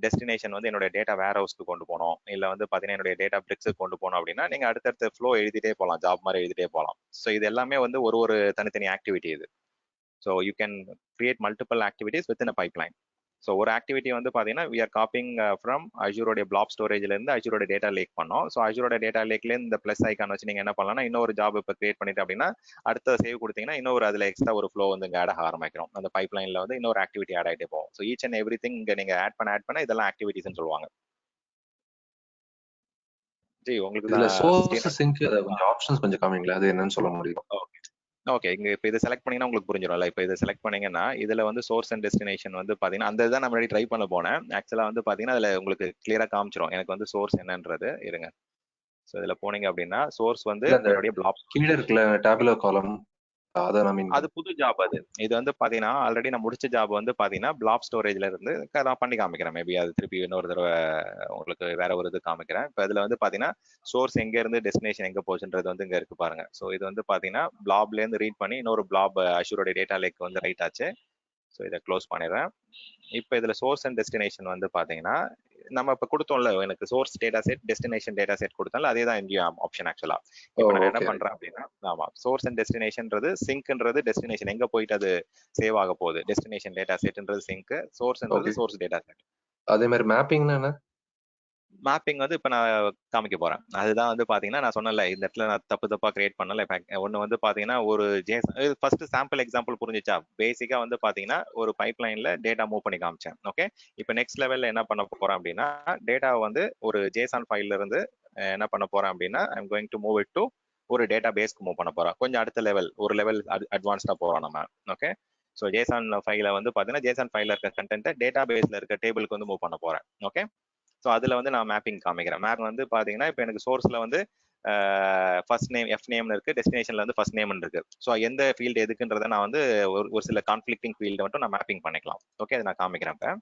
டெஸ்டினேஷன் வந்து என்னோட டேட்டா வேர் ஹவுஸ்க்கு கொண்டு போகணும், இல்ல வந்து பாத்தீங்கன்னா என்னுடைய டேட்டா பிரிக்ஸுக்கு கொண்டு போகணும் அப்படின்னா நீங்க அடுத்தடுத்த ஃப்ளோ எழுதிட்டே போகலாம், ஜாப் மாதிரி எழுதிட்டே போகலாம். ஸோ இது எல்லாமே வந்து ஒரு தனித்தனி ஆக்டிவிட்டி இது. So you can create multiple activities with in a pipeline. So ஒரு ஆக்டிவிட்டி வந்து பார்த்தீங்கன்னா வி ஆர் காப்பிங் ஃப்ரம் அஜூரோட பிளாப் ஸ்டோரேஜ்ல இருந்து அஜூரோட டேட்டா லேக் பண்ணோம். ஸோ அஜூரோட டேட்டா லேக்ல இந்த பிளஸ் ஐக்கான் வச்சு நீங்க என்ன பண்ணலாம்னா, இன்னொரு ஜாப் இப்போ கிரியேட் பண்ணிட்டு அப்படின்னா அடுத்த சேவ் கொடுத்தீங்கன்னா இன்னொரு அதுல எக்ஸ்ட்ரா ஒரு ஃப்ளோ வந்து ஆட் ஆக ஆரம்பிக்கிறோம். அந்த பைப்லைன்ல வந்து இன்னொரு ஆக்டிவிட்டி ஆட் ஆகிட்டே போகும். So each and every thing இங்க நீங்க ஆட் பண்ண இதெல்லாம் ஆக்டிவிட்டிஸ்ன்னு சொல்லுவாங்க. ஜி உங்களுக்கு இதுல சோர்ஸ் தான் சிங்க் கொஞ்சம் ஆப்ஷன்ஸ் கொஞ்சம் காமிங்களா, அது என்னன்னு சொல்ல முடியும்? ஓகே, இங்க இப்போ இதை செலக்ட் பண்ணீங்கன்னா உங்களுக்கு புரிஞ்சிடும்ல. இப்போ இதை செலக்ட் பண்ணீங்கன்னா இதுல வந்து சோர்ஸ் அண்ட் டெஸ்டினேஷன் வந்து பாத்தீங்கன்னா அந்த இதான் நம்ம ட்ரை பண்ண போனேன். ஆக்சுவலா வந்து பாத்தீங்கன்னா அதுல உங்களுக்கு கிளியரா காமிச்சிரும் எனக்கு வந்து சோர்ஸ் என்னன்றது. இருங்க, ஸோ இதுல போனீங்க அப்படின்னா சோர்ஸ் வந்து என்னுடைய பிளாப் கீழே இருக்குல்ல டேபுலர் காலம், அதை நான் மீன் அது புது ஜாப். அது இது வந்து பாத்தீங்கன்னா ஆல்ரெடி நான் முடிச்ச ஜாப் வந்து பாத்தீங்கன்னா பிளாப் ஸ்டோரேஜ்ல இருந்து நான் பண்ணி காமிக்கிறேன். மேபி அது திருப்பி இன்னொரு தடவை உங்களுக்கு வேற ஒரு இது காமிக்கிறேன். இப்போ இதுல வந்து பாத்தீங்கன்னா சோர்ஸ் எங்க இருந்து டெஸ்டினேஷன் எங்க போச்சுன்றது வந்து இங்க இருக்கு பாருங்க. ஸோ இது வந்து பாத்தீங்கன்னா பிளாப்ல இருந்து ரீட் பண்ணி இன்னொரு பிளாப் அஷூரோட டேட்டா லேக் வந்து ரைட் ஆச்சு. ஸோ இதை க்ளோஸ் பண்ணிடுறேன். இப்போ இதுல சோர்ஸ் அண்ட் டெஸ்டினேஷன் வந்து பாத்தீங்கன்னா நம்ம இப்ப கொடுத்தோம்ல, எனக்கு source data set destination data set கொடுத்தாலும் அதே தான் இங்கேயும் ஆப்ஷன். ஆக்சுவலா இப்போ நான் என்ன பண்றேன் அப்படின்னா, ஆமா, சோர்ஸ் அண்ட் டெஸ்டினேஷன்றது சிங்க்ன்றது டெஸ்டினேஷன் எங்க போயிட்டு அது சேவ் ஆக போகுது. டெஸ்டினேஷன் டேட்டா செட்ன்றது சிங்க், சோர்ஸ்ன்றது சோர்ஸ் டேட்டா செட். அதே மாதிரி மேப்பிங்னா என்ன? மேப்பிங் வந்து இப்போ நான் காமிக்க போறேன். அதுதான் வந்து பாத்தீங்கன்னா நான் சொன்னல, இந்த இடத்துல நான் தப்பா கிரியேட் பண்ணல. ஒன்னு வந்து பாத்தீங்கன்னா ஒரு ஃபர்ஸ்ட் சாம்பிள் எக்ஸாம்பிள் புரிஞ்சிச்சா? பேசிக்கா வந்து பாத்தீங்கன்னா ஒரு பைப்லைன்ல டேட்டா மூவ் பண்ணி காமிச்சேன். ஓகே, இப்போ நெக்ஸ்ட் லெவல்ல என்ன பண்ண போறேன் அப்படின்னா, டேட்டா வந்து ஒரு ஜேசன் ஃபைல்ல இருந்து என்ன பண்ண போறேன் அப்படின்னா I am going to move it to ஒரு டேட்டா பேஸ்க்கு மூவ் பண்ண போறோம். கொஞ்சம் அடுத்த லெவல், ஒரு லெவல் அட்வான்ஸ்டா போறோம் நம்ம. ஓகே, ஸோ ஜேசன் ஃபைல வந்து பாத்தீங்கன்னா ஜேசன் ஃபைல்ல இருக்க கண்டென்ட்டை டேட்டா பேஸ்ல இருக்க டேபிளுக்கு வந்து மூவ் பண்ண போறேன். ஓகே, ஸோ அதில் வந்து நான் மேப்பிங் காமிக்கிறேன். மேப் வந்து பார்த்தீங்கன்னா இப்போ எனக்கு சோர்ஸில் வந்து ஃபர்ஸ்ட் நேம் எஃப் நேம்னு இருக்கு, டெஸ்டினேஷன்ல வந்து ஃபர்ஸ்ட் நேம்னு இருக்கு. ஸோ எந்த ஃபீல்டு எதுக்குன்றதை நான் வந்து ஒரு சில கான்ஃபிளிக்டிங் ஃபீல்டு மட்டும் நான் மேப்பிங் பண்ணிக்கலாம். ஓகே, அதை நான் காமிக்கிறேன் இப்போ.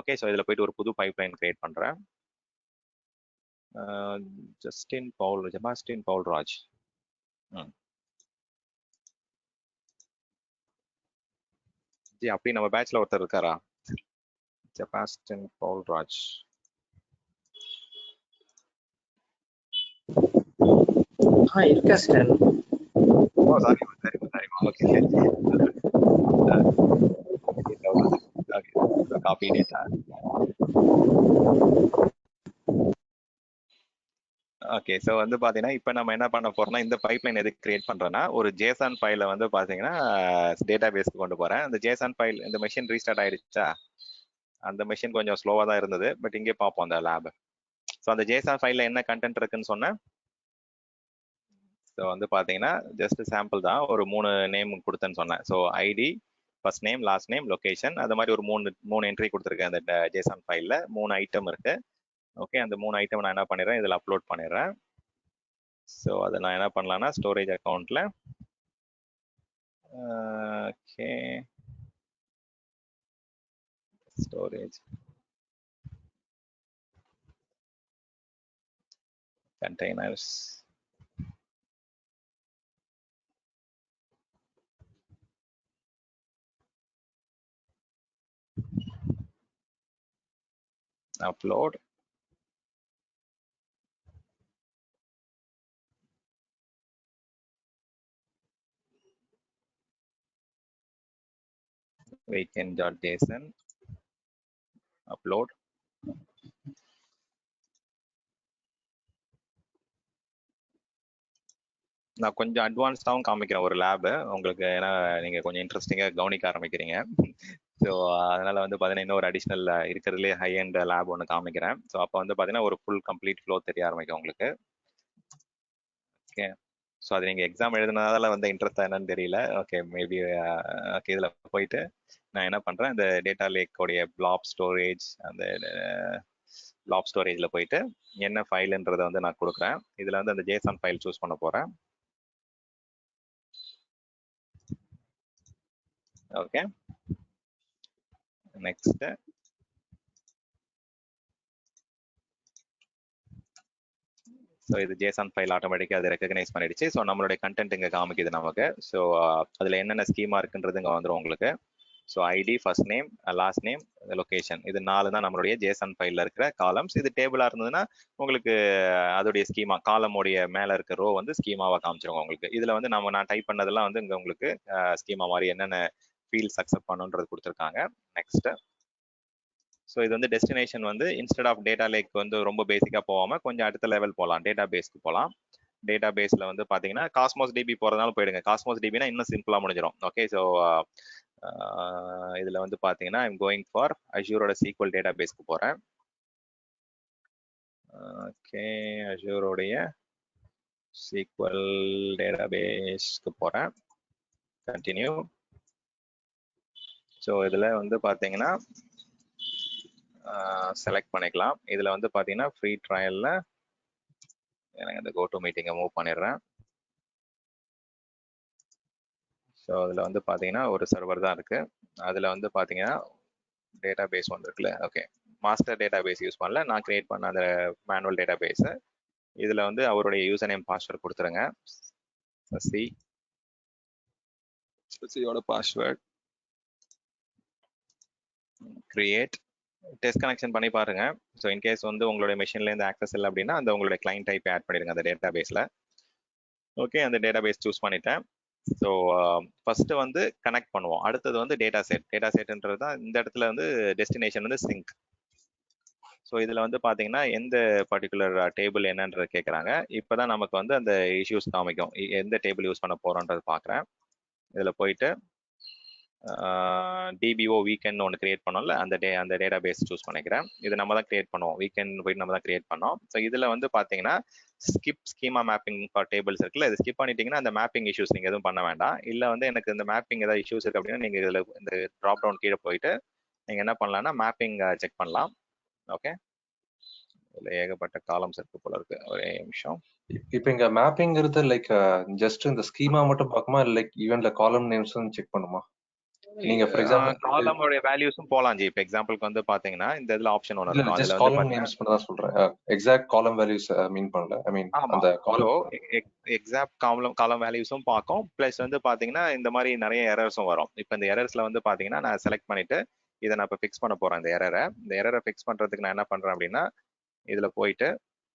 ஓகே, ஸோ இதில் போயிட்டு ஒரு புது பைப்லைன் கிரியேட் பண்ணுறேன். செபாஸ்டின் பவுல்ராஜ். ஜி அப்படி நம்ம பேட்ச்ல ஒருத்தர் இருக்காரா? செபாஸ்டின் பவுல்ராஜ். இருக்கா sir. Oh sorry okay. Copy data. Okay, so வந்து பாத்தீங்கன்னா இப்போ நம்ம என்ன பண்ண போறோம்னா, இந்த பைப்லைன் எதுக்கு கிரியேட் பண்றேன்னா ஒரு ஜேசன் ஃபைல வந்து பாத்தீங்கன்னா டேட்டா பேஸ்க்கு கொண்டு போறேன். அந்த ஜேசன் ஃபைல், இந்த மெஷின் ரீஸ்டார்ட் ஆயிடுச்சா? அந்த மெஷின் கொஞ்சம் ஸ்லோவா தான் இருந்தது. பட் இங்கே பார்ப்போம் அந்த லேப். ஸோ அந்த ஜேசன் ஃபைல்ல என்ன கண்டென்ட் இருக்குன்னு சொன்னேன். ஸோ வந்து பாத்தீங்கன்னா ஜஸ்ட் சாம்பிள் தான், ஒரு 3 நேம் கொடுத்தேன்னு சொன்னேன். So ID, first name, last name, location, அது மாதிரி ஒரு மூணு என்ட்ரி கொடுத்துருக்கேன். அந்த ஜேசன் ஃபைல்ல 3 ஐட்டம் இருக்கு. ஓகே, அந்த 3 ஐட்டம் நான் என்ன பண்ணிடுறேன், இதில் அப்லோட் பண்ணிடுறேன். ஸோ அதை நான் என்ன பண்ணலாம்னா ஸ்டோரேஜ் அக்கௌண்ட்ல okay, storage containers, upload, weekend.json, upload. நான் கொஞ்சம் அட்வான்ஸ்டாகவும் காமிக்கிறேன் ஒரு லேப் உங்களுக்கு, ஏன்னா நீங்க கொஞ்சம் இன்ட்ரெஸ்டிங்காக கவனிக்க ஆரம்பிக்கிறீங்க. ஸோ அதனால வந்து பார்த்தீங்கன்னா இன்னொரு அடிஷ்னல் இருக்கிறதுலே ஹை அண்ட் லேப் ஒன்று காமிக்கிறேன். ஸோ அப்போ வந்து பார்த்தீங்கன்னா ஒரு ஃபுல் கம்ப்ளீட் ஃப்ளோ தெரிய ஆரம்பிக்கும் உங்களுக்கு. ஓகே, ஸோ அது நீங்கள் எக்ஸாம் எழுதுனதால வந்து இன்ட்ரெஸ்டாக என்னன்னு தெரியல. ஓகே மேபி ஓகே இதில் போயிட்டு நான் என்ன பண்ணுறேன், இந்த டேட்டா லேக்கோடைய பிளாப் ஸ்டோரேஜ், அந்த பிளாப் ஸ்டோரேஜில் போயிட்டு என்ன ஃபைலுன்றதை வந்து நான் கொடுக்குறேன். இதில் வந்து அந்த ஜேசன் ஃபைல் சூஸ் பண்ண போகிறேன். ஓகே நெக்ஸ்ட் ஸோ இது ஜேசன் ஃபைல் ஆட்டோமேட்டிக்காக அது ரெக்கக்னைஸ் பண்ணிடுச்சு. ஸோ நம்மளுடைய கண்டென்ட் இங்கே காமிக்குது நமக்கு. ஸோ அதில் என்னென்ன ஸ்கீமா இருக்குன்றது இங்கே வந்துடும் உங்களுக்கு. So ID, first name, last name, location, இது 4 தான் நம்மளுடைய ஜேசன் ஃபைலில் இருக்கிற காலம்ஸ். இது டேபிளாக இருந்ததுன்னா உங்களுக்கு அதோடைய ஸ்கீமா, காலமுடைய மேலே இருக்க ரோ வந்து ஸ்கீமாவாக காமிச்சிருங்க உங்களுக்கு. இதில் வந்து நான் டைப் பண்ணதெல்லாம் வந்து இங்கே உங்களுக்கு ஸ்கீமா மாதிரி என்னென்ன ஃபீல்ட்ஸ் அக்செப்ட் பண்ணுன்றது கொடுத்துருக்காங்க. நெக்ஸ்ட் ஸோ இது வந்து டெஸ்டினேஷன் வந்து இன்ஸ்டெட் ஆஃப் டேட்டா லேக் வந்து ரொம்ப பேசிக்காக போகாமல் கொஞ்சம் அடுத்த லெவல் போகலாம், டேட்டா பேஸ்க்கு போகலாம். டேட்டா பேஸில் வந்து பார்த்தீங்கன்னா காஸ்மோஸ் டிபி போகிறதுனால போயிடுங்க. காஸ்மோஸ் டிபினா இன்னும் சிம்பிளாக முடிஞ்சிடும். ஓகே ஸோ இதில் வந்து பார்த்தீங்கன்னா ஐம் கோயிங் ஃபார் அஷூரோட சீக்வல் டேட்டா பேஸ்க்கு போகிறேன். ஓகே அஷூரோடைய சீக்வல் டேட்டா பேஸ்க்கு போகிறேன். கண்டினியூ. ஸோ இதில் வந்து பார்த்தீங்கன்னா செலக்ட் பண்ணிக்கலாம். இதில் வந்து பார்த்தீங்கன்னா ஃப்ரீ ட்ரையலில் எனக்கு இந்த கோட்டு மீட்டிங்கை மூவ் பண்ணிடுறேன். ஸோ அதில் வந்து பார்த்தீங்கன்னா ஒரு சர்வர் தான் இருக்குது. அதில் வந்து பார்த்தீங்கன்னா டேட்டா பேஸ் ஒன்று இருக்குல்ல. Okay master database use பண்ணல, நான் கிரியேட் பண்ண அந்த மேனுவல் டேட்டா பேஸு. இதில் வந்து அவருடைய யூசர் நேம் பாஸ்வேர்டு கொடுத்துருங்க. சசியோட பாஸ்வேர்ட் கிரியேட். டெஸ்ட் கனெக்ஷன் பண்ணி பாருங்க. ஸோ இன்கேஸ் வந்து உங்களுடைய மெஷின்லேருந்து ஆக்சஸ் இல்லை அப்படின்னா அந்த உங்களுடைய கிளைண்ட் டைப் ஆட் பண்ணிடுங்க அந்த டேட்டா பேஸில். ஓகே அந்த டேட்டா பேஸ் சூஸ் பண்ணிட்டேன். ஸோ ஃபர்ஸ்ட் வந்து கனெக்ட் பண்ணுவோம். அடுத்தது வந்து டேட்டா செட். டேட்டா செட்ன்றது தான் இந்த இடத்துல வந்து டெஸ்டினேஷன் வந்து சிங்க். ஸோ இதில் வந்து பார்த்தீங்கன்னா எந்த பர்டிகுலர் டேபிள் என்னன்றது கேட்குறாங்க. இப்போ தான் நமக்கு வந்து அந்த இஷ்யூஸ் காமிக்கும், எந்த டேபிள் யூஸ் பண்ண போகிறோன்றது பார்க்குறேன். இதில் போயிட்டு டிபிஓ வீக்கெண்ட் ஒன்று கிரியேட் பண்ணோம்ல, அந்த டேட்டா பேஸ் சூஸ் பண்ணிக்கிறேன். இது நம்ம தான் கிரியேட் பண்ணுவோம், வீக்கெண்ட் போயிட்டு நம்ம தான் கிரியேட் பண்ணோம். ஸோ இதில் வந்து பார்த்தீங்கன்னா skip schema mapping for tables இருக்குல்ல, இது ஸ்கிப் பண்ணிட்டீங்கன்னா அந்த மேப்பிங் இஷ்யூஸ் நீங்கள் எதுவும் பண்ண வேண்டாம். இல்லை வந்து எனக்கு இந்த மேப்பிங் ஏதாவது இஷ்யூஸ் இருக்குது அப்படின்னா நீங்கள் இதில் இந்த ட்ராப் டவுன் கீழே போயிட்டு நீங்கள் என்ன பண்ணலாம்னா மேப்பிங் செக் பண்ணலாம். ஓகே இதில் ஏகப்பட்ட காலம்ஸ் இருக்கு போல இருக்கு. ஒரே நிமிஷம். இப்போ இங்க மேப்பிங்கிறது லைக் ஜஸ்ட் இந்த ஸ்கீமா மட்டும் பார்க்குமா, லைக் ஈவன்ல காலம் நேம்ஸும் செக் பண்ணுமா? நீங்க ஃபார் எக்ஸாம்பிள் காலமோட வேல்யூஸும் போலாம் ஜி. இப்போ எக்ஸாம்பிளுக்கு வந்து பாத்தீங்கன்னா இந்த இதுல ஆப்ஷன் ஒன்னு இருக்கும். ஜஸ்ட் காலம் நேம்ஸ் மட்டும் தான் சொல்றேன், எக்ஸாக்ட் காலம் வேல்யூஸ் மீன் பண்ணல. ஐ மீன் அந்த காலம் எக்ஸாக்ட் காலம் வேல்யூஸும் பார்க்கும். பிளஸ் வந்து பாத்தீங்கன்னா இந்த மாதிரி நிறைய எரர்ஸும் வரும். இப்போ இந்த எரர்ஸ்ல வந்து பாத்தீங்கன்னா நான் செலக்ட் பண்ணிட்டு இதை நான் இப்போ ஃபிக்ஸ் பண்ண போறேன். இந்த எரரை ஃபிக்ஸ் பண்றதுக்கு நான் என்ன பண்றேன் அப்படின்னா இதுல போயிட்டு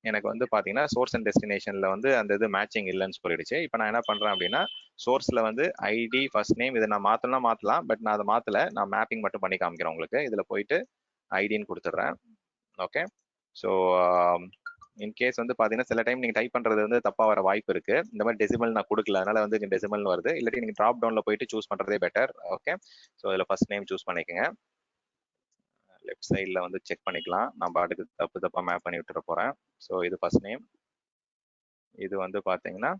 எனக்கு வந்து பாத்தீங்கன்னா சோர்ஸ் அண்ட் டெஸ்டினேஷன்ல வந்து அந்த இது மேட்சிங் இல்லைன்னு சொல்லிடுச்சு. இப்போ நான் என்ன பண்றேன் அப்படின்னா சோர்ஸ்ல வந்து ஐடி, ஃபர்ஸ்ட் நேம் இதை நான் மாத்தலாம். பட் நான் அதை மாத்தல, நான் மேப்பிங் மட்டும் பண்ணி காமிக்கிறேன் உங்களுக்கு. இதுல போயிட்டு ஐடின்னு கொடுத்துட்றேன். ஓகே ஸோ இன்கேஸ் வந்து பாத்தீங்கன்னா சில டைம் நீங்க டைப் பண்றது வந்து தப்பா வர வாய்ப்பு இருக்கு. இந்த மாதிரி டெசிமல் நான் கொடுக்கல, அதனால வந்து டெசிமல்னு வருது. இல்லாட்டி நீங்க ட்ராப் டவுன்ல போயிட்டு சூஸ் பண்றதே பெட்டர். ஓகே ஸோ இதுல ஃபர்ஸ்ட் நேம் சூஸ் பண்ணிக்கோங்க. லெஃப்ட் சைடில் வந்து செக் பண்ணிக்கலாம். நான் பாட்டுக்கு தப்பா மேப் பண்ணி விட்டுற போறேன். ஸோ இது ஃபர்ஸ்ட் நேம், இது வந்து பார்த்தீங்கன்னா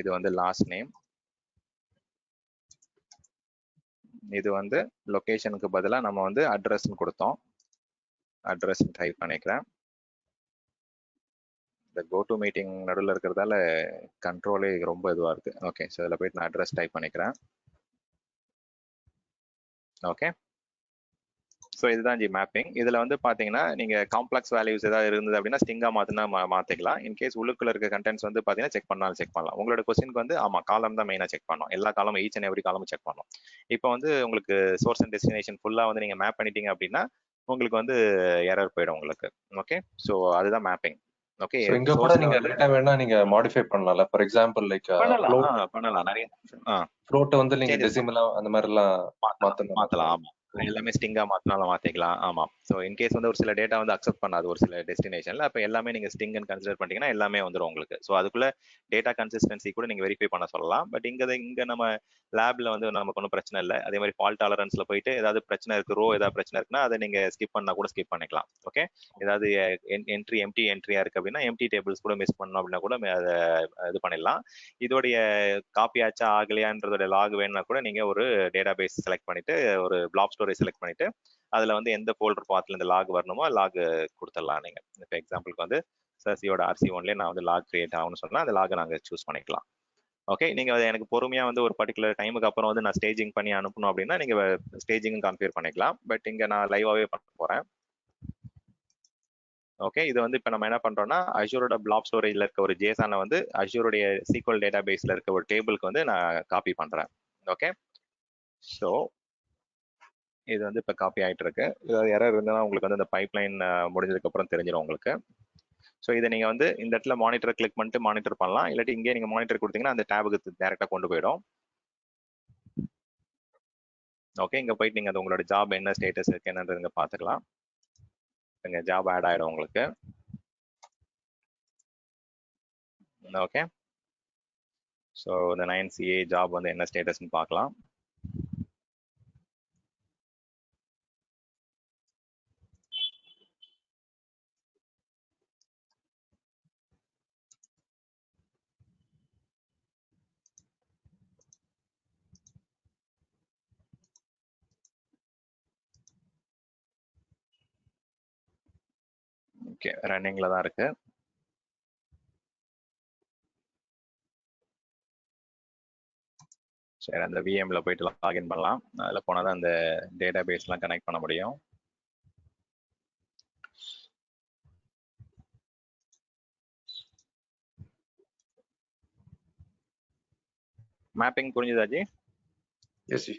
இது வந்து லாஸ்ட் நேம், இது வந்து லொகேஷனுக்கு பதிலாக நம்ம வந்து அட்ரஸ்ன்னு கொடுத்தோம். அட்ரஸ் டைப் பண்ணிக்கிறேன். இந்த கோ டு மீட்டிங் நடுவில் இருக்கிறதால கண்ட்ரோலே ரொம்ப இதுவாக இருக்கு. ஓகே ஸோ இதில் போயிட்டு நான் அட்ரஸ் டைப் பண்ணிக்கிறேன். ஓகே ஸோ இதுதான் ஜி மேப்பிங். இதில் வந்து பார்த்தீங்கன்னா நீங்கள் காம்ப்ளெக்ஸ் வேல்யூஸ் ஏதாவது இருந்தது அப்படின்னா ஸ்டிங்காக மாற்றினா மாற்றிக்கலாம். இன்கேஸ் உள்ளுக்குள்ள இருக்க கண்டென்ட்ஸ் வந்து பார்த்தீங்கன்னா செக் பண்ணாலும் செக் பண்ணலாம். உங்களோட கொஸ்டினுக்கு வந்து ஆமாம் காலம் தான் மெயினாக செக் பண்ணோம். எல்லா காலமும் ஈச் அண்ட் எவ்ரி காலமும் செக் பண்ணோம். இப்போ வந்து உங்களுக்கு சோர்ஸ் அண்ட் டெஸ்டினேஷன் ஃபுல்லாக வந்து நீங்கள் மேப் பண்ணிட்டீங்க அப்படின்னா உங்களுக்கு வந்து எரர் போயிடும் உங்களுக்கு. ஓகே ஸோ அதுதான் மேப்பிங். ஓகே இங்க கூட நீங்க லேட்டா வேணா நீங்க மாடிஃபை பண்ணலாம்ல. ஃபார் எக்ஸாம்பிள் லைக் பண்ணலாம் நிறைய ஃப்ளோட் வந்து நீங்க டெசிமலா அந்த மாதிரி எல்லாம் மாத்தலாம். ஆமா எல்லாமே ஸ்டிங்கா மாத்தினாலும் மாத்திக்கலாம். ஆமா. ஸோ இன்கேஸ் வந்து ஒரு சில டேட்டா வந்து அக்செப்ட் பண்ணாது ஒரு சில டெஸ்டினேஷன்ல, அப்ப எல்லாமே நீங்க ஸ்டிங்னு கன்சிடர் பண்ணிட்டீங்கன்னா எல்லாமே வந்துடும் உங்களுக்கு. ஸோ அதுக்குள்ள டேட்டா கன்சிஸ்டன்சி கூட நீங்க வெரிஃபை பண்ண சொல்லலாம். பட் இங்க நம்ம லேப்ல வந்து நமக்கு ஒன்றும் பிரச்சனை இல்லை. அதே மாதிரி ஃபால்ட் டாலரன்ஸ்ல போயிட்டு ஏதாவது பிரச்சனை இருக்கு, ஏதாவது பிரச்சனை இருக்குன்னா அதை நீங்க ஸ்கிப் பண்ணா கூட ஸ்கிப் பண்ணிக்கலாம். ஓகே, ஏதாவது எம்டி என்ட்ரியா இருக்கு அப்படின்னா எம்டி டேபிள்ஸ் கூட மிஸ் பண்ணோம் அப்படின்னா கூட அதை இது பண்ணிடலாம். இதோடைய காப்பி ஆச்சா ஆகலையான்றதோட லாக் வேணும்னா கூட நீங்க ஒரு டேட்டா பேஸ் செலக்ட் பண்ணிட்டு ஒரு பிளாப் ஸ்டோரேஜ் செலக்ட் பண்ணிட்டு அதுல வந்து எந்த ஃபோல்டர் பாத்ல இந்த லாக் வரணுமோ லாக் கொடுத்துடலாம். நீங்க இப்போ எக்ஸாம்பிளுக்கு வந்து சசியோட RC1 நான் வந்து லாக் கிரியேட் ஆகும்னு சொன்னா அந்த லாக் நாங்க சூஸ் பண்ணிக்கலாம். ஓகே, நீங்க அதை எனக்கு பொறுமையா வந்து ஒரு பர்டிகுலர் டைமுக்கு அப்புறம் வந்து நான் ஸ்டேஜிங் பண்ணி அனுப்பணும் அப்படின்னா நீங்க ஸ்டேஜிங் கான்ஃபிகர் பண்ணிக்கலாம். பட் இங்க நான் லைவாவே பண்ண போறேன். ஓகே, இது வந்து இப்போ நம்ம என்ன பண்றோம்னா அஷூரோட பிளாப் ஸ்டோரேஜ்ல இருக்க ஒரு ஜேசானை வந்து அஷூருடைய SQL டேட்டா பேஸ்ல இருக்க ஒரு டேபிளுக்கு வந்து நான் காப்பி பண்றேன். ஓகே, ஸோ இது வந்து இப்போ காப்பி ஆயிட்டு இருக்கு. ஏதாவது எரர் இருந்தாலும் உங்களுக்கு வந்து இந்த பைப்லைன் முடிஞ்சதுக்கு அப்புறம் தெரிஞ்சிடும் உங்களுக்கு. ஸோ இதை நீங்க வந்து இந்த இடத்துல மானிட்டர் கிளிக் பண்ணிட்டு மானிட்டர் பண்ணலாம். இல்லாட்டி இங்கே நீங்க மானிட்டர் கொடுத்தீங்கன்னா அந்த டேபுக்கு டேரக்டா கொண்டு போயிடும். ஓகே, இங்க போயிட்டு நீங்க அது உங்களோட ஜாப் என்ன ஸ்டேட்டஸ் இருக்கு என்னன்றதுங்க பாத்துக்கலாம். இங்க ஜாப் ஆட் ஆயிடும் உங்களுக்கு. ஓகே, ஸோ இந்த 9CA ஜாப் வந்து என்ன ஸ்டேட்டஸ்ன்னு பார்க்கலாம். ஓகே, ரன்னிங்ல தான் இருக்கு. சரி, அந்த VMல போயிட்டு லாகின் பண்ணலாம். அதில் போனால் தான் அந்த டேட்டா பேஸ்லாம் கனெக்ட் பண்ண முடியும். மேப்பிங் புரிஞ்சுதாஜி? Yes.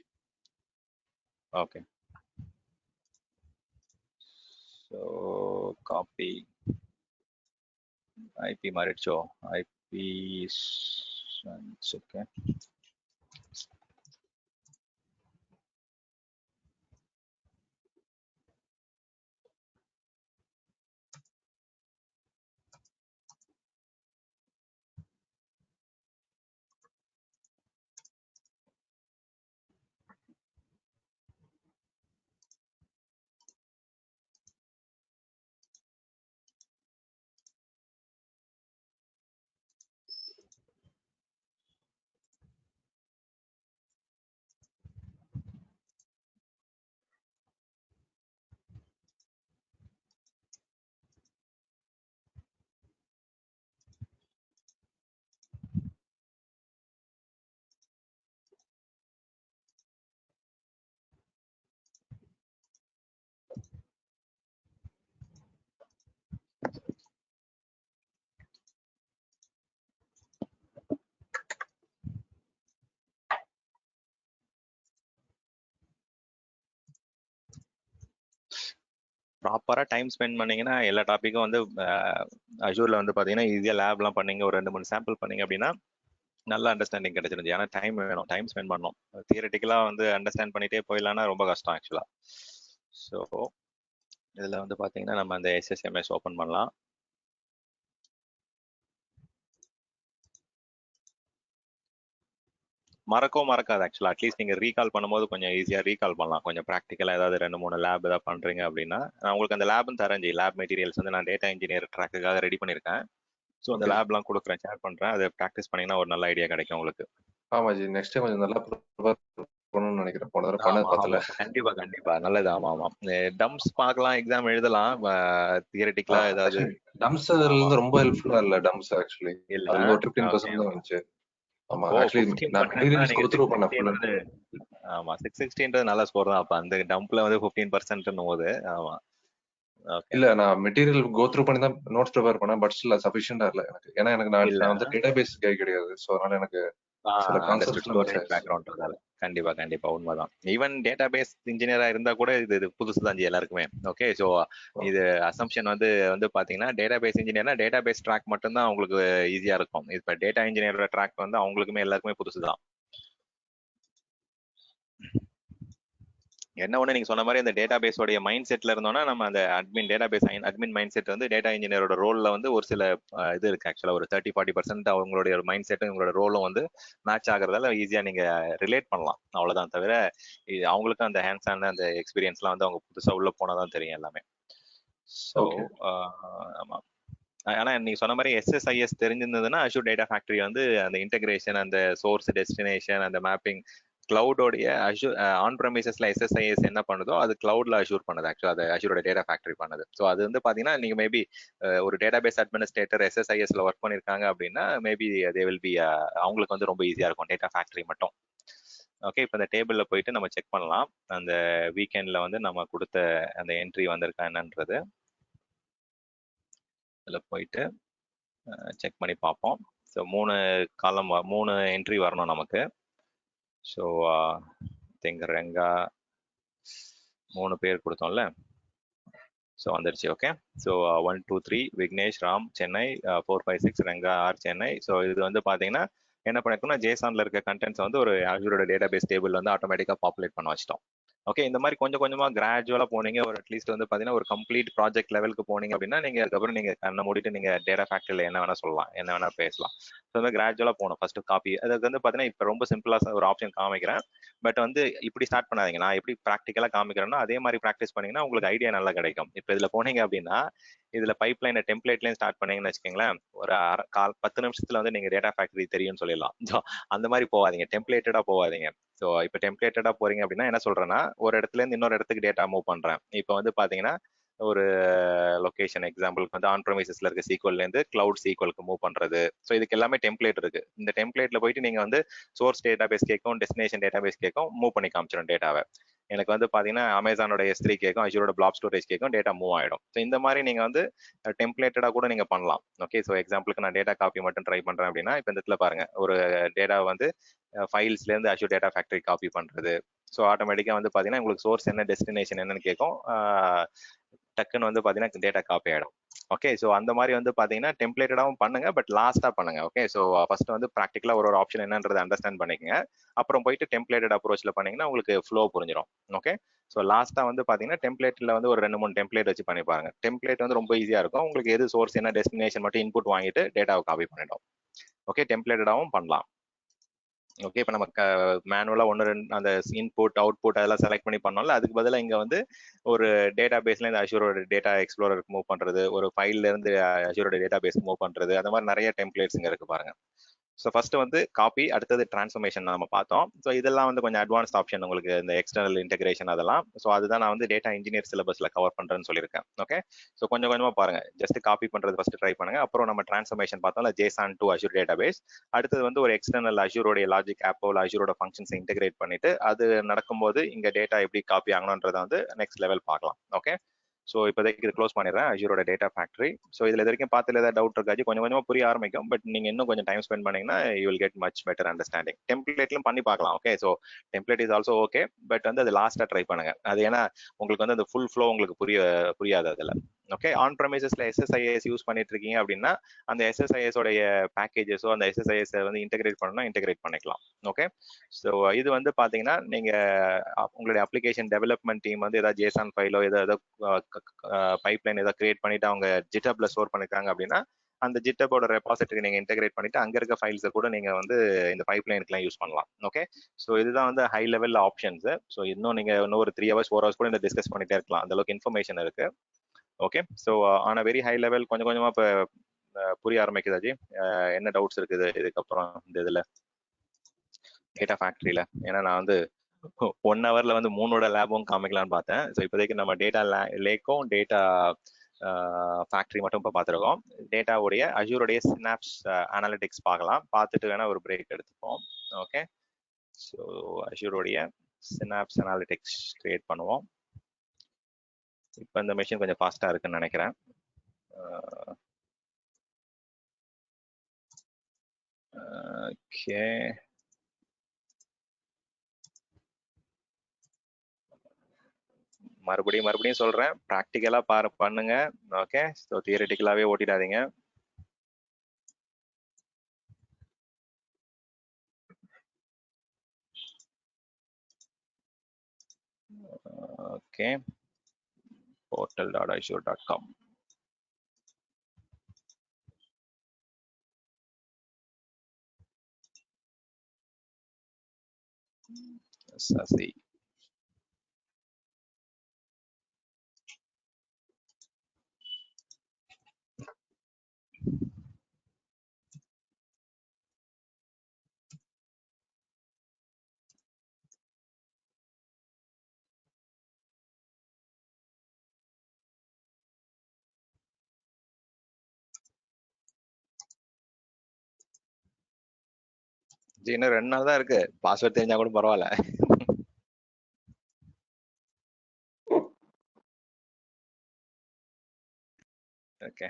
Okay, so copy IP மாறிடுச்சோ? ஐபி ஓகே, ப்ராப்பரா டைம் ஸ்பெண்ட் பண்ணீங்கன்னா எல்லா டாப்பிக்கும் வந்து அஷூர்ல வந்து பாத்தீங்கன்னா ஈஸியா லேப்லாம் பண்ணீங்க, ஒரு 2-3 சாம்பிள் பண்ணீங்க அப்படின்னா நல்ல அண்டர்ஸ்டாண்டிங் கிடைச்சிருந்துச்சு. ஏன்னா டைம் வேணும், டைம் ஸ்பெண்ட் பண்ணணும். தியரட்டிக்கலா வந்து அண்டர்ஸ்டாண்ட் பண்ணிட்டே போயிடலாம்னா ரொம்ப கஷ்டம் ஆக்சுவலா. ஸோ இதுல வந்து பாத்தீங்கன்னா நம்ம அந்த SSMS ஓபன் பண்ணலாம். மறக்கவும் மறக்காது ஆக்சுவலா. அட்லீஸ்ட் நீங்க ரீகால் பண்ணும்போது கொஞ்சம் ஈஸியா ரீகால் பண்ணலாம். கொஞ்சம் ப்ராக்டிக்கலா ஏதாவது 2-3 லேப் ஏதாவது பண்றீங்க அப்படின்னா நான் உங்களுக்கு அந்த லேப்னு தரேன். லேப் மெட்டீரியல்ஸ் வந்து நான் டேட்டா இன்ஜினியர் ட்ராக்குக்காக ரெடி பண்ணிருக்கேன். ஸோ அந்த லேப்லாம் கொடுக்குறேன், ஷேர் பண்றேன். அதை ப்ராக்டிஸ் பண்ணீங்கன்னா ஒரு நல்ல ஐடியா கிடைக்கும் உங்களுக்கு. ஆமா ஜி, நெக்ஸ்ட் டைம் கொஞ்சம் நல்லா ப்ரிப்பேர் பண்ணணும்னு நினைக்கிறேன். போன தடவை பண்ண பத்தல. கண்டிப்பா கண்டிப்பா நல்லது. ஆமா ஆமா, டம்ஸ் பார்க்கலாம், எக்ஸாம் எழுதலாம். தியரட்டிக்கலா ஏதாவது டம்ஸ்ல இருந்து ரொம்ப ஹெல்ப்ஃபுல்லா இல்ல. டம்ஸ் ஆக்சுவலி இல்ல அதுல ஒரு 15% தான் வந்துச்சு. ஆமா, ஆக்சுவலி நான் மெட்டீரியல்ஸ் கோ த்ரூ பண்ண ஃபுல்லா. ஆமா, 660 நல்ல ஸ்கோர் தான். அப்ப அந்த டம்ப்ல வந்து 15% போது. ஆமா, இல்ல நான் மெட்டீரியல் கோ த்ரூ பண்ணி தான் நோட்ஸ் ப்ரிப்பேர் பண்ணேன். பட் ஸ்டில் சஃபிஷியன்ட்டா இல்ல எனக்கு. ஏன்னா எனக்கு நான் வந்து டேட்டாபேஸ் கை கிடையாது. சோ அதனால எனக்கு சில கான்செப்ட்ஸ்லாம் மிஸ் ஆயிடுச்சு. பேக்ரவுண்ட்னால கண்டிப்பா கண்டிப்பா உண்மைதான். ஈவன் டேட்டாபேஸ் இன்ஜினியரா இருந்தா கூட இது புதுசு தான் எல்லாருக்குமே. ஓகே, ஸோ இது அசம்ஷன் வந்து பாத்தீங்கன்னா டேட்டாபேஸ் இன்ஜினியர்னா டேட்டாபேஸ் ட்ராக் மட்டும் தான் அவங்களுக்கு ஈஸியா இருக்கும். இப்ப டேட்டா இன்ஜினியரோட ட்ராக் வந்து அவங்களுக்குமே எல்லாருக்குமே புதுசு தான். என்ன ஒண்ணு நீங்க சொன்ன மாதிரி அந்த டேட்டா பேஸோடைய மைண்ட் செட்ல இருந்தோம்னா நம்ம அந்த அட்மின் மைண்ட் செட் வந்து டேட்டா இன்ஜினியரோட ரோல்ல வந்து ஒரு சில இது இருக்கு ஆக்சுவலா ஒரு 30-40% அவங்களுடைய மைண்ட் செட்டும் உங்களோட ரோலும் வந்து மேட்ச் ஆகுறதால ஈஸியா நீங்க ரிலேட் பண்ணலாம். அவ்வளவுதான் தவிர அவங்களுக்கும் அந்த ஹேண்ட்ஸ் ஆன் அந்த எக்ஸ்பீரியன்ஸ்லாம் வந்து அவங்க புதுசா உள்ள போனாதான் தெரியும் எல்லாமே. ஸோ ஆமா. ஆனா நீங்க சொன்ன மாதிரி எஸ்எஸ்ஐஎஸ் தெரிஞ்சிருந்ததுன்னா அஷூர் டேட்டா ஃபேக்டரி வந்து அந்த இன்டகிரேஷன் அந்த சோர்ஸ் டெஸ்டினேஷன் அந்த மேப்பிங் கிளவுடோடைய அஷூர் ஆன் ப்ரெமிசஸ்ல எஸ்எஸ்ஐஎஸ் என்ன பண்ணுதோ அது கிளவுட்ல அஷூர் பண்ணுது. ஆக்சுவலா அது அஷூரோட டேட்டா ஃபேக்டரி பண்ணுது. ஸோ அது வந்து பாத்தீங்கன்னா நீங்க மேபி ஒரு டேட்டா பேஸ் அட்மினிஸ்ட்ரேட்டர் எஸ்எஸ்ஐஎஸ்ல ஒர்க் பண்ணிருக்காங்க அப்படின்னா மேபி தே வில் பி அவங்களுக்கு வந்து ரொம்ப ஈஸியா இருக்கும் டேட்டா ஃபேக்டரி மட்டும். ஓகே, இப்போ இந்த டேபிள்ல போயிட்டு நம்ம செக் பண்ணலாம் அந்த வீக்கெண்ட்ல வந்து நம்ம கொடுத்த அந்த என்ட்ரி வந்திருக்கா என்னன்றது. இதில் போயிட்டு செக் பண்ணி பார்ப்போம். ஸோ 3 என்ட்ரி வரணும் நமக்கு. ஸோ திங்க் ரெங்கா 3 பேர் கொடுத்தோம்ல. ஸோ வந்துருச்சு. Okay, so 1 2 3 Vignesh Ram Chennai, 4 5 6 Ranga R Chennai. So இது வந்து பார்த்தீங்கன்னா என்ன பண்ணிருக்கோம்னா ஜேசான்ல இருக்க கண்டென்ட்ஸ் வந்து ஒரு அஷூரோட டேட்டா பேஸ் டேபிள் வந்து ஆட்டோமேட்டிக்காக பாப்புலேட் பண்ண வச்சிட்டோம். ஓகே, இந்த மாதிரி கொஞ்சம் கொஞ்சமா கிராஜுவலா போனீங்க ஒரு அட்லீஸ்ட் வந்து பாத்தீங்கன்னா ஒரு கம்ப்ளீட் ப்ராஜெக்ட் லெவலுக்கு போனீங்க அப்படின்னா நீங்க அதுக்கப்புறம் நீங்க கண்ணை மூடிட்டு நீங்க டேட்டா ஃபேக்டரியில என்ன வேணா சொல்லலாம், என்ன வேணா பேசலாம். ஸோ வந்து கிராஜுவலா போகணும். ஃபர்ஸ்ட் காப்பி அதுக்கு வந்து பாத்தீங்கன்னா இப்ப ரொம்ப சிம்பிளா ஒரு ஆப்ஷன் காமிக்கிறேன். பட் வந்து இப்படி ஸ்டார்ட் பண்ணாதீங்க. நான் எப்படி ப்ராக்டிக்கலா காமிக்கிறேன்னா அதே மாதிரி ப்ராக்டிஸ் பண்ணீங்கன்னா உங்களுக்கு ஐடியா நல்லா கிடைக்கும். இப்போ இதுல போனீங்க அப்படின்னா இதுல பைப் லைன் டெம்ப்ளேட்லயும் ஸ்டார்ட் பண்ணீங்கன்னு வச்சுக்கோங்களேன், ஒரு 10 நிமிஷத்துல வந்து நீங்க டேட்டா ஃபேக்டரி தெரியும்னு சொல்லிடலாம். அந்த மாதிரி போகாதீங்க, டெம்ப்ளேட்டடா போகாதீங்க. ஸோ இப்போ டெம்ப்ளேட்டடா போறீங்க அப்படின்னா என்ன சொல்றேன்னா ஒரு இடத்துல இருந்து இன்னொரு இடத்துக்கு டேட்டா மூவ் பண்றேன். இப்போ வந்து பாத்தீங்கன்னா ஒரு லொகேஷன் எக்ஸாம்பிளுக்கு வந்து ஆன் ப்ரெமிசஸ்ல இருக்க சீக்வல்ல இருந்து கிளவுட் சீக்வலுக்கு மூவ் பண்றது. ஸோ இதுக்கு எல்லாமே டெம்ப்ளேட் இருக்கு. இந்த டெம்ப்ளேட்ல போயிட்டு நீங்க வந்து சோர்ஸ் டேட்டா பேஸ் கேட்கும், டெஸ்டினேஷன் டேட்டா பேஸ் கேட்கும், மூவ் பண்ணி காமிச்சிடும் டேட்டாவை. எனக்கு வந்து பாத்தீங்கன்னா அமேசானோட S3 கேட்கும், அஷூரோட பிளாப் ஸ்டோரேஜ் கேட்கும், டேட்டா மூவ் ஆயிடும். ஸோ இந்த மாதிரி நீங்க வந்து டெம்ப்ளேட்டடா கூட நீங்க பண்ணலாம். ஓகே, ஸோ எக்ஸாம்பிளுக்கு நான் டேட்டா காப்பி மட்டும் ட்ரை பண்றேன் அப்படின்னா இப்போ இந்த இடத்துல பாருங்க ஒரு டேட்டா வந்து ஃபைல்ஸ்ல இருந்து அஷூர் டேட்டா ஃபேக்டரி காப்பி பண்றது. ஸோ ஆட்டோமேட்டிக்கா வந்து பாத்தீங்கன்னா உங்களுக்கு சோர்ஸ் என்ன டெஸ்டினேஷன் என்னன்னு கேட்கும், டக்குன்னு வந்து பாத்தீங்கன்னா டேட்டா காப்பி ஆயிடும். ஓகே, ஸோ அந்த மாதிரி வந்து பாத்தீங்கன்னா டெம்ப்ளேட்டடாகவும் பண்ணுங்க, பட் லாஸ்டா பண்ணுங்க. ஓகே, ஸோ ஃபர்ஸ்ட் வந்து ப்ராக்டிக்கலா ஒரு ஆப்ஷன் என்னன்றதை அண்டர்ஸ்டாண்ட் பண்ணிக்கங்க. அப்புறம் போயிட்டு டெம்ப்ளேட்டட் அப்ரோச்ல பண்ணீங்கன்னா உங்களுக்கு ஃப்ளோ புரிஞ்சிடும். ஓகே, ஸோ லாஸ்டா வந்து பாத்தீங்கன்னா டெம்ப்ளேட்ல வந்து ஒரு 2-3 டெம்ப்ளேட் வச்சு பண்ணி பாருங்க. டெம்ப்ளேட் வந்து ரொம்ப ஈஸியா இருக்கும். உங்களுக்கு எது சோர்ஸ் என்ன டெஸ்டினேஷன் மட்டும் இன்புட் வாங்கிட்டு டேட்டாவை காப்பி பண்ணிடும். ஓகே, டெம்ப்ளேட்டடாகவும் பண்ணலாம். ஓகே, இப்போ நம்ம மேனுவலா 1-2 அந்த இன்புட் அவுட்புட் அதெல்லாம் செலக்ட் பண்ணி பண்ணோம்ல, அதுக்கு பதிலாக இங்க வந்து ஒரு டேட்டா பேஸ்ல இருந்து அஷூரோட டேட்டா எக்ஸ்ப்ளோரருக்கு மூவ் பண்றது, ஒரு ஃபைல்ல இருந்து அஷூரோட டேட்டா பேஸ் மூவ் பண்றது, அந்த மாதிரி நிறைய டெம்ப்ளேட்ஸ் இங்க இருக்கு பாருங்க. ஸோ ஃபர்ஸ்ட் வந்து காப்பி, அடுத்தது டிரான்ஸ்ஃபர்மேஷன் நம்ம பார்த்தோம். ஸோ இதெல்லாம் வந்து கொஞ்சம் அட்வான்ஸ்ட் ஆப்ஷன் உங்களுக்கு இந்த எக்ஸ்டர்னல் இன்டெகிரேஷன் அதெல்லாம். ஸோ அதுதான் நான் வந்து டேட்டா இன்ஜினியர் சிலபஸ்ல கவர் பண்றேன்னு சொல்லியிருக்கேன். ஓகே, ஸோ கொஞ்சம் கொஞ்சமா பாருங்க. ஜஸ்ட் காப்பி பண்றது ஃபர்ஸ்ட் ட்ரை பண்ணுங்க. அப்புறம் நம்ம டிரான்ஸ்ஃபர்மேஷன் பார்த்தோம்ல JSON to Azure டேட்டாபேஸ். அடுத்தது வந்து ஒரு எக்ஸ்டர்னல் அஷூரோடைய லாஜிக் ஆப்போ இல்லை அஷூரோட ஃபங்க்ஷன்ஸ் இன்டெகிரேட் பண்ணிட்டு அது நடக்கும்போது இங்க டேட்டா எப்படி காப்பி ஆகணும்ன்றதை வந்து நெக்ஸ்ட் லெவல் பார்க்கலாம். ஓகே, ஸோ இப்போதைக்கு இது க்ளோஸ் பண்ணிடுறேன் அஷூரோட டேட்டா ஃபேக்டரி. ஸோ இதில் இது வரைக்கும் பார்த்துல ஏதாவது டவுட் இருக்காச்சு கொஞ்சம் கொஞ்சமாக புரிய ஆரம்பிக்கும். பட் நீங்கள் இன்னும் கொஞ்சம் டைம் ஸ்பெண்ட் பண்ணீங்கன்னா you will get much better understanding. டெம்ப்ளேட்லும் பண்ணி பார்க்கலாம். Okay, so template is also okay, but வந்து அது லாஸ்ட்டாக ட்ரை பண்ணுங்க. அது ஏன்னா உங்களுக்கு வந்து அந்த ஃபுல் ஃப்ளோ உங்களுக்கு புரியாது அதில். ஓகே, ஆன் ப்ரெமிசஸ்ல SSIS யூஸ் பண்ணிட்டு இருக்கீங்க அப்படின்னா அந்த SSIS உடைய பேக்கேஜஸோ அந்த SSIS வந்து இன்டெகிரேட் பண்ணணும்னா இன்டெகிரேட் பண்ணிக்கலாம். ஓகே, ஸோ இது வந்து பாத்தீங்கன்னா நீங்க உங்களுடைய அப்ளிகேஷன் டெவலப்மெண்ட் டீம் வந்து ஏதாவது JSON ஃபைலோ ஏதாவது பைப்லைன் ஏதாவது கிரியேட் பண்ணிட்டு அவங்க GitHubல ஸ்டோர் பண்ணிருக்காங்க அப்படின்னா அந்த GitHubோட ரெபாசிட்டரி நீங்க இன்டெகிரேட் பண்ணிட்டு அங்க இருக்க ஃபைல்ஸை கூட நீங்க வந்து இந்த பைப்லைனுக்குலாம் யூஸ் பண்ணலாம். ஓகே, ஸோ இதுதான் வந்து ஹை லெவல் ஆப்ஷன்ஸ். ஸோ இன்னும் நீங்க இன்னும் ஒரு 3 hours 4 hours கூட இந்த டிஸ்கஸ் பண்ணிட்டே இருக்கலாம், அந்த அளவுக்கு இன்ஃபர்மேஷன் இருக்கு. Okay, so on a very high level கொஞ்சம் கொஞ்சமா இப்போ புரிய ஆரம்பிக்குதாஜி. என்ன டவுட்ஸ் இருக்குது இதுக்கப்புறம் இந்த இதுல டேட்டா ஃபேக்டரியில? ஏன்னா நான் வந்து 1 hourல வந்து 3 லேபும் காமிக்கலாம்னு பார்த்தேன். ஸோ இப்போதைக்கு நம்ம டேட்டா லேக்கும் டேட்டா ஃபேக்டரி மட்டும் இப்போ பார்த்துருக்கோம். டேட்டாவுடைய அஷூருடைய சினாப்ஸ் அனாலிட்டிக்ஸ் பார்க்கலாம். பார்த்துட்டு வேணா ஒரு பிரேக் எடுத்துப்போம். ஓகே, ஸோ அஷூருடைய சினாப்ஸ் அனாலிட்டிக்ஸ் கிரியேட் பண்ணுவோம். இப்போ இந்த மெஷின் கொஞ்சம் ஃபாஸ்ட்டாக இருக்குன்னு நினைக்கிறேன். ஓகே, மறுபடியும் சொல்றேன், ப்ராக்டிக்கலா பண்ணுங்க. ஓகே, ஸோ தியரிட்டிக்கலாவே ஓட்டிடாதீங்க. Okay, portal.azure.com. Sasi. இன்னும் 2 நாள் தான் இருக்கு. பாஸ்வேர்ட் தெரிஞ்சா கூட பரவாயில்ல. ஓகே.